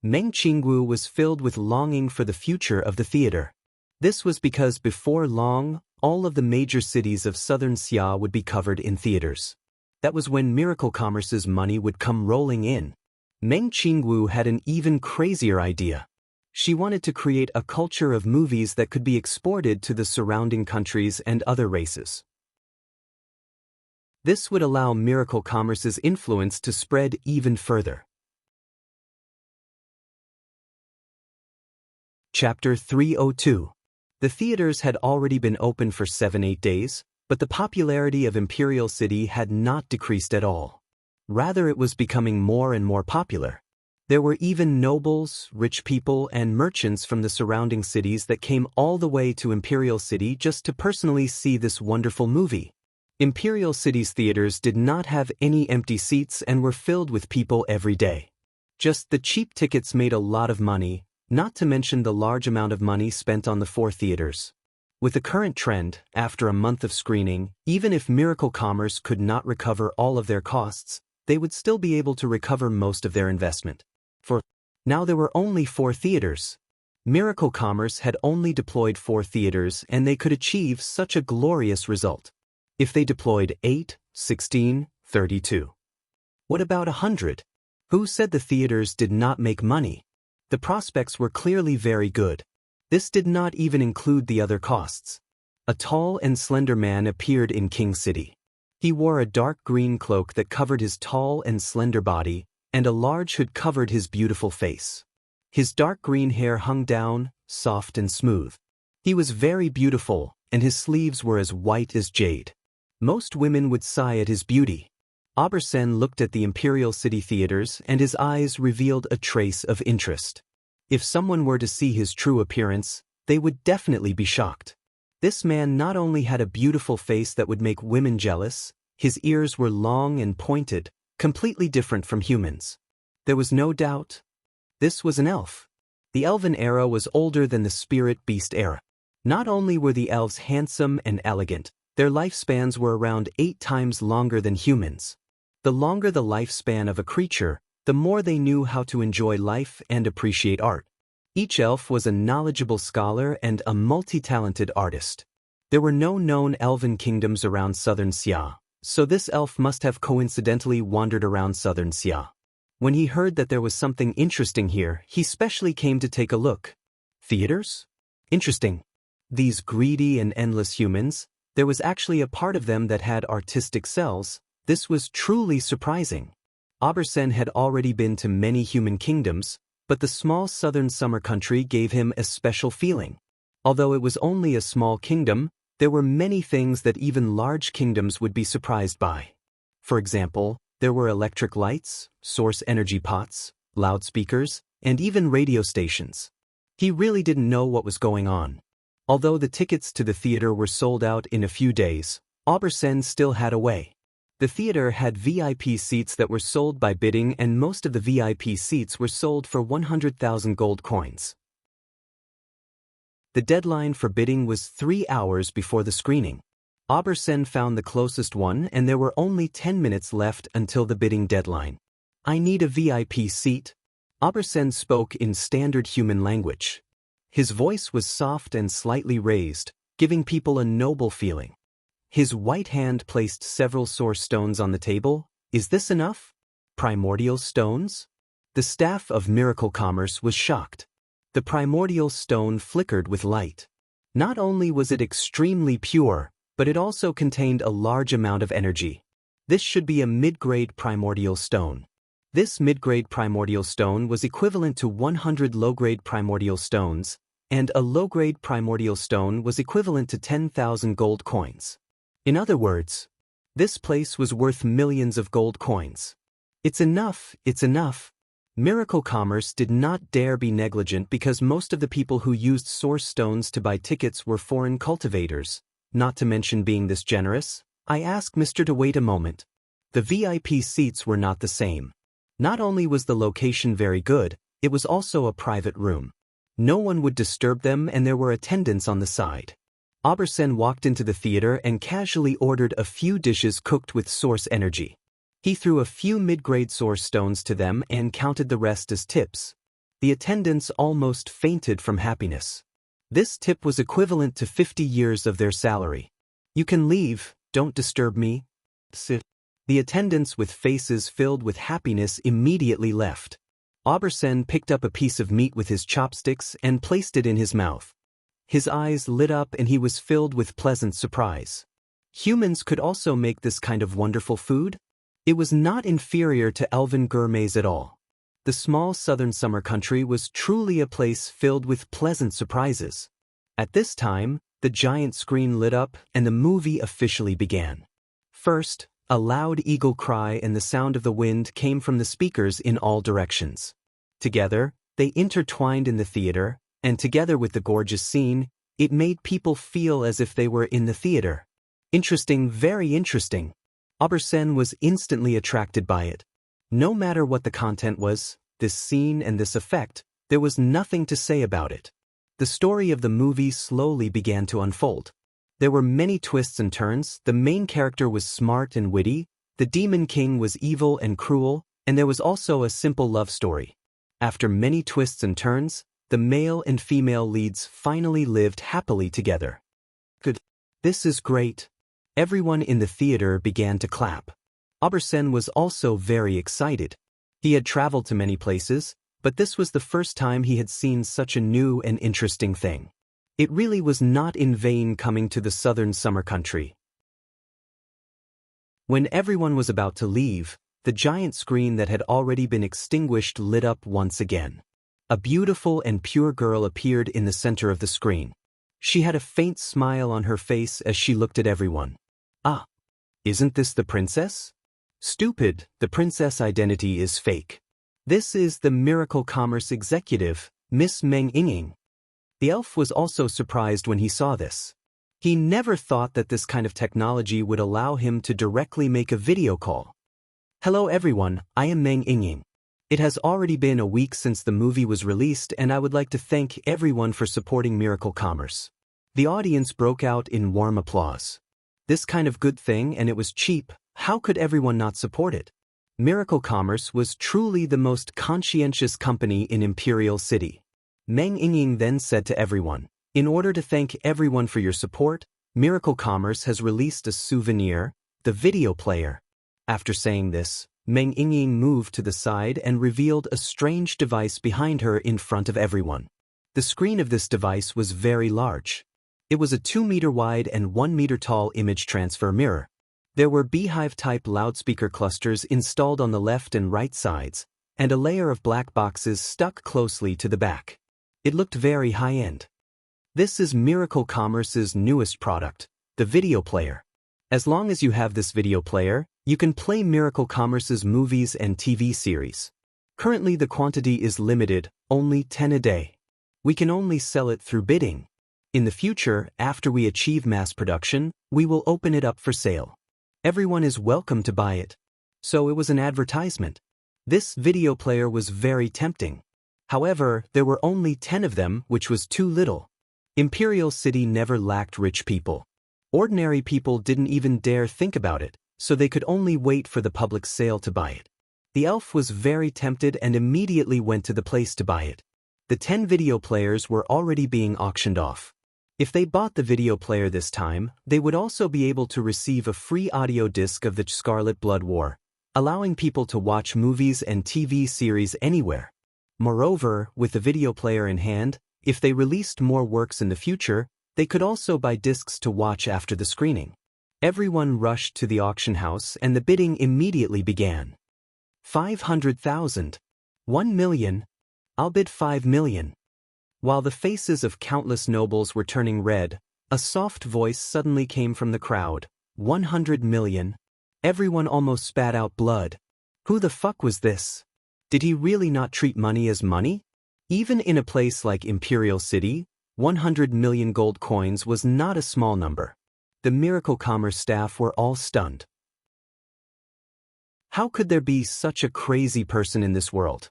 Meng Qingwu was filled with longing for the future of the theater. This was because before long, all of the major cities of southern Xia would be covered in theaters. That was when Miracle Commerce's money would come rolling in. Meng Qingwu had an even crazier idea. She wanted to create a culture of movies that could be exported to the surrounding countries and other races. This would allow Miracle Commerce's influence to spread even further. Chapter 302. The theaters had already been open for 7-8 days, but the popularity of Imperial City had not decreased at all. Rather, it was becoming more and more popular. There were even nobles, rich people, and merchants from the surrounding cities that came all the way to Imperial City just to personally see this wonderful movie. Imperial City's theaters did not have any empty seats and were filled with people every day. Just the cheap tickets made a lot of money, not to mention the large amount of money spent on the 4 theaters. With the current trend, after a month of screening, even if Miracle Commerce could not recover all of their costs, they would still be able to recover most of their investment. For now there were only 4 theaters. Miracle Commerce had only deployed 4 theaters and they could achieve such a glorious result. If they deployed 8, 16, 32. What about 100? Who said the theaters did not make money? The prospects were clearly very good. This did not even include the other costs. A tall and slender man appeared in King City. He wore a dark green cloak that covered his tall and slender body, and a large hood covered his beautiful face. His dark green hair hung down, soft and smooth. He was very beautiful, and his sleeves were as white as jade. Most women would sigh at his beauty. Abersen looked at the Imperial City theaters and his eyes revealed a trace of interest. If someone were to see his true appearance, they would definitely be shocked. This man not only had a beautiful face that would make women jealous, his ears were long and pointed, completely different from humans. There was no doubt. This was an elf. The elven era was older than the spirit beast era. Not only were the elves handsome and elegant, their lifespans were around 8 times longer than humans. The longer the lifespan of a creature, the more they knew how to enjoy life and appreciate art. Each elf was a knowledgeable scholar and a multi-talented artist. There were no known elven kingdoms around southern Xia. So this elf must have coincidentally wandered around southern Xia. When he heard that there was something interesting here, he specially came to take a look. Theaters? Interesting. These greedy and endless humans, there was actually a part of them that had artistic cells. This was truly surprising. Abersen had already been to many human kingdoms, but the small southern summer country gave him a special feeling. Although it was only a small kingdom, there were many things that even large kingdoms would be surprised by. For example, there were electric lights, source energy pots, loudspeakers, and even radio stations. He really didn't know what was going on. Although the tickets to the theater were sold out in a few days, Abersen still had a way. The theater had VIP seats that were sold by bidding, and most of the VIP seats were sold for 100,000 gold coins. The deadline for bidding was 3 hours before the screening. Abersen found the closest one, and there were only 10 minutes left until the bidding deadline. "I need a VIP seat." Abersen spoke in standard human language. His voice was soft and slightly raised, giving people a noble feeling. His white hand placed several source stones on the table. "Is this enough? Primordial stones?" The staff of Miracle Commerce was shocked. The primordial stone flickered with light. Not only was it extremely pure, but it also contained a large amount of energy. This should be a mid-grade primordial stone. This mid-grade primordial stone was equivalent to 100 low-grade primordial stones, and a low-grade primordial stone was equivalent to 10,000 gold coins. In other words, this place was worth millions of gold coins. It's enough, it's enough. Miracle Commerce did not dare be negligent because most of the people who used source stones to buy tickets were foreign cultivators. Not to mention being this generous, I asked Mr. to wait a moment. The VIP seats were not the same. Not only was the location very good, it was also a private room. No one would disturb them, and there were attendants on the side. Abersen walked into the theater and casually ordered a few dishes cooked with source energy. He threw a few mid-grade source stones to them and counted the rest as tips. The attendants almost fainted from happiness. This tip was equivalent to 50 years of their salary. "You can leave, don't disturb me." Sit. The attendants with faces filled with happiness immediately left. Abersen picked up a piece of meat with his chopsticks and placed it in his mouth. His eyes lit up and he was filled with pleasant surprise. Humans could also make this kind of wonderful food? It was not inferior to elven gourmets at all. The small southern summer country was truly a place filled with pleasant surprises. At this time, the giant screen lit up and the movie officially began. First, a loud eagle cry and the sound of the wind came from the speakers in all directions. Together, they intertwined in the theater, and together with the gorgeous scene, it made people feel as if they were in the theater. Interesting, very interesting. Abersen was instantly attracted by it. No matter what the content was, this scene and this effect, there was nothing to say about it. The story of the movie slowly began to unfold. There were many twists and turns. The main character was smart and witty, the Demon King was evil and cruel, and there was also a simple love story. After many twists and turns, the male and female leads finally lived happily together. Good. This is great. Everyone in the theater began to clap. Abersen was also very excited. He had traveled to many places, but this was the first time he had seen such a new and interesting thing. It really was not in vain coming to the southern summer country. When everyone was about to leave, the giant screen that had already been extinguished lit up once again. A beautiful and pure girl appeared in the center of the screen. She had a faint smile on her face as she looked at everyone. "Ah, isn't this the princess?" "Stupid, the princess identity is fake. This is the Miracle Commerce executive, Miss Meng Ying." The elf was also surprised when he saw this. He never thought that this kind of technology would allow him to directly make a video call. "Hello everyone, I am Meng Ying. It has already been a week since the movie was released, and I would like to thank everyone for supporting Miracle Commerce." The audience broke out in warm applause. This kind of good thing, and it was cheap, how could everyone not support it? Miracle Commerce was truly the most conscientious company in Imperial City. Meng Ying then said to everyone, "In order to thank everyone for your support, Miracle Commerce has released a souvenir. The video player. After saying this, Meng Yingying moved to the side and revealed a strange device behind her in front of everyone. The screen of this device was very large. It was a 2-meter wide and 1-meter tall image transfer mirror. There were beehive-type loudspeaker clusters installed on the left and right sides, and a layer of black boxes stuck closely to the back. It looked very high-end. This is Miracle Commerce's newest product, the video player. As long as you have this video player, you can play Miracle Commerce's movies and TV series. Currently the quantity is limited, only 10 a day. We can only sell it through bidding. In the future, after we achieve mass production, we will open it up for sale. Everyone is welcome to buy it. So it was an advertisement. This video player was very tempting. However, there were only 10 of them, which was too little. Imperial City never lacked rich people. Ordinary people didn't even dare think about it, so they could only wait for the public sale to buy it. The elf was very tempted and immediately went to the place to buy it. The 10 video players were already being auctioned off. If they bought the video player this time, they would also be able to receive a free audio disc of the Scarlet Blood War, allowing people to watch movies and TV series anywhere. Moreover, with the video player in hand, if they released more works in the future, they could also buy discs to watch after the screening. Everyone rushed to the auction house and the bidding immediately began. 500,000. 1 million. I'll bid 5 million. While the faces of countless nobles were turning red, a soft voice suddenly came from the crowd. 100 million. Everyone almost spat out blood. Who the fuck was this? Did he really not treat money as money? Even in a place like Imperial City, 100 million gold coins was not a small number. The Miracle Commerce staff were all stunned. How could there be such a crazy person in this world?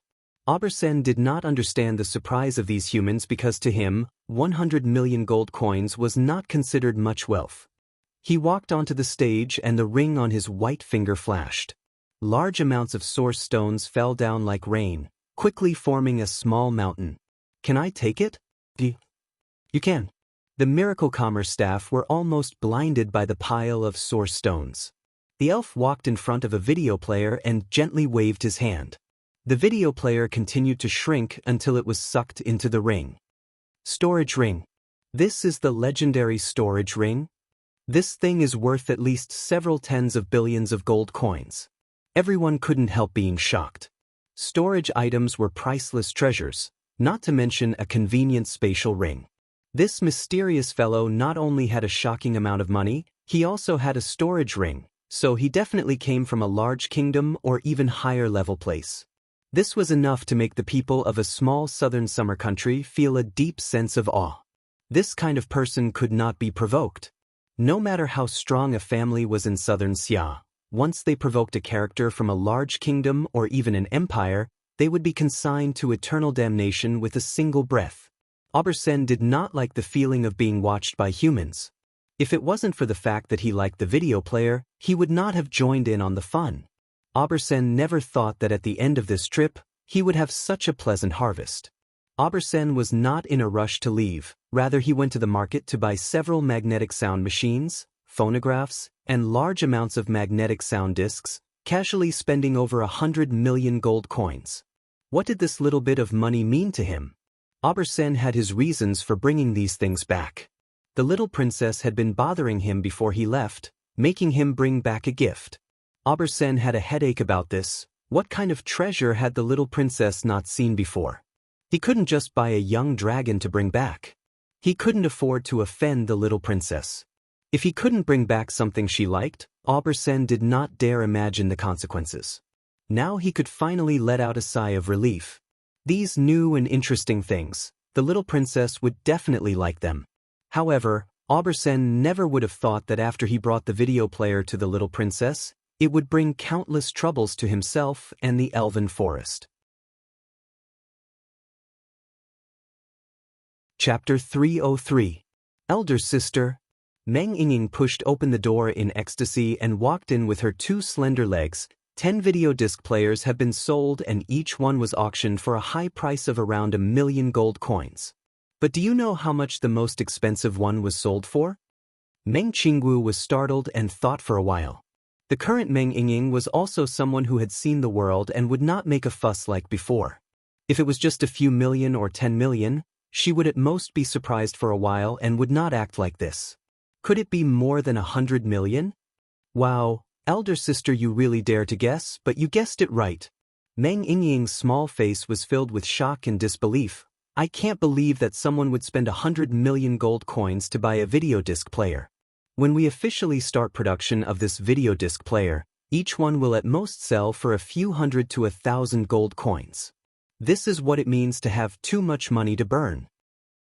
Aubersen did not understand the surprise of these humans because to him, 100 million gold coins was not considered much wealth. He walked onto the stage and the ring on his white finger flashed. Large amounts of source stones fell down like rain, quickly forming a small mountain. Can I take it? You can. The Miracle Commerce staff were almost blinded by the pile of source stones. The elf walked in front of a video player and gently waved his hand. The video player continued to shrink until it was sucked into the ring. Storage ring. This is the legendary storage ring. This thing is worth at least several tens of billions of gold coins. Everyone couldn't help being shocked. Storage items were priceless treasures, not to mention a convenient spatial ring. This mysterious fellow not only had a shocking amount of money, he also had a storage ring, so he definitely came from a large kingdom or even higher level place. This was enough to make the people of a small southern summer country feel a deep sense of awe. This kind of person could not be provoked. No matter how strong a family was in southern Xia, once they provoked a character from a large kingdom or even an empire, they would be consigned to eternal damnation with a single breath. Aubersen did not like the feeling of being watched by humans. If it wasn't for the fact that he liked the video player, he would not have joined in on the fun. Aubersen never thought that at the end of this trip, he would have such a pleasant harvest. Aubersen was not in a rush to leave, rather he went to the market to buy several magnetic sound machines, phonographs, and large amounts of magnetic sound discs, casually spending over 100 million gold coins. What did this little bit of money mean to him? Aubersen had his reasons for bringing these things back. The little princess had been bothering him before he left, making him bring back a gift. Aubersen had a headache about this. What kind of treasure had the little princess not seen before? He couldn't just buy a young dragon to bring back. He couldn't afford to offend the little princess. If he couldn't bring back something she liked, Aubersen did not dare imagine the consequences. Now he could finally let out a sigh of relief. These new and interesting things, the little princess would definitely like them. However, Aubersen never would have thought that after he brought the video player to the little princess, it would bring countless troubles to himself and the elven forest. Chapter 303. Elder Sister. Meng Yingying pushed open the door in ecstasy and walked in with her 2 slender legs. 10 video disc players have been sold and each one was auctioned for a high price of around 1 million gold coins. But do you know how much the most expensive one was sold for? Meng Qingwu was startled and thought for a while. The current Meng Yingying was also someone who had seen the world and would not make a fuss like before. If it was just a few million or 10 million, she would at most be surprised for a while and would not act like this. Could it be more than 100 million? Wow, elder sister, you really dare to guess, but you guessed it right. Meng Yingying's small face was filled with shock and disbelief. I can't believe that someone would spend 100 million gold coins to buy a video disc player. When we officially start production of this video disc player, each one will at most sell for a few hundred to 1,000 gold coins. This is what it means to have too much money to burn.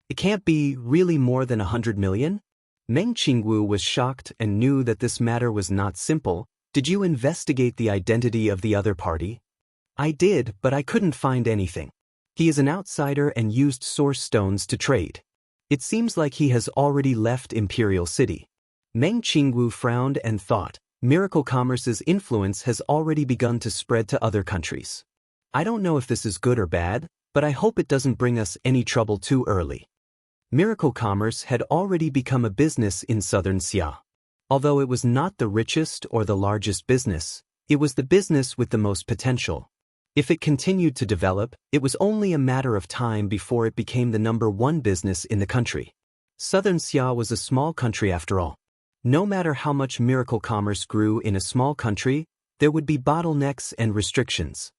It can't be really more than 100 million? Meng Qingwu was shocked and knew that this matter was not simple. Did you investigate the identity of the other party? I did, but I couldn't find anything. He is an outsider and used source stones to trade. It seems like he has already left Imperial City. Meng Qingwu frowned and thought, Miracle Commerce's influence has already begun to spread to other countries. I don't know if this is good or bad, but I hope it doesn't bring us any trouble too early. Miracle Commerce had already become a business in southern Xia. Although it was not the richest or the largest business, it was the business with the most potential. If it continued to develop, it was only a matter of time before it became the #1 business in the country. Southern Xia was a small country after all. No matter how much Miracle Commerce grew in a small country, there would be bottlenecks and restrictions.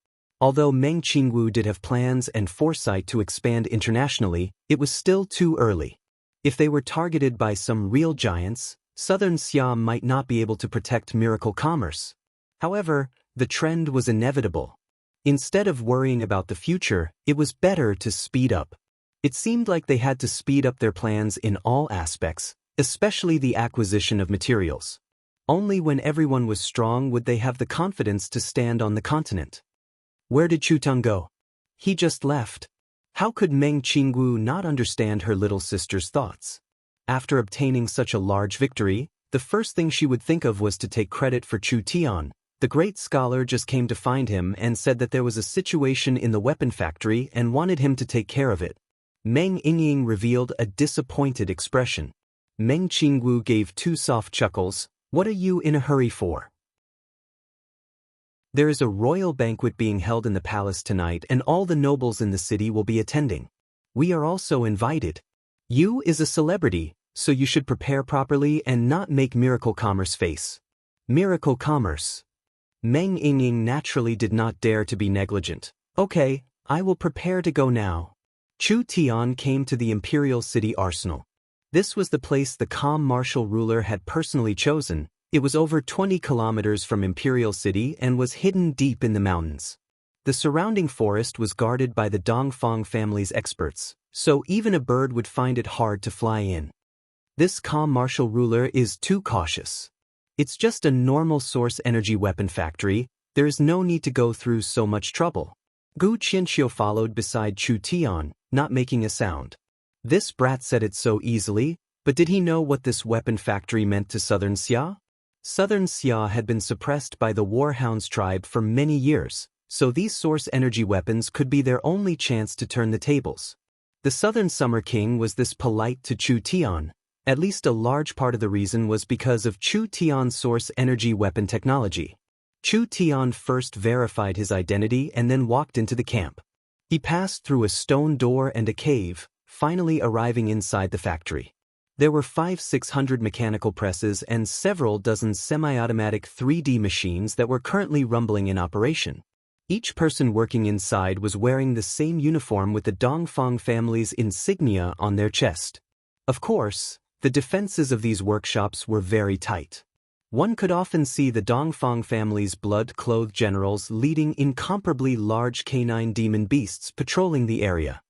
Although Meng Qingwu did have plans and foresight to expand internationally, it was still too early. If they were targeted by some real giants, Southern Xia might not be able to protect Miracle Commerce. However, the trend was inevitable. Instead of worrying about the future, it was better to speed up. It seemed like they had to speed up their plans in all aspects, especially the acquisition of materials. Only when everyone was strong would they have the confidence to stand on the continent. Where did Chutang go? He just left. How could Meng Qingwu not understand her little sister's thoughts? After obtaining such a large victory, the first thing she would think of was to take credit for Chu Tian. The great scholar just came to find him and said that there was a situation in the weapon factory and wanted him to take care of it. Meng Yingying revealed a disappointed expression. Meng Qingwu gave 2 soft chuckles. What are you in a hurry for? There is a royal banquet being held in the palace tonight and all the nobles in the city will be attending. We are also invited. You is a celebrity, so you should prepare properly and not make Miracle Commerce face. Miracle Commerce. Meng Yingying naturally did not dare to be negligent. Okay, I will prepare to go now. Chu Tian came to the Imperial City Arsenal. This was the place the calm martial ruler had personally chosen. It was over 20 kilometers from Imperial City and was hidden deep in the mountains. The surrounding forest was guarded by the Dongfang family's experts, so even a bird would find it hard to fly in. This calm martial ruler is too cautious. It's just a normal source energy weapon factory. There is no need to go through so much trouble. Gu Qianxiu followed beside Chu Tian, not making a sound. This brat said it so easily, but did he know what this weapon factory meant to Southern Xia? Southern Xia had been suppressed by the Warhounds tribe for many years, so these source energy weapons could be their only chance to turn the tables. The Southern Summer King was this polite to Chu Tian. At least a large part of the reason was because of Chu Tian's source energy weapon technology. Chu Tian first verified his identity and then walked into the camp. He passed through a stone door and a cave, finally arriving inside the factory. There were 500-600 mechanical presses and several dozen semi-automatic 3D machines that were currently rumbling in operation. Each person working inside was wearing the same uniform with the Dongfang family's insignia on their chest. Of course, the defenses of these workshops were very tight. One could often see the Dongfang family's blood-clothed generals leading incomparably large canine demon beasts patrolling the area.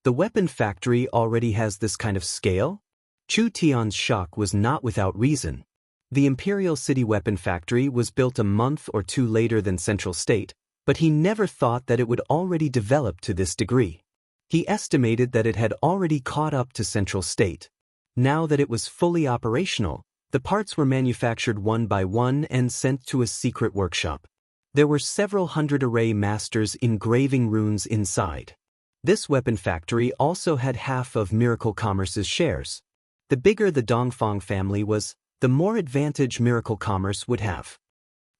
The weapon factory already has this kind of scale? Chu Tian's shock was not without reason. The Imperial City Weapon Factory was built a month or 2 later than Central State, but he never thought that it would already develop to this degree. He estimated that it had already caught up to Central State. Now that it was fully operational, the parts were manufactured one by one and sent to a secret workshop. There were several hundred array masters engraving runes inside. This weapon factory also had half of Miracle Commerce's shares. The bigger the Dongfang family was, the more advantage Miracle Commerce would have.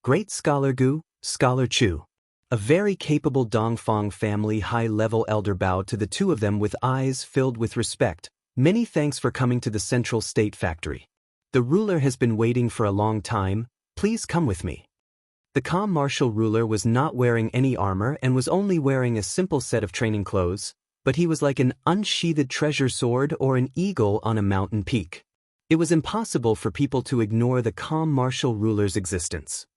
Great Scholar Gu, Scholar Chu. A very capable Dongfang family high-level elder bowed to the two of them with eyes filled with respect. Many thanks for coming to the Central State Factory. The ruler has been waiting for a long time, please come with me. The calm martial ruler was not wearing any armor and was only wearing a simple set of training clothes, but he was like an unsheathed treasure sword or an eagle on a mountain peak. It was impossible for people to ignore the calm martial ruler's existence.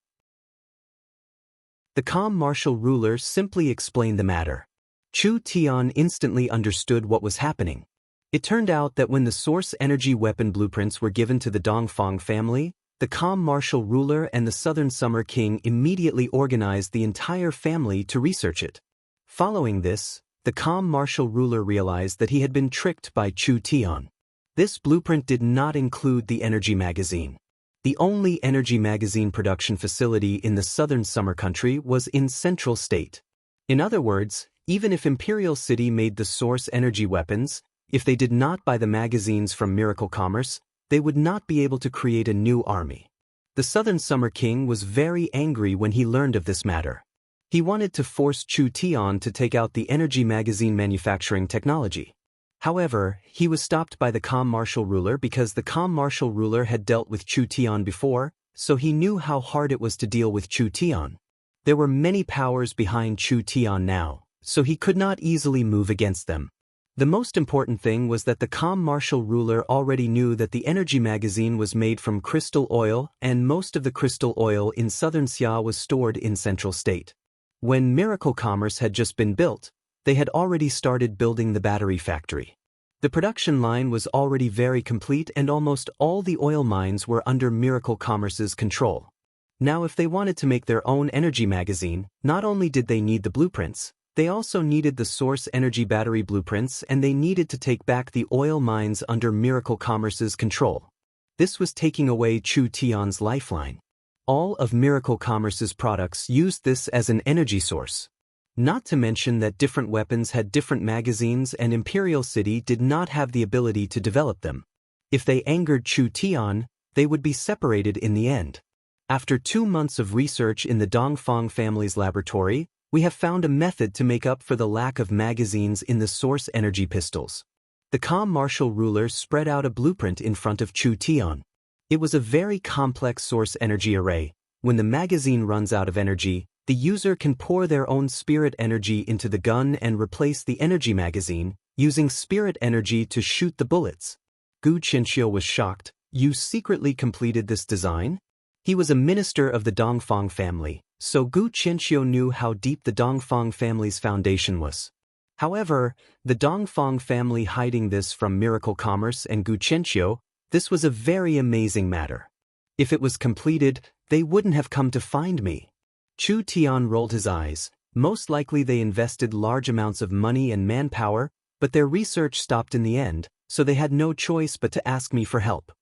The calm martial ruler simply explained the matter. Chu Tian instantly understood what was happening. It turned out that when the source energy weapon blueprints were given to the Dongfang family, the calm martial ruler and the Southern Summer King immediately organized the entire family to research it. Following this, the calm martial ruler realized that he had been tricked by Chu Tian. This blueprint did not include the energy magazine. The only energy magazine production facility in the southern summer country was in Central State. In other words, even if Imperial City made the source energy weapons, if they did not buy the magazines from Miracle Commerce, they would not be able to create a new army. The Southern Summer King was very angry when he learned of this matter. He wanted to force Chu Tian to take out the energy magazine manufacturing technology. However, he was stopped by the calm martial ruler because the calm martial ruler had dealt with Chu Tian before, so he knew how hard it was to deal with Chu Tian. There were many powers behind Chu Tian now, so he could not easily move against them. The most important thing was that the calm martial ruler already knew that the energy magazine was made from crystal oil and most of the crystal oil in southern Xia was stored in Central State. When Miracle Commerce had just been built, they had already started building the battery factory. The production line was already very complete and almost all the oil mines were under Miracle Commerce's control. Now if they wanted to make their own energy magazine, not only did they need the blueprints, they also needed the source energy battery blueprints and they needed to take back the oil mines under Miracle Commerce's control. This was taking away Chu Tian's lifeline. All of Miracle Commerce's products used this as an energy source. Not to mention that different weapons had different magazines and Imperial City did not have the ability to develop them. If they angered Chu Tian, they would be separated in the end. After 2 months of research in the Dongfang family's laboratory, we have found a method to make up for the lack of magazines in the source energy pistols. The calm martial ruler spread out a blueprint in front of Chu Tian. It was a very complex source energy array. When the magazine runs out of energy, the user can pour their own spirit energy into the gun and replace the energy magazine, using spirit energy to shoot the bullets. Gu Qianxiu was shocked. You secretly completed this design? He was a minister of the Dongfang family, so Gu Qianxiu knew how deep the Dongfang family's foundation was. However, the Dongfang family hiding this from Miracle Commerce and Gu Qianxiu, this was a very amazing matter. If it was completed, they wouldn't have come to find me. Chu Tian rolled his eyes. Most likely they invested large amounts of money and manpower, but their research stopped in the end, so they had no choice but to ask me for help.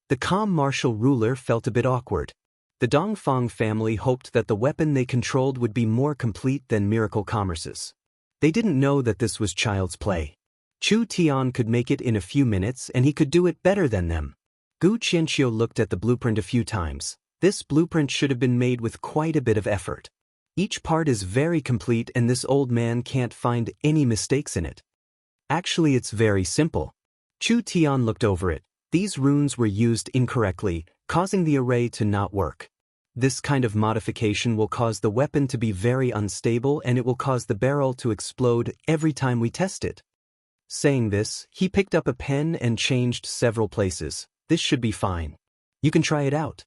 The calm martial ruler felt a bit awkward. The Dongfang family hoped that the weapon they controlled would be more complete than Miracle Commerce's. They didn't know that this was child's play. Chu Tian could make it in a few minutes and he could do it better than them. Gu Qianxiu looked at the blueprint a few times. This blueprint should have been made with quite a bit of effort. Each part is very complete and this old man can't find any mistakes in it. Actually, it's very simple. Chu Tian looked over it. These runes were used incorrectly, causing the array to not work. This kind of modification will cause the weapon to be very unstable and it will cause the barrel to explode every time we test it. Saying this, he picked up a pen and changed several places. This should be fine. You can try it out.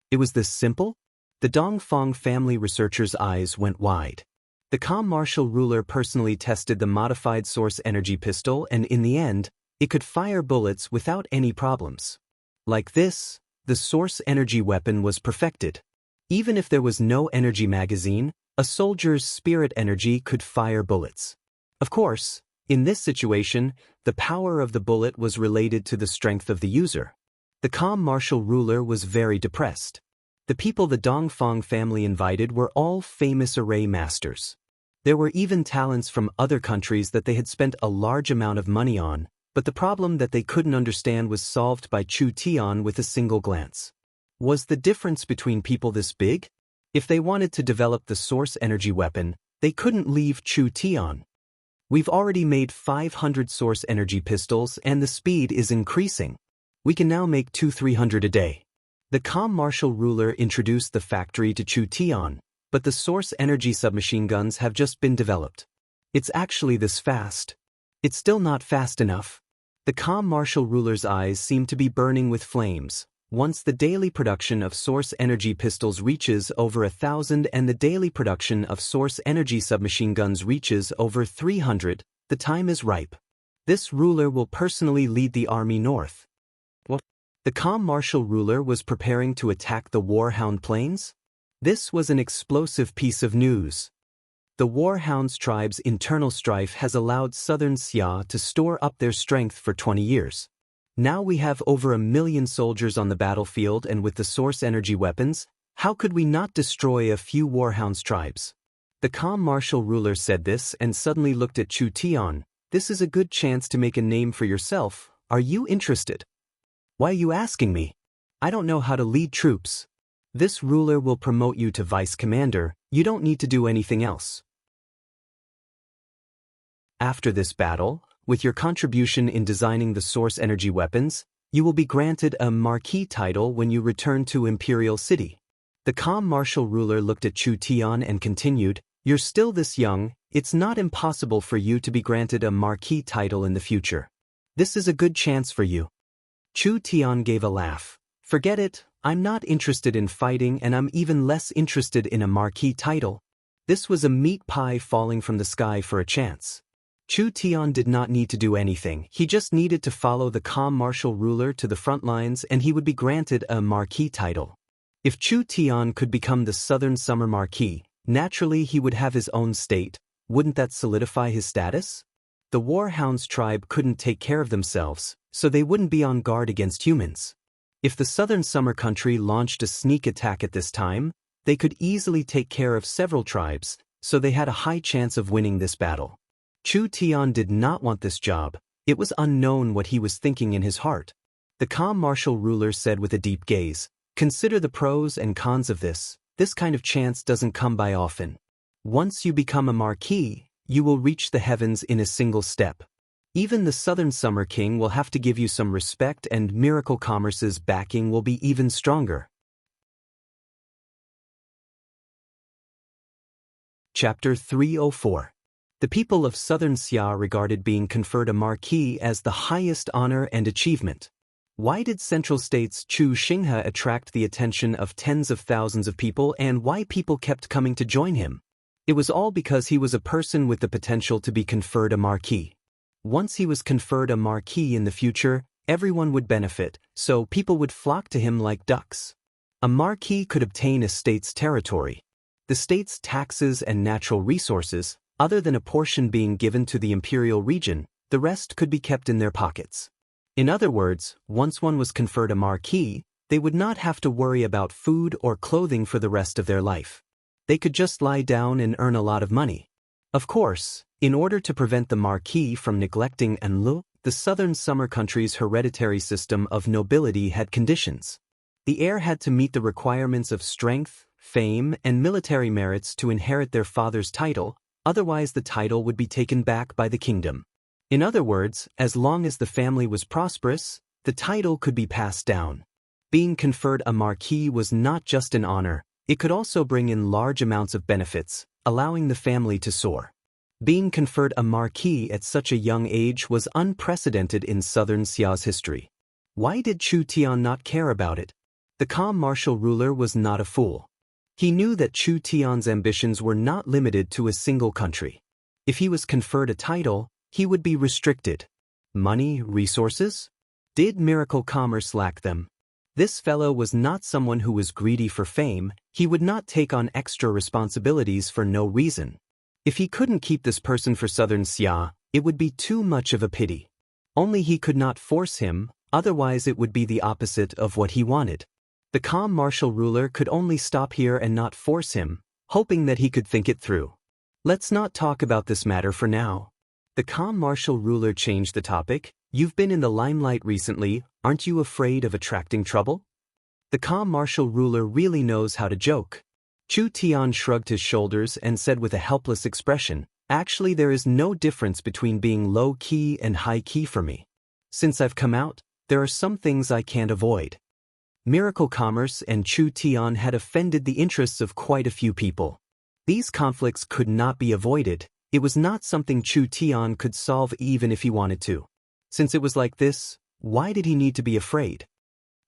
It was this simple? The Dongfang family researchers' eyes went wide. The calm martial ruler personally tested the modified source energy pistol and in the end, it could fire bullets without any problems. Like this, the source energy weapon was perfected. Even if there was no energy magazine, a soldier's spirit energy could fire bullets. Of course, in this situation, the power of the bullet was related to the strength of the user. The calm martial ruler was very depressed. The people the Dongfang family invited were all famous array masters. There were even talents from other countries that they had spent a large amount of money on, but the problem that they couldn't understand was solved by Chu Tian with a single glance. Was the difference between people this big? If they wanted to develop the source energy weapon, they couldn't leave Chu Tian. We've already made 500 source energy pistols and the speed is increasing. We can now make 200-300 a day. The calm martial ruler introduced the factory to Chu Tian, but the source energy submachine guns have just been developed. It's actually this fast. It's still not fast enough. The calm martial ruler's eyes seem to be burning with flames. Once the daily production of source energy pistols reaches over 1,000 and the daily production of source energy submachine guns reaches over 300, the time is ripe. This ruler will personally lead the army north. What? The calm martial ruler was preparing to attack the Warhound Plains? This was an explosive piece of news. The Warhounds tribe's internal strife has allowed Southern Xia to store up their strength for 20 years. Now we have over 1 million soldiers on the battlefield and with the source energy weapons, how could we not destroy a few Warhounds tribes? The calm martial ruler said this and suddenly looked at Chu Tian. This is a good chance to make a name for yourself. Are you interested? Why are you asking me? I don't know how to lead troops. This ruler will promote you to vice commander. You don't need to do anything else. After this battle, with your contribution in designing the source energy weapons, you will be granted a marquis title when you return to Imperial City. The calm martial ruler looked at Chu Tian and continued, you're still this young, it's not impossible for you to be granted a marquis title in the future. This is a good chance for you. Chu Tian gave a laugh. Forget it, I'm not interested in fighting and I'm even less interested in a marquis title. This was a meat pie falling from the sky for a chance. Chu Tian did not need to do anything, he just needed to follow the calm martial ruler to the front lines and he would be granted a marquis title. If Chu Tian could become the Southern Summer Marquis, naturally he would have his own state. Wouldn't that solidify his status? The Warhounds tribe couldn't take care of themselves, so they wouldn't be on guard against humans. If the Southern Summer Country launched a sneak attack at this time, they could easily take care of several tribes, so they had a high chance of winning this battle. Chu Tian did not want this job. It was unknown what he was thinking in his heart. The calm martial ruler said with a deep gaze, consider the pros and cons of this. This kind of chance doesn't come by often. Once you become a marquis, you will reach the heavens in a single step. Even the Southern Summer King will have to give you some respect and Miracle Commerce's backing will be even stronger. Chapter 304. The people of Southern Xia regarded being conferred a marquis as the highest honor and achievement. Why did Central State's Chu Xinghe attract the attention of tens of thousands of people and why people kept coming to join him? It was all because he was a person with the potential to be conferred a marquis. Once he was conferred a marquis in the future, everyone would benefit, so people would flock to him like ducks. A marquis could obtain a state's territory. The state's taxes and natural resources, other than a portion being given to the imperial region, the rest could be kept in their pockets. In other words, once one was conferred a marquis, they would not have to worry about food or clothing for the rest of their life. They could just lie down and earn a lot of money. Of course, in order to prevent the marquis from neglecting Enlu, the Southern Summer Country's hereditary system of nobility had conditions. The heir had to meet the requirements of strength, fame, and military merits to inherit their father's title, otherwise the title would be taken back by the kingdom. In other words, as long as the family was prosperous, the title could be passed down. Being conferred a marquis was not just an honor, it could also bring in large amounts of benefits, allowing the family to soar. Being conferred a marquis at such a young age was unprecedented in Southern Xia's history. Why did Chu Tian not care about it? The calm martial ruler was not a fool. He knew that Chu Tian's ambitions were not limited to a single country. If he was conferred a title, he would be restricted. Money, resources? Did Miracle Commerce lack them? This fellow was not someone who was greedy for fame, he would not take on extra responsibilities for no reason. If he couldn't keep this person for Southern Xia, it would be too much of a pity. Only he could not force him, otherwise it would be the opposite of what he wanted. The calm martial ruler could only stop here and not force him, hoping that he could think it through. Let's not talk about this matter for now. The calm martial ruler changed the topic. You've been in the limelight recently, aren't you afraid of attracting trouble? The calm martial ruler really knows how to joke. Chu Tian shrugged his shoulders and said with a helpless expression, "Actually, there is no difference between being low-key and high-key for me. Since I've come out, there are some things I can't avoid." Miracle Commerce and Chu Tian had offended the interests of quite a few people. These conflicts could not be avoided. It was not something Chu Tian could solve even if he wanted to. Since it was like this, why did he need to be afraid?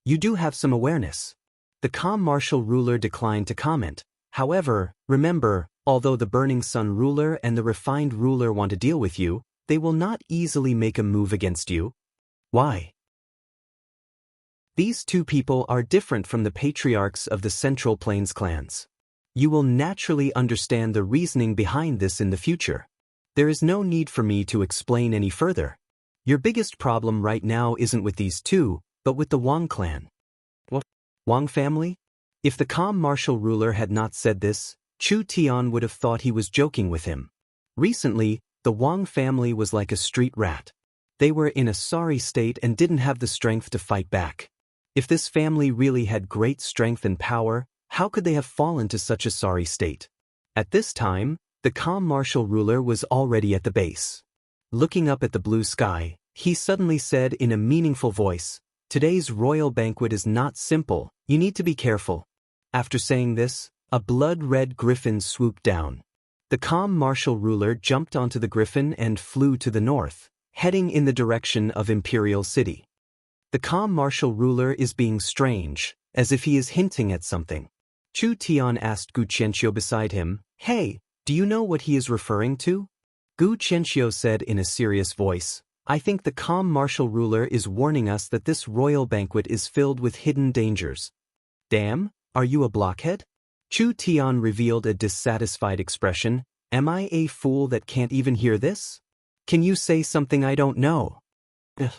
You do have some awareness. The calm martial ruler declined to comment. However, remember, although the burning sun ruler and the refined ruler want to deal with you, they will not easily make a move against you. Why? These two people are different from the patriarchs of the Central Plains clans. You will naturally understand the reasoning behind this in the future. There is no need for me to explain any further. Your biggest problem right now isn't with these two, but with the Wang clan. What? Wang family? If the calm martial ruler had not said this, Chu Tian would have thought he was joking with him. Recently, the Wang family was like a street rat. They were in a sorry state and didn't have the strength to fight back. If this family really had great strength and power, how could they have fallen to such a sorry state? At this time, the calm martial ruler was already at the base. Looking up at the blue sky, he suddenly said in a meaningful voice, "Today's royal banquet is not simple, you need to be careful." After saying this, a blood-red griffin swooped down. The calm martial ruler jumped onto the griffin and flew to the north, heading in the direction of Imperial City. The calm martial ruler is being strange, as if he is hinting at something. Chu Tian asked Gu Qianqiu beside him, "Hey, do you know what he is referring to?" Gu Qianqiu said in a serious voice, "I think the calm martial ruler is warning us that this royal banquet is filled with hidden dangers." "Damn, are you a blockhead?" Chu Tian revealed a dissatisfied expression. "Am I a fool that can't even hear this? Can you say something I don't know?" Ugh.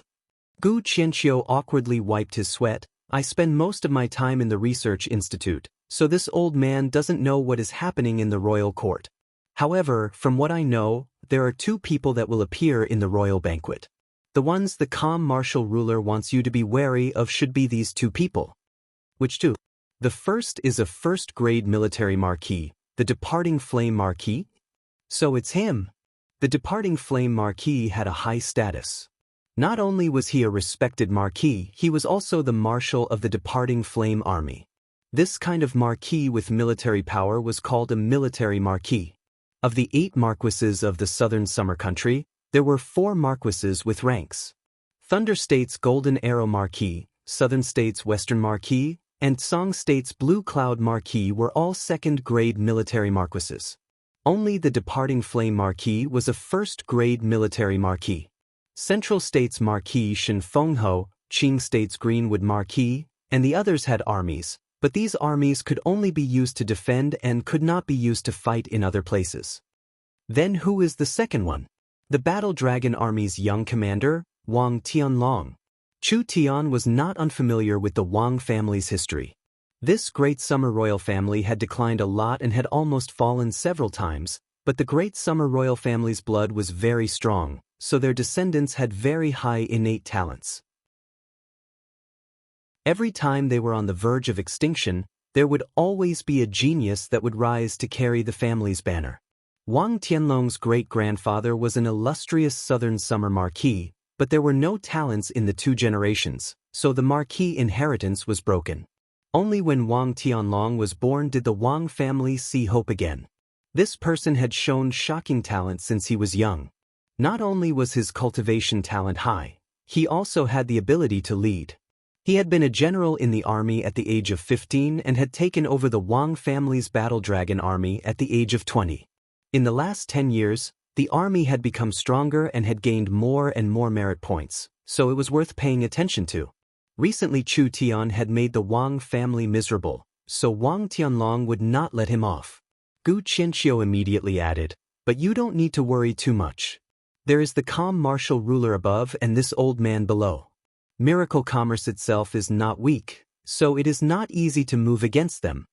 Gu Qianqiu awkwardly wiped his sweat. "I spend most of my time in the research institute, so this old man doesn't know what is happening in the royal court. However, from what I know, there are two people that will appear in the royal banquet. The ones the calm martial ruler wants you to be wary of should be these two people." "Which two?" "The first is a first-grade military marquis, the departing flame marquis." "So it's him." The departing flame marquis had a high status. Not only was he a respected marquis, he was also the marshal of the departing flame army. This kind of marquis with military power was called a military marquis. Of the 8 marquises of the southern summer country, there were 4 marquises with ranks. Thunder State's Golden Arrow Marquis, Southern State's Western Marquis, and Song State's Blue Cloud Marquis were all second-grade military marquises. Only the departing flame marquis was a first-grade military marquis. Central State's Marquis Shin Fengho, Qing State's Greenwood Marquis, and the others had armies, but these armies could only be used to defend and could not be used to fight in other places. Then who is the second one? The Battle Dragon Army's young commander, Wang Tianlong. Chu Tian was not unfamiliar with the Wang family's history. This great summer royal family had declined a lot and had almost fallen several times, but the great summer royal family's blood was very strong, so their descendants had very high innate talents. Every time they were on the verge of extinction, there would always be a genius that would rise to carry the family's banner. Wang Tianlong's great-grandfather was an illustrious southern summer marquis, but there were no talents in the 2 generations, so the marquis inheritance was broken. Only when Wang Tianlong was born did the Wang family see hope again. This person had shown shocking talent since he was young. Not only was his cultivation talent high, he also had the ability to lead. He had been a general in the army at the age of 15 and had taken over the Wang family's Battle Dragon army at the age of 20. In the last 10 years, the army had become stronger and had gained more and more merit points, so it was worth paying attention to. Recently Chu Tian had made the Wang family miserable, so Wang Tianlong would not let him off. Gu Qianqiu immediately added, "But you don't need to worry too much. There is the calm martial ruler above and this old man below. Miracle Commerce itself is not weak, so it is not easy to move against them.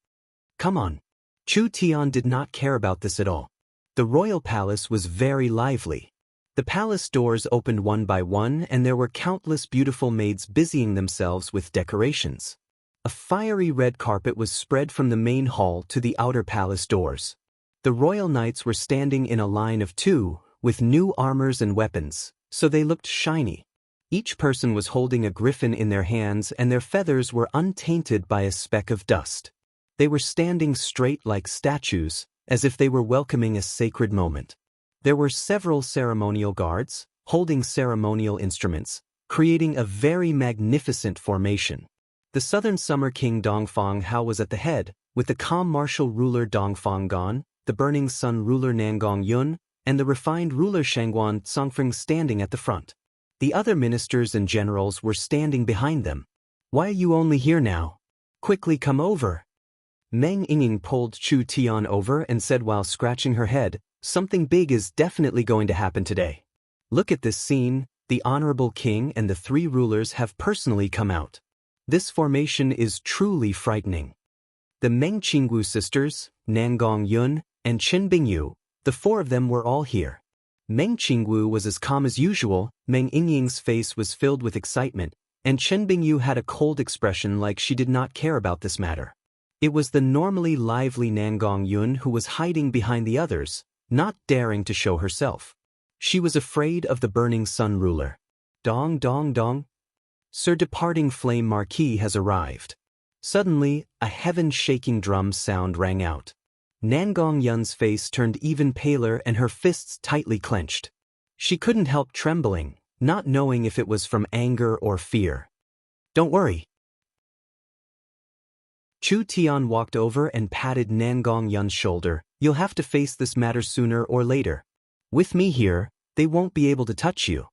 Come on." Chu Tian did not care about this at all. The royal palace was very lively. The palace doors opened one by one and there were countless beautiful maids busying themselves with decorations. A fiery red carpet was spread from the main hall to the outer palace doors. The royal knights were standing in a line of 2, with new armors and weapons, so they looked shiny. Each person was holding a griffin in their hands and their feathers were untainted by a speck of dust. They were standing straight like statues, as if they were welcoming a sacred moment. There were several ceremonial guards, holding ceremonial instruments, creating a very magnificent formation. The southern summer king Dongfang Hao was at the head, with the calm martial ruler Dongfang Gan, the burning sun ruler Nangong Yun, and the refined ruler Shangguan Songfeng standing at the front. The other ministers and generals were standing behind them. "Why are you only here now? Quickly come over." Meng Yingying pulled Chu Tian over and said while scratching her head, "Something big is definitely going to happen today. Look at this scene, the honorable king and the 3 rulers have personally come out. This formation is truly frightening." The Meng Qingwu sisters, Nangong Yun, and Chen Bingyu, the 4 of them were all here. Meng Qingwu was as calm as usual, Meng Yingying's face was filled with excitement, and Chen Bingyu had a cold expression like she did not care about this matter. It was the normally lively Nangong Yun who was hiding behind the others, not daring to show herself. She was afraid of the burning sun ruler. "Dong dong dong. Sir departing flame marquis has arrived." Suddenly, a heaven-shaking drum sound rang out. Nangong Yun's face turned even paler and her fists tightly clenched. She couldn't help trembling, not knowing if it was from anger or fear. "Don't worry." Chu Tian walked over and patted Nangong Yun's shoulder. "You'll have to face this matter sooner or later. With me here, they won't be able to touch you."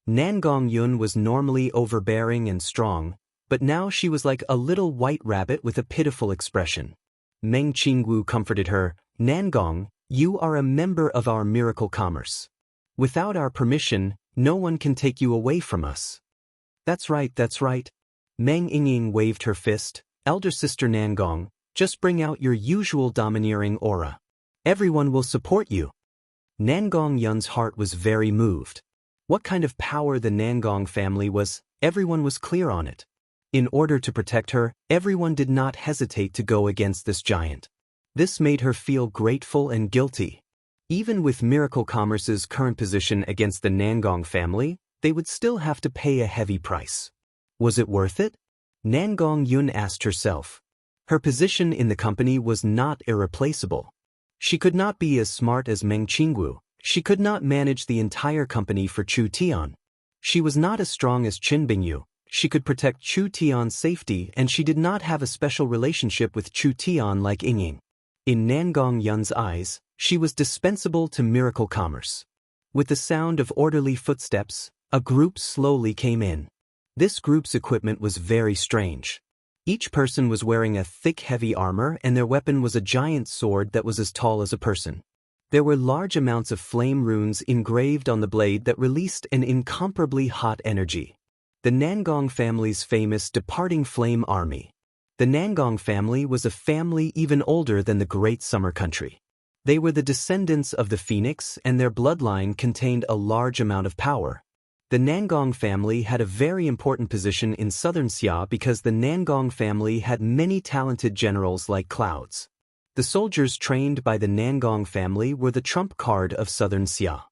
Nangong Yun was normally overbearing and strong, but now she was like a little white rabbit with a pitiful expression. Meng Qingwu comforted her, "Nangong, you are a member of our miracle commerce. Without our permission, no one can take you away from us." That's right, that's right." Meng Yingying waved her fist. "Elder sister Nangong, just bring out your usual domineering aura. Everyone will support you." Nangong Yun's heart was very moved. What kind of power the Nangong family was, everyone was clear on it. In order to protect her, everyone did not hesitate to go against this giant. This made her feel grateful and guilty. Even with Miracle Commerce's current position against the Nangong family, they would still have to pay a heavy price. Was it worth it? Nangong Yun asked herself. Her position in the company was not irreplaceable. She could not be as smart as Meng Qingwu. She could not manage the entire company for Chu Tian. She was not as strong as Chen Bingyu. She could protect Chu Tian's safety and she did not have a special relationship with Chu Tian like Yingying. In Nangong Yun's eyes, she was dispensable to Miracle Commerce. With the sound of orderly footsteps, a group slowly came in. This group's equipment was very strange. Each person was wearing a thick heavy armor and their weapon was a giant sword that was as tall as a person. There were large amounts of flame runes engraved on the blade that released an incomparably hot energy. The Nangong family's famous departing flame army. The Nangong family was a family even older than the Great Summer Country. They were the descendants of the Phoenix and their bloodline contained a large amount of power. The Nangong family had a very important position in southern Xia because the Nangong family had many talented generals like clouds. The soldiers trained by the Nangong family were the trump card of southern Xia.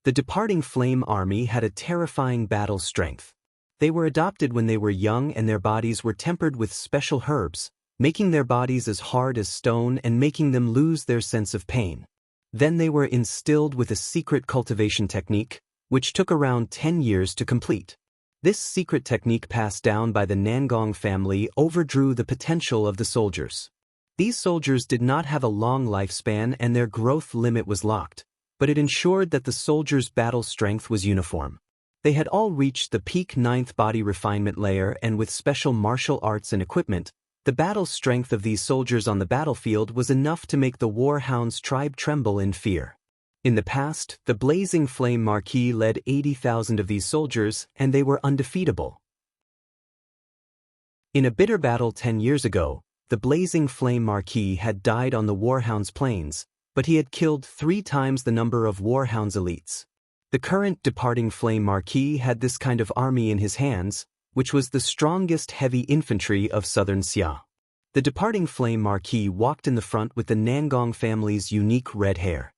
The departing flame army had a terrifying battle strength. They were adopted when they were young and their bodies were tempered with special herbs, making their bodies as hard as stone and making them lose their sense of pain. Then they were instilled with a secret cultivation technique, which took around 10 years to complete. This secret technique passed down by the Nangong family overdrew the potential of the soldiers. These soldiers did not have a long lifespan and their growth limit was locked, but it ensured that the soldiers' battle strength was uniform. They had all reached the peak 9th body refinement layer and with special martial arts and equipment, the battle strength of these soldiers on the battlefield was enough to make the Warhounds tribe tremble in fear. In the past, the Blazing Flame Marquis led 80,000 of these soldiers and they were undefeatable. In a bitter battle 10 years ago, the Blazing Flame Marquis had died on the Warhounds' plains, but he had killed 3 times the number of Warhounds elites. The current departing Flame Marquis had this kind of army in his hands, which was the strongest heavy infantry of southern Xia. The departing flame marquis walked in the front with the Nangong family's unique red hair.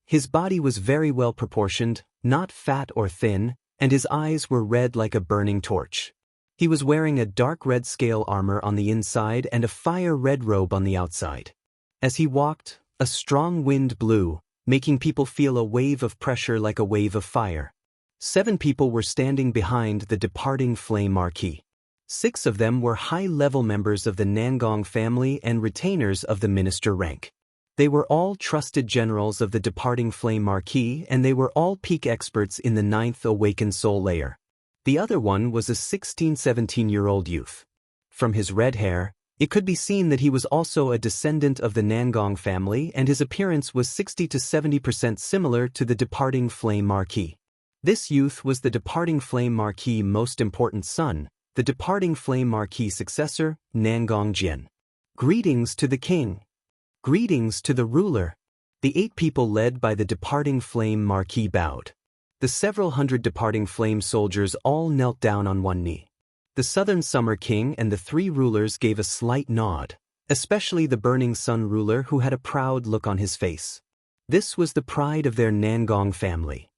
His body was very well proportioned, not fat or thin, and his eyes were red like a burning torch. He was wearing a dark red scale armor on the inside and a fire-red robe on the outside. As he walked, a strong wind blew, making people feel a wave of pressure like a wave of fire. 7 people were standing behind the departing flame marquis. 6 of them were high-level members of the Nangong family and retainers of the minister rank. They were all trusted generals of the departing flame marquis, and they were all peak experts in the 9th awakened soul layer. The other one was a 16-17-year-old youth. From his red hair, it could be seen that he was also a descendant of the Nangong family, and his appearance was 60 to 70% similar to the departing flame marquis. This youth was the departing flame marquis' most important son, the departing flame marquis' successor, Nangong Jian. Greetings to the king. Greetings to the ruler. The 8 people led by the departing flame marquis bowed. The several hundred departing flame soldiers all knelt down on one knee. The southern summer king and the 3 rulers gave a slight nod, especially the burning sun ruler who had a proud look on his face. This was the pride of their Nangong family.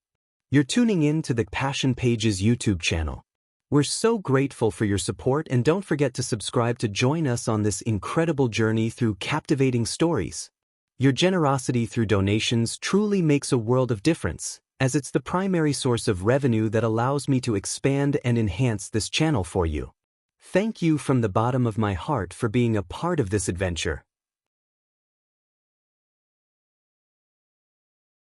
You're tuning in to the Passion Pages YouTube channel. We're so grateful for your support, and don't forget to subscribe to join us on this incredible journey through captivating stories. Your generosity through donations truly makes a world of difference, as it's the primary source of revenue that allows me to expand and enhance this channel for you. Thank you from the bottom of my heart for being a part of this adventure.